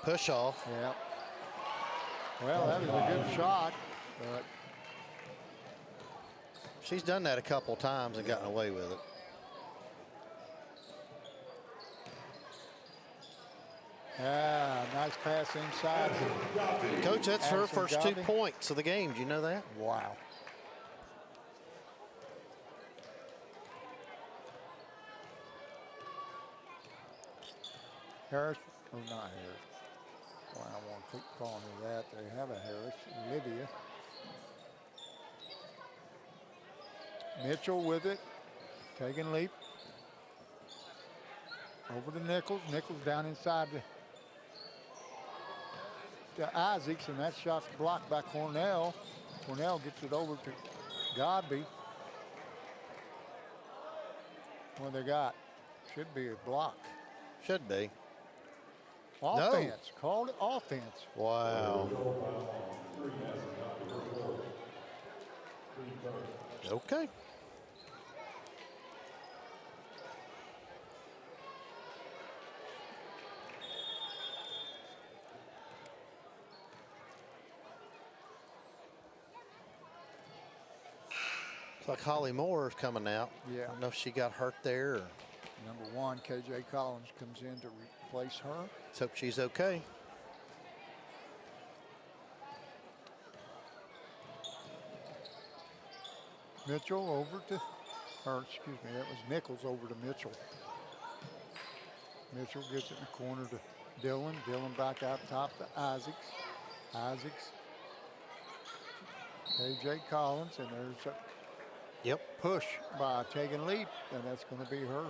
Push off. Yeah. Well, that was a good shot, but she's done that a couple times and gotten away with it. Yeah, nice pass inside. Coach, that's her Addison first Godby. 2 points of the game. Do you know that? Wow. Harris, or not Harris. Well, I won't keep calling her that. They have a Harris, Olivia. Mitchell with it, taking leap. Over to Nichols. Nichols down inside to Isaacs, and that shot's blocked by Cornell. Cornell gets it over to Godby. What they got? Should be a block. Should be. Offense. Called it offense. Wow. Okay. Looks like Holly Moore is coming out. Yeah. I don't know if she got hurt there. Or Number 1, KJ Collins comes in to replace her. let's hope she's okay. Mitchell over to, or excuse me, that was Nichols over to Mitchell. Mitchell gets it in the corner to Dillon. Dillon back out top to Isaacs. Isaacs. KJ Collins, and there's a push by taking leap, and that's going to be her.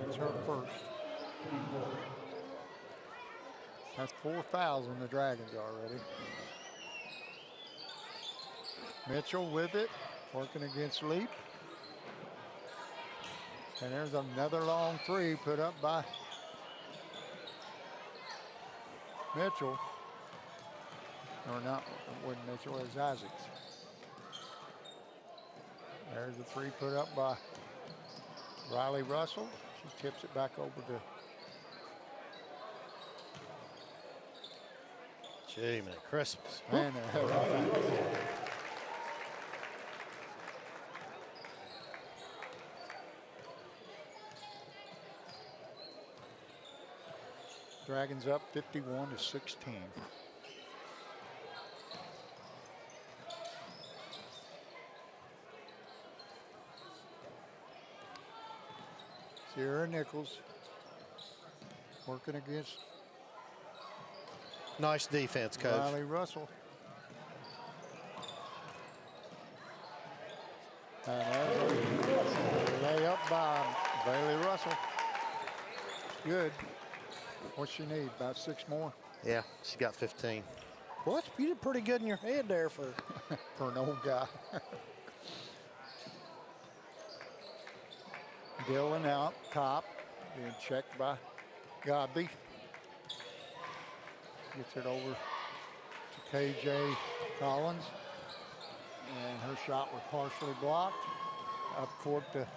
It's her first. That's 4 fouls on the Dragons already. Mitchell with it, working against Leap. And there's another long three put up by Mitchell. Or not, it wasn't Mitchell, it was Isaacs. There's the three put up by Riley Russell. She tips it back over to Gee, man, Christmas. and Dragons up 51-16. Sierra Nichols working against Nice defense, Coach. Riley Russell. And there's a layup by Bailey Russell. Good. What she need? About 6 more Yeah, she got 15. Well, you did pretty good in your head there for for an old guy. Dillon out top, being checked by Godby. Gets it over to KJ Collins. And her shot was partially blocked. Up court to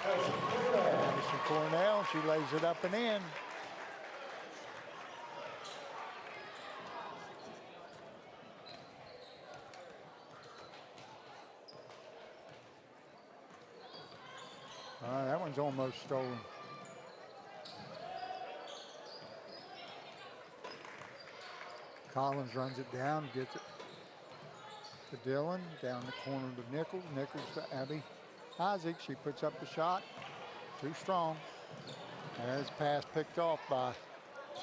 Madison Cornell. She lays it up and in. one's almost stolen. Collins runs it down, gets it to Dillon, down the corner to Nichols. Nichols to Abby Isaac. She puts up the shot. Too strong. There's a pass picked off by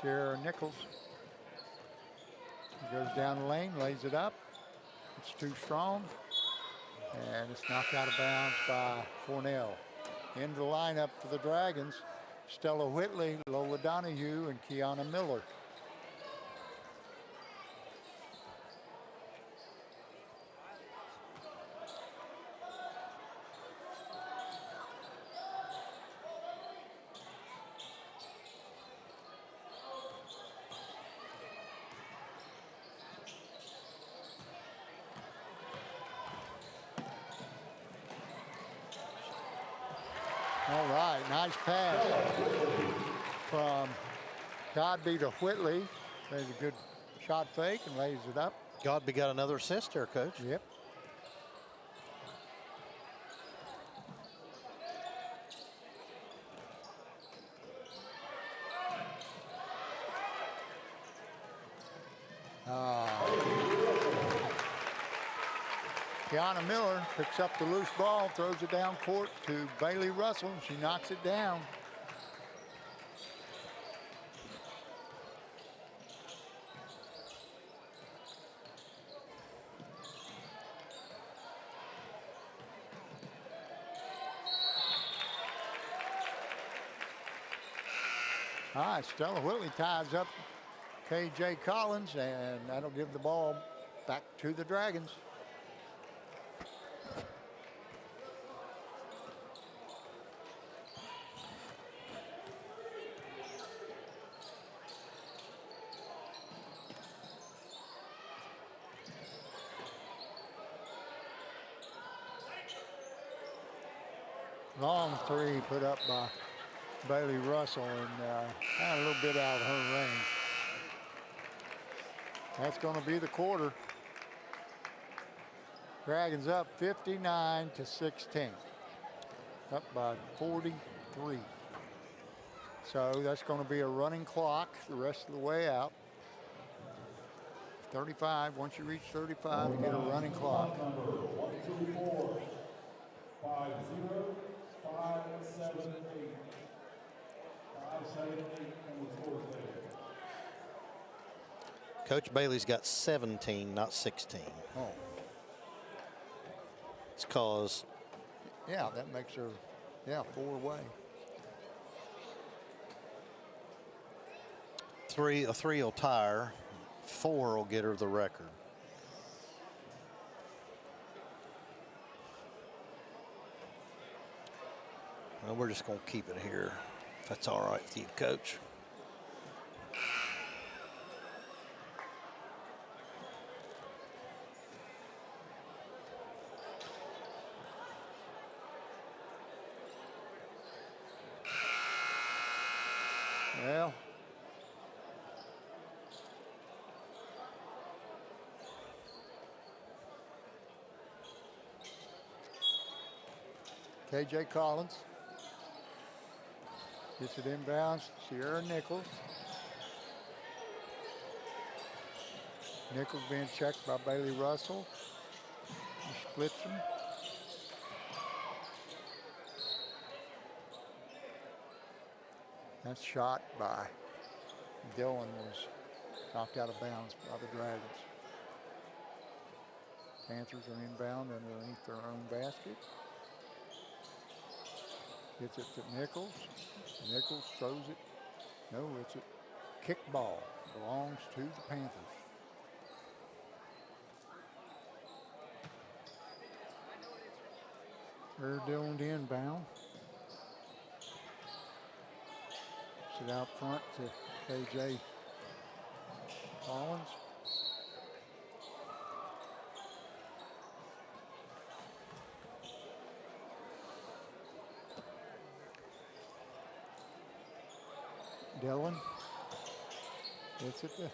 Sierra Nichols. She goes down the lane, lays it up. It's too strong. And it's knocked out of bounds by Cornell. Into the lineup for the Dragons, Stella Whitley, Lola Donahue, and Kiana Miller. All right, nice pass from Godby to Whitley. There's a good shot fake and lays it up. Godby got another assist there, Coach. Yep. Kiana Miller picks up the loose ball, throws it down court to Bailey Russell. She knocks it down. All right, Stella Whitley ties up KJ Collins, and that'll give the ball back to the Dragons. Long three put up by Bailey Russell, and kind of a little bit out of her range. That's going to be the quarter. Dragons up 59-16. Up by 43. So that's going to be a running clock the rest of the way out. 35, once you reach 35, you get a running clock. 124, 5-0, 5-7-8. 5-7-8, and the score is there. Coach Bailey's got 17, not 16. Oh. It's cause. Yeah, that makes her, yeah, 4-way. A three will tie her. 4 will get her the record. Well, we're just going to keep it here, if that's all right with you, Coach. Well, KJ Collins gets it inbounds. Sierra Nichols. Nichols being checked by Bailey Russell. He splits him. That shot by Dillon was knocked out of bounds by the Dragons. Panthers are inbound underneath their own basket. Gets it to Nichols. Nichols throws it. No, it's a kick ball. Belongs to the Panthers. They're Dillon to inbound. Sit out front to KJ Collins. Dillon. Gets it to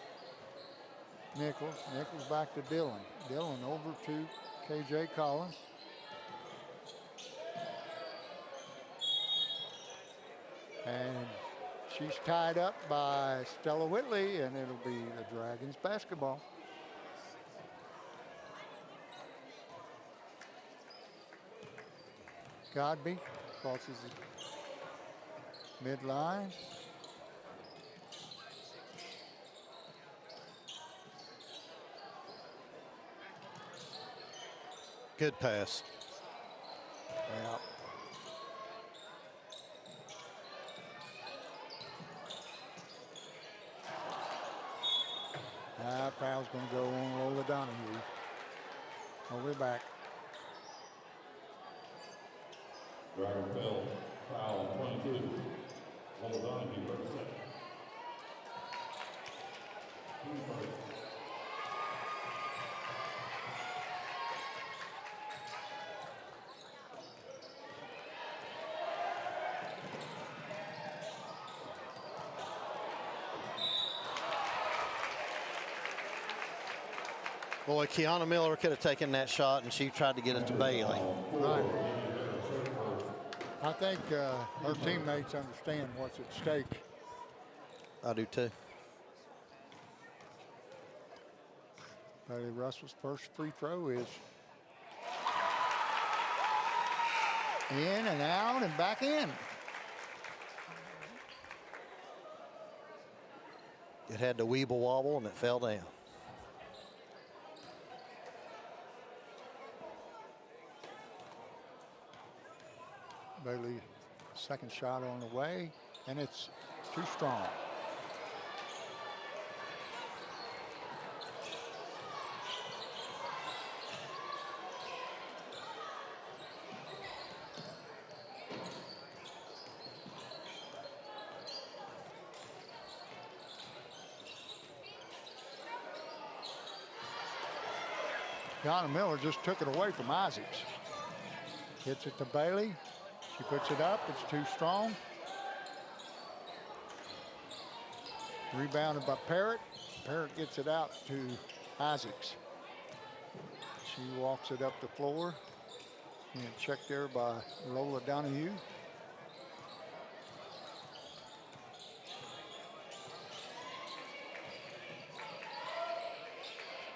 Nichols. Nichols back to Dillon. Dillon over to KJ Collins. And she's tied up by Stella Whitley, and it'll be the Dragons basketball. Godby crosses the midline. Good pass. Yeah. Foul's going to go on Lola Donahue. Over back. Dragon foul on 22. Lola Donahue representing. Boy, Kiana Miller could have taken that shot, and she tried to get it to Bailey. Right. I think her teammates understand what's at stake. I do too. Bailey Russell's first free throw is in and out and back in. It had the weeble wobble, and it fell down. Bailey, second shot on the way, and it's too strong. Donna Miller just took it away from Isaacs. Hits it to Bailey. She puts it up. It's too strong. Rebounded by Parrott. Parrott gets it out to Isaacs. She walks it up the floor. And checked there by Lola Donahue.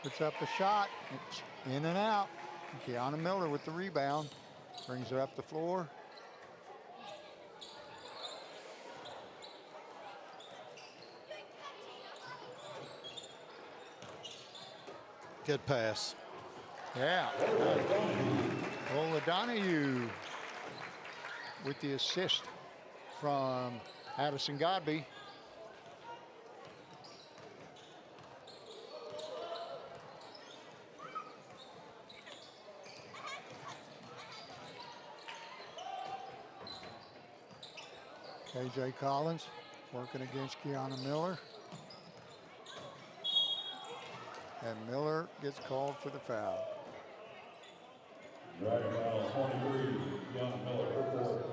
Puts up a shot. It's in and out. Kiana Miller with the rebound. Brings her up the floor. Good pass. Yeah. Lola Donahue with the assist from Addison Godby. KJ Collins working against Kiana Miller. And Miller gets called for the foul. Dragon foul 23, Young Miller, her fourth.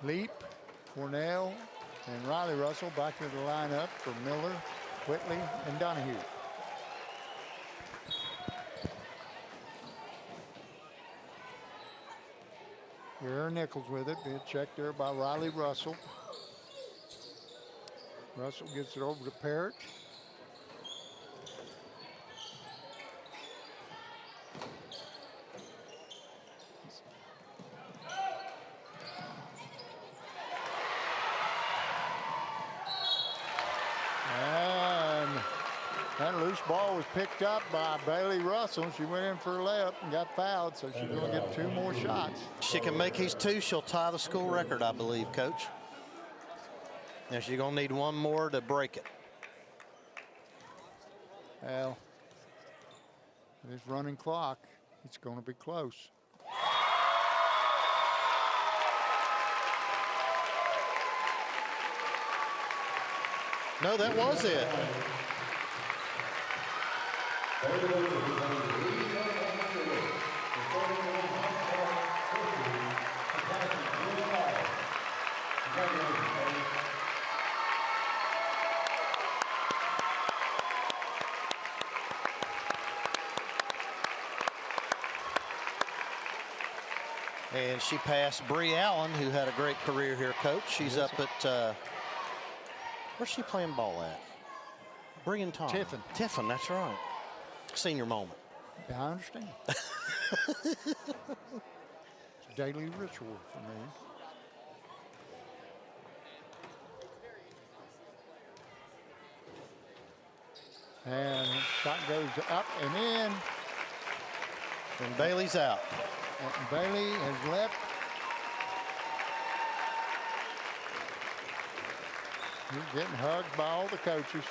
Leap, Cornell, and Riley Russell back to the lineup for Miller, Whitley, and Donahue. Aaron Nichols with it, being checked there by Riley Russell. Russell gets it over to Parrott. And that loose ball was picked up by Bailey Russell. She went in for a layup and got fouled, so she's going to get 2 more shots. She can make these 2, she'll tie the school record, I believe, Coach. And she's going to need 1 more to break it. Well, this running clock, it's going to be close. No, that was it. And she passed Bree Allen, who had a great career here, Coach. She's up at, where's she playing ball at? Bree and Tom. Tiffin. Tiffin, that's right. Senior moment. Yeah, I understand. It's a daily ritual for me. And shot goes up and in. And Bailey's out. And Bailey has left. He's getting hugged by all the coaches.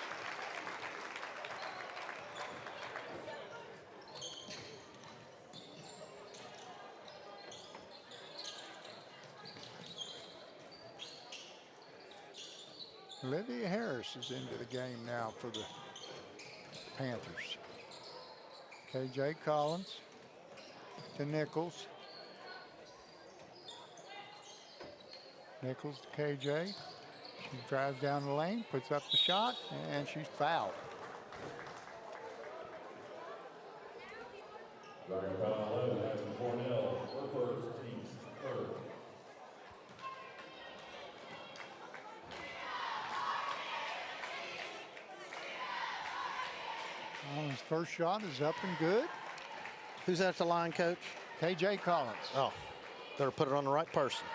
Olivia Harris is into the game now for the Panthers. KJ Collins to Nichols. Nichols to KJ. She drives down the lane, puts up the shot, and she's fouled. Collins' first shot is up and good. Who's at the line, Coach? KJ Collins. Oh, better put it on the right person.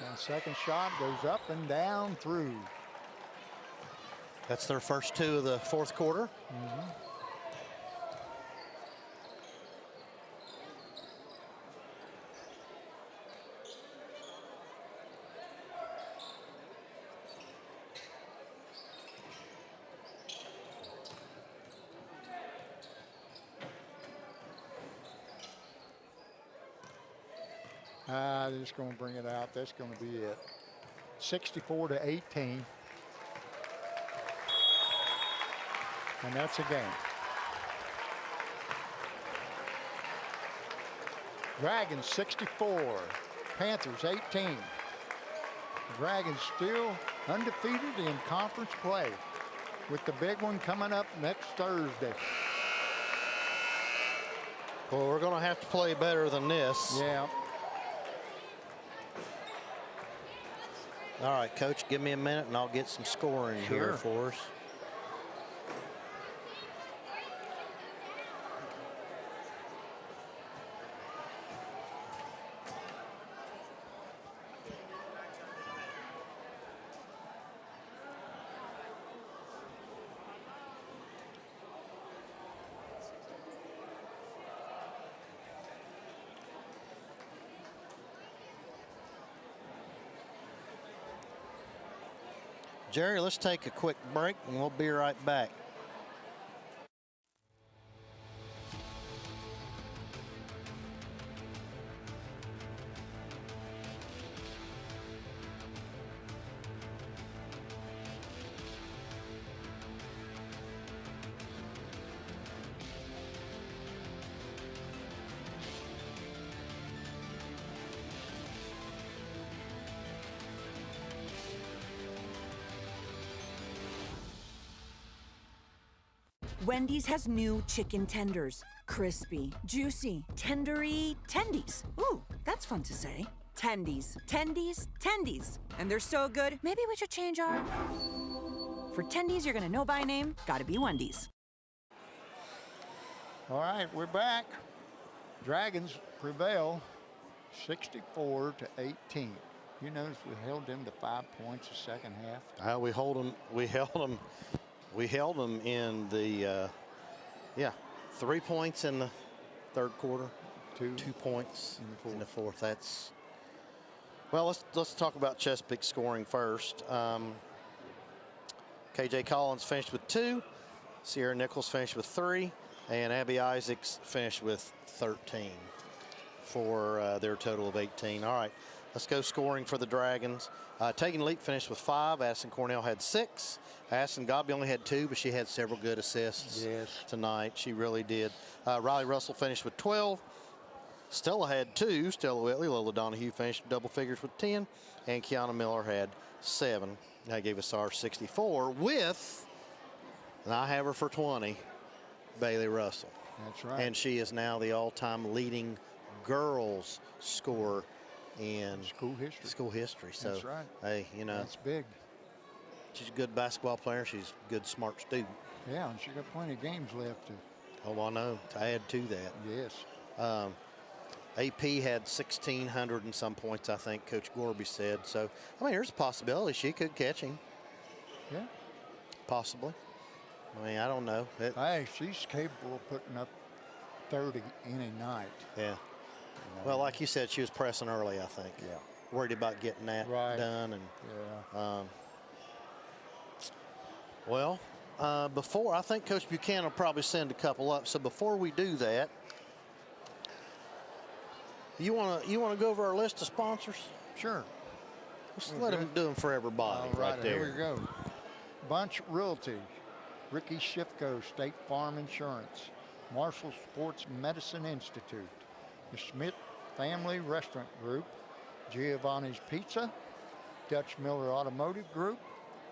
And second shot goes up and down through. That's their first two of the fourth quarter. They're just going to bring it out. That's going to be it. 64-18. And that's a game. Dragons 64, Panthers 18. The Dragons still undefeated in conference play, with the big one coming up next Thursday. Well, we're going to have to play better than this. Yeah. All right, Coach, give me a minute and I'll get some scoring here for us. Jerry, let's take a quick break and we'll be right back. Wendy's has new chicken tenders. Crispy, juicy, tendery tendies. Ooh, that's fun to say. Tendies, tendies, tendies. And they're so good, maybe we should change our... For tendies you're gonna know by name, gotta be Wendy's. All right, we're back. Dragons prevail 64-18. You notice we held them to 5 points the second half. We held them in the, 3 points in the third quarter, 2 points in the fourth. That's, well, let's talk about Chesapeake scoring first. KJ Collins finished with 2, Sierra Nichols finished with 3, and Abby Isaacs finished with 13 for their total of 18. All right, let's go scoring for the Dragons. Tegan Leak finished with 5. Addison Cornell had 6. Addison Gobby only had 2, but she had several good assists tonight. She really did. Riley Russell finished with 12. Stella had 2. Stella Whitley. Lola Donahue finished double figures with 10. And Kiana Miller had 7. That gave us our 64 with, and I have her for 20, Bailey Russell. That's right. And she is now the all-time leading girls scorer in school history. So, that's right. Hey, you know, that's big. She's a good basketball player. She's a good, smart student. Yeah, and she got plenty of games left to. Oh, I know. To add to that. Yes. AP had 1,600 and some points, I think Coach Gorby said. So, I mean, there's a possibility she could catch him. Yeah. Possibly. I mean, I don't know. Hey, she's capable of putting up 30 in a night. Yeah. You know? Well, like you said, she was pressing early, I think. Yeah. Worried about getting that done. And yeah. Before, I think Coach Buchanan will probably send a couple up. So before we do that, you want to go over our list of sponsors? Sure. Let's let him do them for everybody. All right, there. Here we go. Bunch Realty, Ricky Schiffko, State Farm Insurance, Marshall Sports Medicine Institute, the Schmidt Family Restaurant Group, Giovanni's Pizza, Dutch Miller Automotive Group,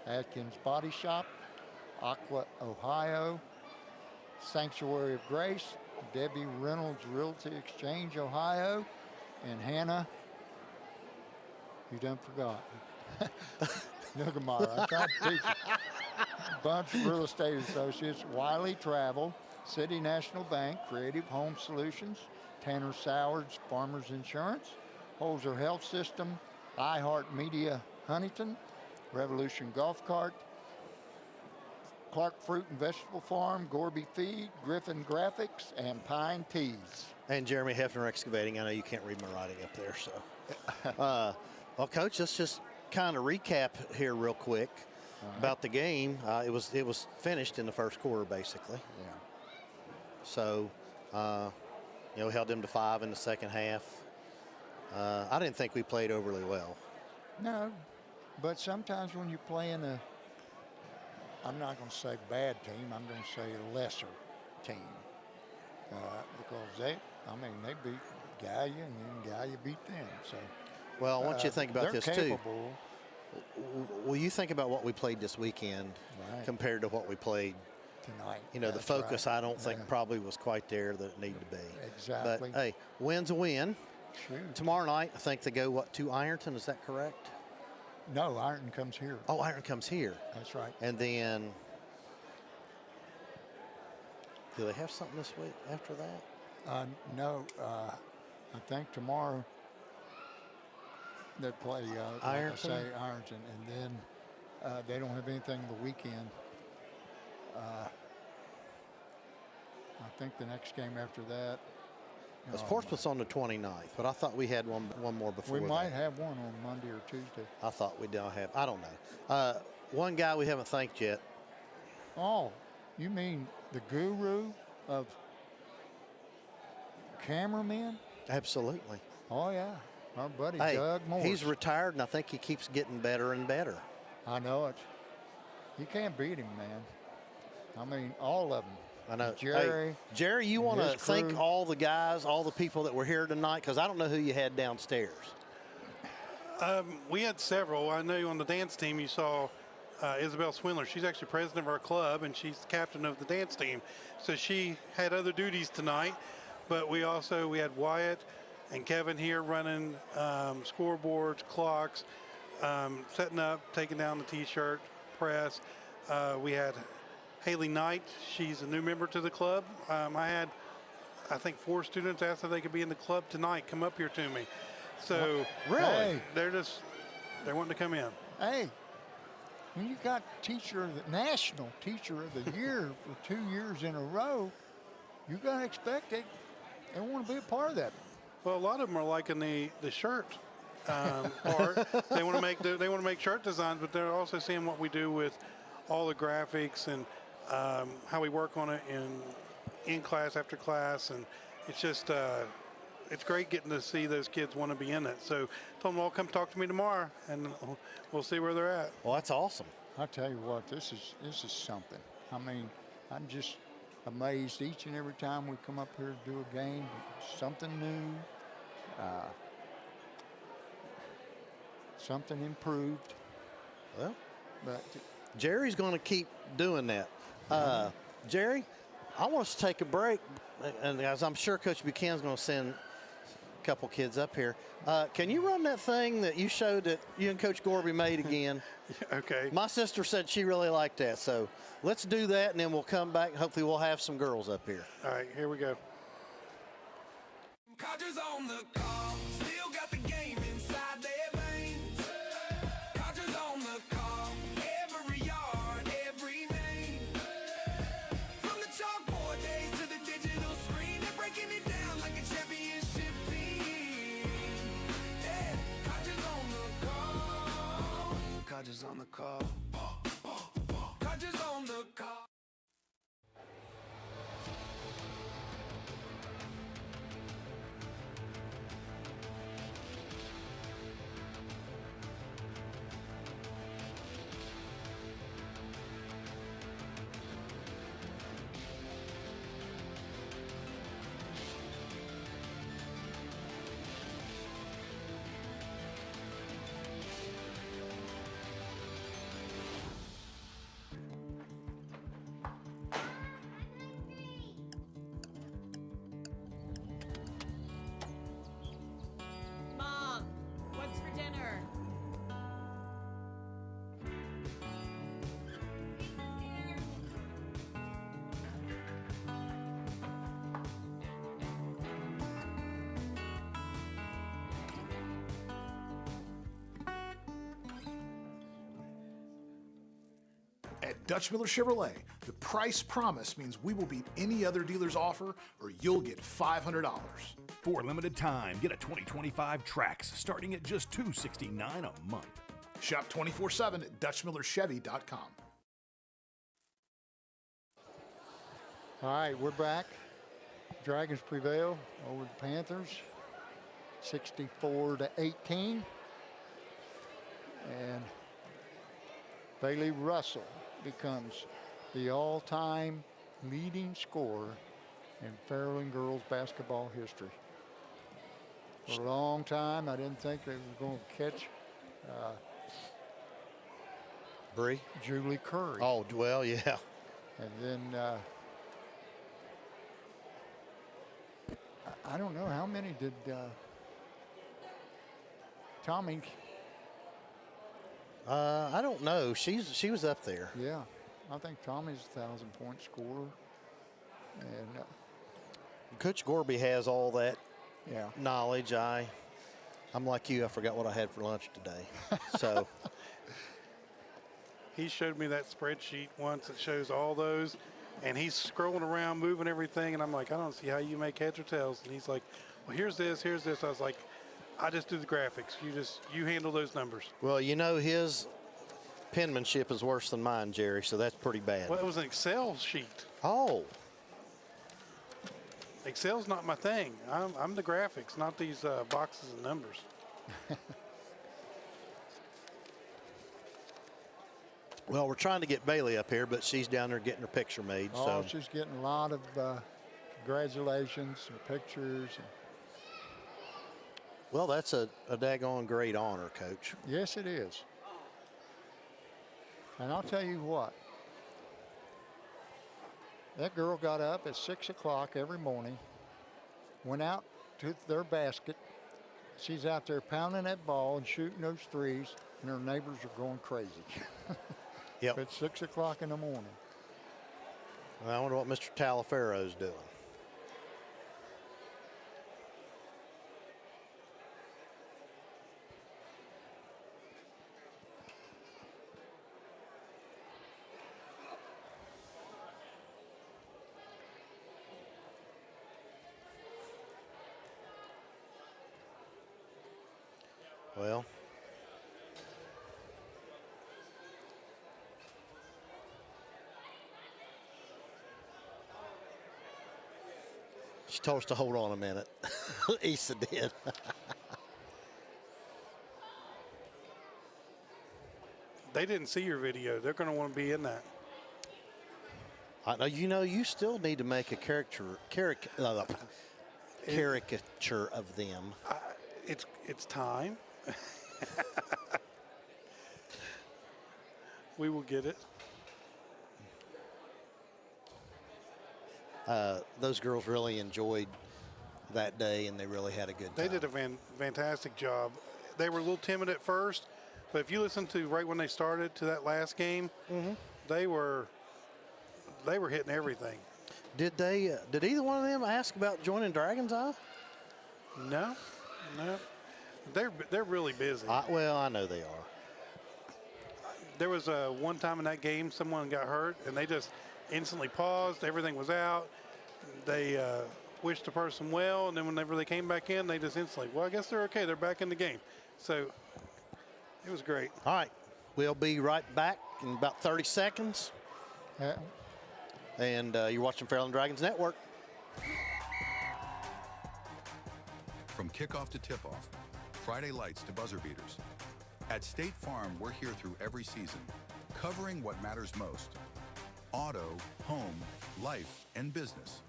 Atkins Body Shop, Aqua Ohio, Sanctuary of Grace, Debbie Reynolds Realty Exchange Ohio, and Hannah, you done forgot. Nugamara, I tried to teach you. Bunch of Real Estate Associates, Wiley Travel, City National Bank, Creative Home Solutions, Tanner Sowards Farmers Insurance, Holzer Health System, iHeart Media Huntington, Revolution Golf Cart, Clark Fruit and Vegetable Farm, Gorby Feed, Griffin Graphics, and Pine Teas. And Jeremy Hefner Excavating. I know you can't read my writing up there, so. Well, Coach, let's just kind of recap here real quick about the game. It was finished in the first quarter, basically. Yeah. So, we held them to 5 in the second half. I didn't think we played overly well. No, but sometimes when you're playing I'm not going to say bad team, I'm going to say a lesser team. Because they beat Gallia and then Gallia beat them. So, well, I want you to think about this capable. Too. Well, you think about what we played this weekend compared to what we played tonight. You know, the focus I don't think probably was quite there that it needed to be. Exactly. But hey, win's a win. Shoot. Tomorrow night, I think they go to Ironton. Is that correct? No, Ironton comes here. Oh, Ironton comes here. That's right. And then, do they have something this week after that? No, I think tomorrow they play Ironton. Like I say Ironton, and then they don't have anything the weekend. I think the next game after that. Portsmouth's on the 29th, but I thought we had one more before. We might have one on Monday or Tuesday. I thought we don't have. I don't know. One guy we haven't thanked yet. Oh, you mean the guru of cameramen? Absolutely. Oh yeah, our buddy Doug Morris. He's retired, and I think he keeps getting better and better. I know it. You can't beat him, man. I mean, all of them. I know. Jerry. Hey, Jerry, you want to thank all the guys, all the people that were here tonight? Because I don't know who you had downstairs. We had several. I know on the dance team you saw Isabel Swindler. She's actually president of our club, and she's the captain of the dance team. So she had other duties tonight. But we had Wyatt and Kevin here running scoreboards, clocks, setting up, taking down the T-shirt press. We had Haley Knight, she's a new member to the club. I think 4 students asked if they could be in the club tonight, come up here to me. So really, they're wanting to come in. Hey, when you got national teacher of the year for 2 years in a row, you got to expect it. They want to be a part of that. Well, a lot of them are liking the shirt part. They want to make shirt designs, but they're also seeing what we do with all the graphics and how we work on it in class after class, and it's just it's great getting to see those kids want to be in it. So told them all come talk to me tomorrow, and we'll see where they're at. Well, that's awesome. I tell you what, this is something. I mean, I'm just amazed each and every time we come up here to do a game. Something new, something improved. Well, but Jerry's going to keep doing that. Jerry, I want us to take a break, and as I'm sure Coach Buchanan's going to send a couple kids up here. Can you run that thing that you showed that you and Coach Gorby made again? Okay. My sister said she really liked that, so let's do that, and then we'll come back. Hopefully we'll have some girls up here. All right, here we go. Codgers on the call, still got the game inside their veins. Codgers on the call, every yard, every name. From the chalkboard days to the digital screen, they're breaking it down like a championship team. Yeah, Codgers on the call. Codgers on the call. Codgers on the call. Mom, what's for dinner? At Dutch Miller Chevrolet, the price promise means we will beat any other dealer's offer or you'll get $500. For a limited time, get a 2025 Trax starting at just $269 a month. Shop 24/7 at DutchMillerChevy.com. All right, we're back. Dragons prevail over the Panthers, 64-18. And Bailey Russell becomes the all-time leading scorer in Fairland girls basketball history. For a long time, I didn't think they were going to catch Bree? Julie Curry. Oh, well, yeah. And then I don't know how many did Tommy. I don't know. She was up there. Yeah, I think Tommy's a 1,000-point scorer. And Coach Gorby has all that yeah. knowledge. I'm like you. I forgot what I had for lunch today. So He showed me that spreadsheet once that shows all those, and he's scrolling around, moving everything, and I'm like, I don't see how you make heads or tails. And he's like, well, here's this, here's this. I was like, I just do the graphics. You handle those numbers. well, you know, his penmanship is worse than mine, Jerry, so that's pretty bad. Well, it was an Excel sheet. Oh. Excel's not my thing. I'm the graphics, not these boxes and numbers. Well, we're trying to get Bailey up here, but she's down there getting her picture made. Oh, so she's getting a lot of congratulations and pictures. well, that's a daggone great honor, Coach. Yes, it is. And I'll tell you what. That girl got up at 6 o'clock every morning, went out to their basket. She's out there pounding that ball and shooting those threes, and her neighbors are going crazy. Yep. At 6 o'clock in the morning. Well, I wonder what Mr. Talaferro's doing. Well, she told us to hold on a minute. Issa did. They didn't see your video. They're going to want to be in that. I know. You know, you still need to make a caricature of them. It's time. We will get it. those girls really enjoyed that day, and they really had a good time. They did a fantastic job. They were a little timid at first, but if you listen to right when they started to that last game, they were hitting everything. Did they? Did either one of them ask about joining Dragon's Eye? No. They're really busy. Well, I know they are. There was one time in that game someone got hurt, and they just instantly paused. Everything was out. They wished the person well, and then whenever they came back in, they just instantly, well, I guess they're okay. They're back in the game. So it was great. All right. We'll be right back in about 30 seconds. And you're watching Fairland Dragons Network. From kickoff to tip-off, Friday lights to buzzer beaters. At State Farm, we're here through every season, covering what matters most. Auto, home, life, and business.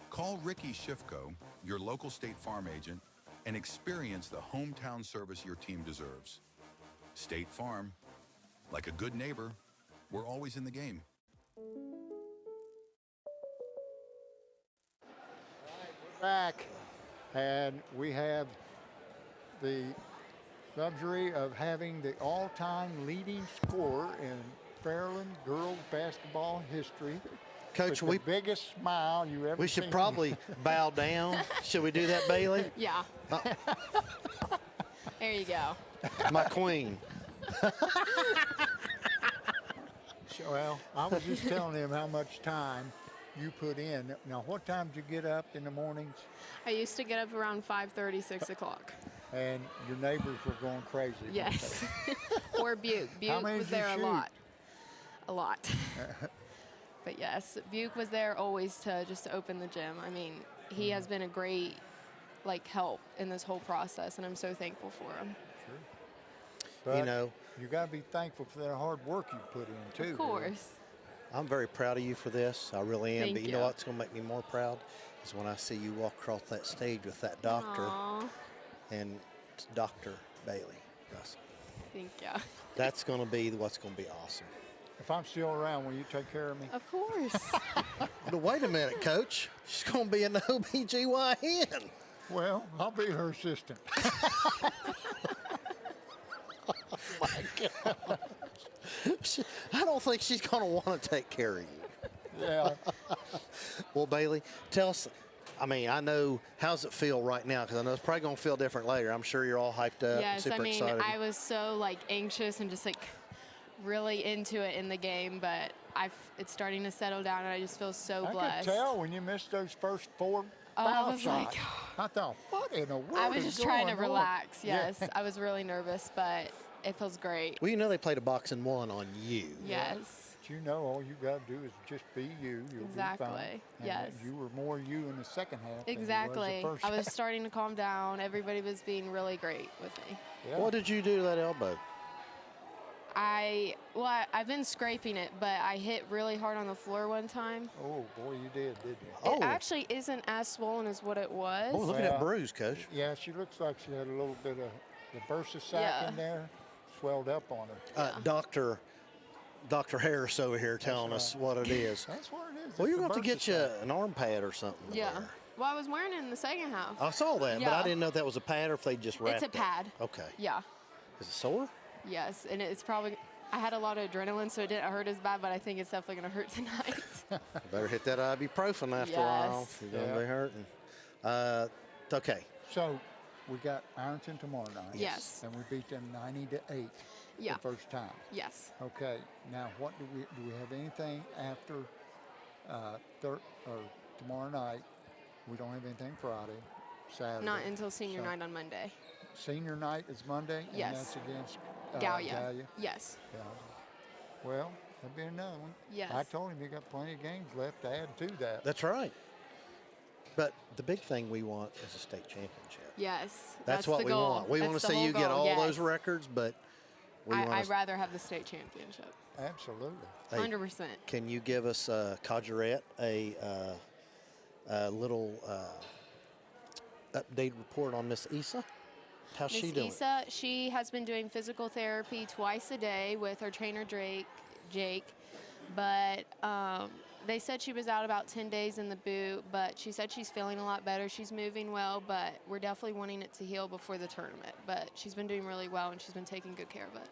Call Ricky Shifko, your local State Farm agent, and experience the hometown service your team deserves. State Farm, like a good neighbor, we're always in the game. Back, and we have the luxury of having the all-time leading scorer in Fairland girls basketball history. Coach, with the biggest smile you ever we should seen. probably bow down. Should we do that, Bailey? Yeah. There you go. My queen. Well, I was just telling him how much time you put in. Now, what time do you get up in the mornings? I used to get up around 5:30, 6 o'clock. And your neighbors were going crazy. Yes. Or Buke. How Buke many was did you there a shoot? lot. A lot. But yes, Buke was there always to just to open the gym. I mean, he has been a great help in this whole process, and I'm so thankful for him. But You know, you got to be thankful for that hard work you put in, too. Of course. I'm very proud of you for this. I really am. Thank But you know you. what's going to make me more proud is when I see you walk across that stage with that doctor, Aw. and it's Dr. Bailey Russell. Thank you. That's going to be what's going to be awesome. If I'm still around, will you take care of me? Of course. But wait a minute, Coach. She's going to be an OBGYN. Well, I'll be her assistant. My God. I don't think she's going to want to take care of you. Yeah. Well, Bailey, tell us. I mean, I know, how's it feel right now? Because I know it's probably going to feel different later. I'm sure you're all hyped up, Yes, super I mean, excited. I was so anxious and just really into it in the game, but it's starting to settle down, and I just feel so blessed. I could tell when you missed those first 4 I foul was shots. I thought, what in the world I was is just trying to going on? relax. Yes, Yeah. I was really nervous, but it feels great. Well, you know they played a boxing one on you. Yes. But you know, all you got to do is just be you. You'll Exactly. be fine. And Yes. You were more you in the second half Exactly. than you was the first I was half. starting to calm down. Everybody was being really great with me. Yeah. What did you do to that elbow? I've been scraping it, but I hit really hard on the floor one time. Oh, boy, you did, didn't you? It actually isn't as swollen as what it was. Oh, look at that bruise, Coach. Yeah, she looks like she had a little bit of the bursa sac Yeah. in there, swelled up on her. Dr. Harris over here telling us what it is. That's what it is. Well, you're It's going to the get bursa you sac. an arm pad or something. to Yeah. wear. Well, I was wearing it in the second half. I saw that, but I Yeah. didn't know if that was a pad or if they just wrapped It's a pad. it. Okay. Yeah. Is it sore? Yes, and it's probably. I had a lot of adrenaline, so it didn't hurt as bad, but I think it's definitely going to hurt tonight. Better hit that ibuprofen after a while. Yes. You're going to Yeah. be hurting. Okay. So we got Ironton tomorrow night. Yes. And we beat them 90-8 Yeah. the first time. Yes. Okay. Now, what do we have anything after tomorrow night? We don't have anything Friday, Saturday. Not until senior So night on Monday. Senior night is Monday. Yes. And that's against Gallia. Yes. Gallia. Well, that'll be another one. Yes. I told him you got plenty of games left to add to that. That's right. But the big thing we want is a state championship. Yes. That's what the we goal. want. We That's want to the see whole you get goal, all yes. those records, but we want I'd rather have the state championship. Absolutely. Hey, 100%. Can you give us, Codgerette, a little updated report on Miss Issa? How's she doing? Miss Issa, she has been doing physical therapy twice a day with her trainer Jake, but They said she was out about 10 days in the boot, but she said she's feeling a lot better. She's moving well, but we're definitely wanting it to heal before the tournament. But she's been doing really well, and she's been taking good care of it.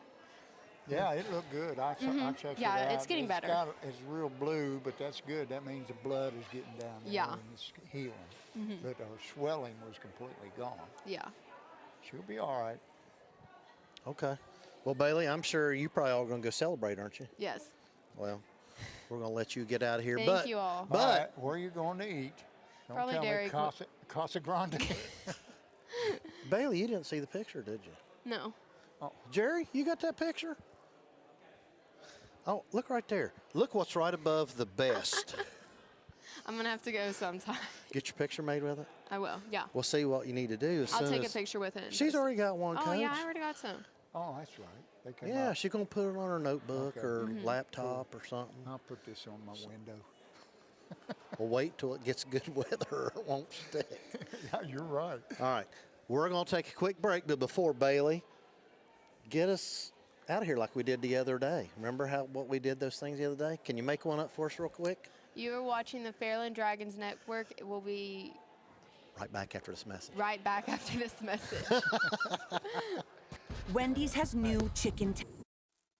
Yeah, it looked good. I checked it out. Yeah, it's getting better. It's real blue, but that's good. That means the blood is getting down there Yeah. and it's healing. But her swelling was completely gone. Yeah. She'll be all right. Okay. Well, Bailey, I'm sure you probably all going to go celebrate, aren't you? Yes. Well, we're going to let you get out of here. Thank you all. But All right, where are you going to eat? Don't Probably tell Dairy me Queen. Casa Grande. Bailey, you didn't see the picture, did you? No. Jerry, you got that picture? Oh, look right there. Look what's right above the best. I'm going to have to go sometime. Get your picture made with it? I will, yeah. We'll see what you need to do. I'll take a picture with it. She's already got one, Oh, Coach. yeah, I already got some. Oh, that's right. They came Yeah, out. she's going to put it on her notebook Okay. or Mm-hmm. laptop or something. I'll put this on my window. We'll wait till it gets good weather or it won't stick. Yeah, you're right. All right. We're going to take a quick break, but before, Bailey, get us out of here like we did the other day. Remember what we did those things the other day? Can you make one up for us real quick? You are watching the Fairland Dragons Network. It will be Right back after this message. right back after this message. Wendy's has new chicken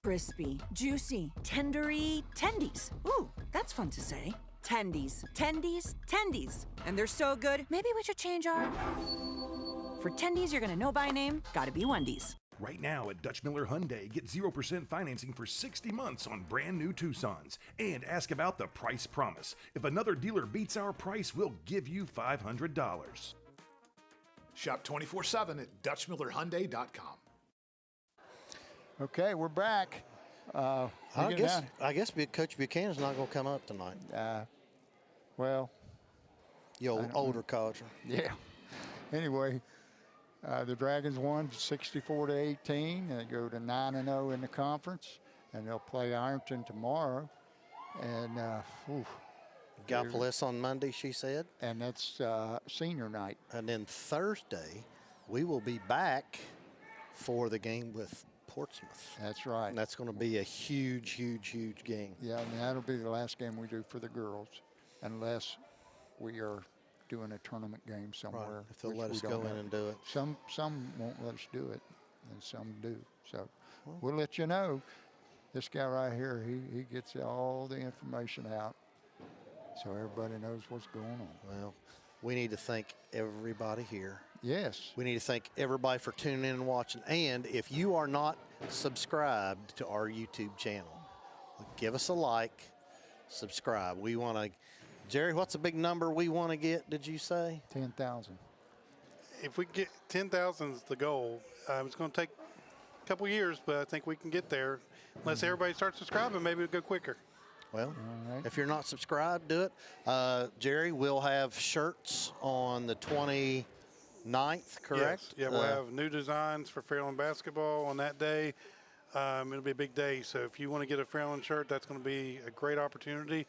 crispy, juicy, tendery tendies. Ooh, that's fun to say. Tendies, tendies, tendies. And they're so good, maybe we should change our... For tendies you're gonna know by name, gotta be Wendy's. Right now at Dutch Miller Hyundai, get 0% financing for 60 months on brand new Tucsons. And ask about the price promise. If another dealer beats our price, we'll give you $500. Shop 24/7 at DutchMillerHyundai.com. Okay, we're back. I guess Coach Buchanan's not going to come up tonight. Well, you older Codger. Yeah. Anyway, the Dragons won 64-18, and they go to 9-0 in the conference, and they'll play Ironton tomorrow. And Gallipolis on Monday, she said. And that's senior night. And then Thursday, we will be back for the game with Portsmouth. That's right. And that's going to be a huge, huge, huge game. Yeah, and that'll be the last game we do for the girls, unless we are doing a tournament game somewhere. Right, if they'll which let we us don't go in know. and do it. Some won't let us do it, and some do. So we'll let you know. This guy right here, he gets all the information out, so everybody knows what's going on. Well, we need to thank everybody here. Yes. We need to thank everybody for tuning in and watching. And if you are not subscribed to our YouTube channel, give us a like, subscribe. We want to, Jerry, what's a big number we want to get, did you say? 10,000. If we get 10,000 is the goal. It's going to take a couple years, but I think we can get there. Unless everybody starts subscribing, maybe it'll go quicker. Well, if you're not subscribed, do it. Jerry, we'll have shirts on the 29th, correct? Yes. Yeah, we'll have new designs for Fairland basketball on that day. It'll be a big day, so if you want to get a Fairland shirt, that's going to be a great opportunity.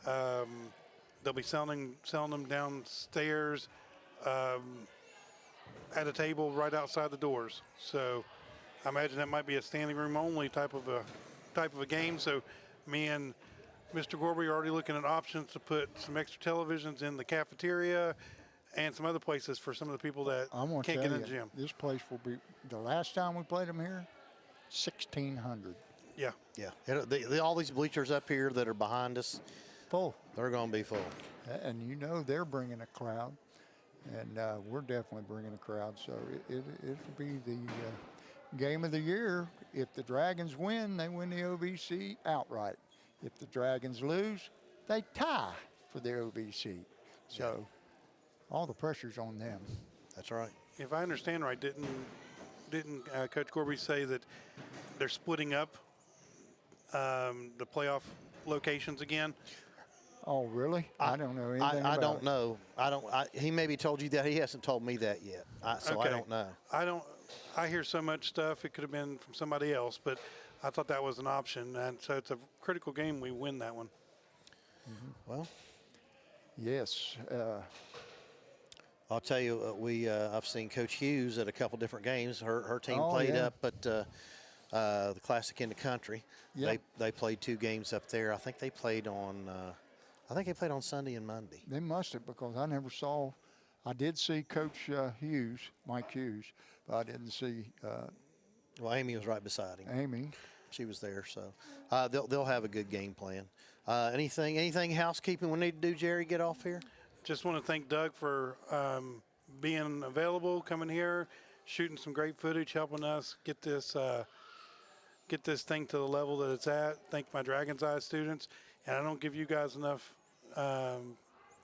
They'll be selling them downstairs at a table right outside the doors. So I imagine that might be a standing room only type of a game. So me and Mr. Gorby are already looking at options to put some extra televisions in the cafeteria and some other places for some of the people that can't get in the gym. This place will be, the last time we played them here, 1,600. Yeah. Yeah. All these bleachers up here that are behind us, full. They're going to be full. And you know they're bringing a crowd, and we're definitely bringing a crowd. So it'll be the game of the year. If the Dragons win, they win the OVC outright. If the Dragons lose, they tie for the OVC. So all the pressure's on them. That's right. If I understand right, didn't Coach Gorby say that they're splitting up the playoff locations again? Oh, really? I don't know anything about I don't it. know. He maybe told you that. He hasn't told me that yet. So I don't know. I hear so much stuff. It could have been from somebody else, but I thought that was an option. And so it's a critical game. We win that one. Well, yes. I'll tell you, I've seen Coach Hughes at a couple different games. Her team played up at the Classic in the Country. Yeah. They played 2 games up there. I think they played on I think they played on Sunday and Monday. They must have, because I never saw. I did see Coach Mike Hughes, but I didn't see. Well, Amy was right beside him. Amy. She was there, so they'll have a good game plan. Anything housekeeping we need to do, Jerry, get off here? Just want to thank Doug for being available, coming here, shooting some great footage, helping us get this thing to the level that it's at. Thank my Dragon's Eye students. And I don't give you guys enough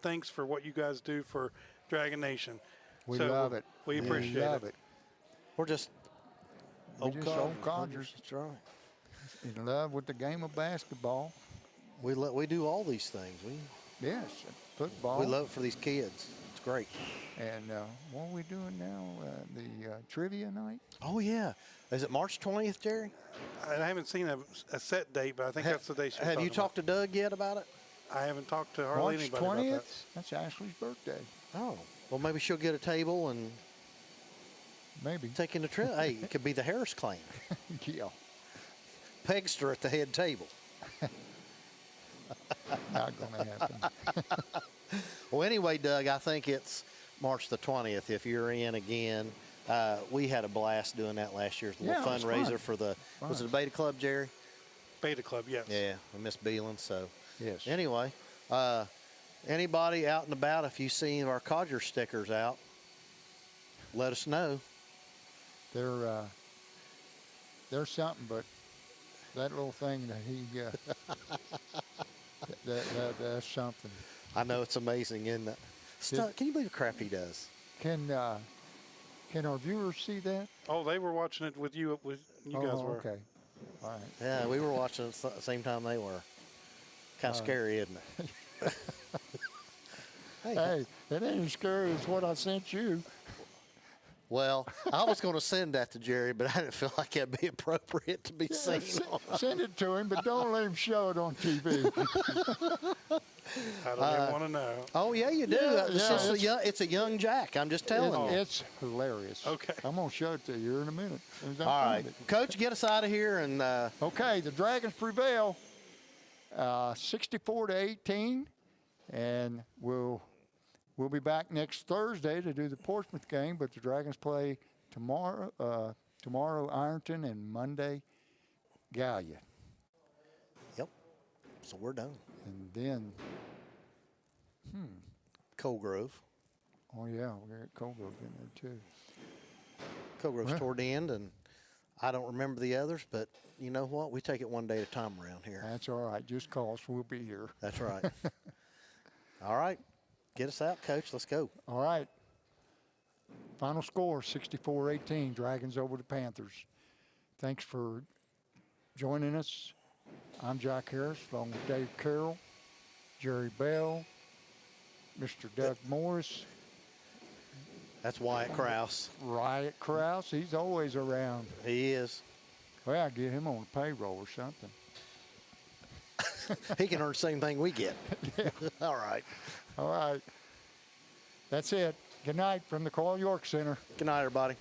thanks for what you guys do for Dragon Nation. We love it. We appreciate it. We're just old Codgers. That's right. In love with the game of basketball. We do all these things. Yes, football. We love it for these kids. It's great. And what are we doing now? The trivia night? Oh, yeah. Is it March 20th, Jerry? I haven't seen a set date, but I think that's the day she's Have you talked to Doug yet about it? I haven't talked to hardly anybody March 20th? about that. That's Ashley's birthday. Oh. Well, maybe she'll get a table and maybe taking the trip. Hey, it could be the Harris clan. Yeah. Pegster at the head table. Not going to happen. Well, anyway, Doug, I think it's March the 20th. If you're in again, we had a blast doing that last year. A little fundraiser for the, was it the Beta Club, Jerry? Beta Club, yes. Yeah, with Miss Beelan. So, yes. Anyway, anybody out and about, if you see our Codger stickers out, let us know. They're something, but that little thing that he, that's something. I know, it's amazing, isn't it? Can you believe the crap he does? Can our viewers see that? Oh, they were watching it with you. You guys were. Okay. All right. Yeah, we were watching it at the same time they were. Kind of scary, isn't it? Hey, it ain't as scary as what I sent you. Well, I was going to send that to Jerry, but I didn't feel like that'd be appropriate to be seen. Send it to him, but don't let him show it on TV. I don't even want to know. Oh, yeah, you do. It's a young Jack. I'm just telling you. It's hilarious. Okay. I'm going to show it to you here in a minute. All right. Coach, get us out of here. And okay, the Dragons prevail 64-18, and we'll be back next Thursday to do the Portsmouth game, but the Dragons play tomorrow Ironton, and Monday Gallia. Yep. So we're done. And then, Cold Grove. Oh, yeah, we're at Cold Grove in there, too. Cold Grove's toward the end, and I don't remember the others, but you know what? We take it one day at a time around here. That's all right. Just call us. We'll be here. That's right. All right. Get us out, Coach. Let's go. All right. Final score, 64-18, Dragons over the Panthers. Thanks for joining us. I'm Jack Harris, along with Dave Carroll, Jerry Bell, Mr. Doug Morris. That's Wyatt Krause. Wyatt Krause, he's always around. He is. Well, I'll get him on the payroll or something. He can earn the same thing we get. Yeah. All right. All right. That's it. Good night from the Carl York Center. Good night, everybody.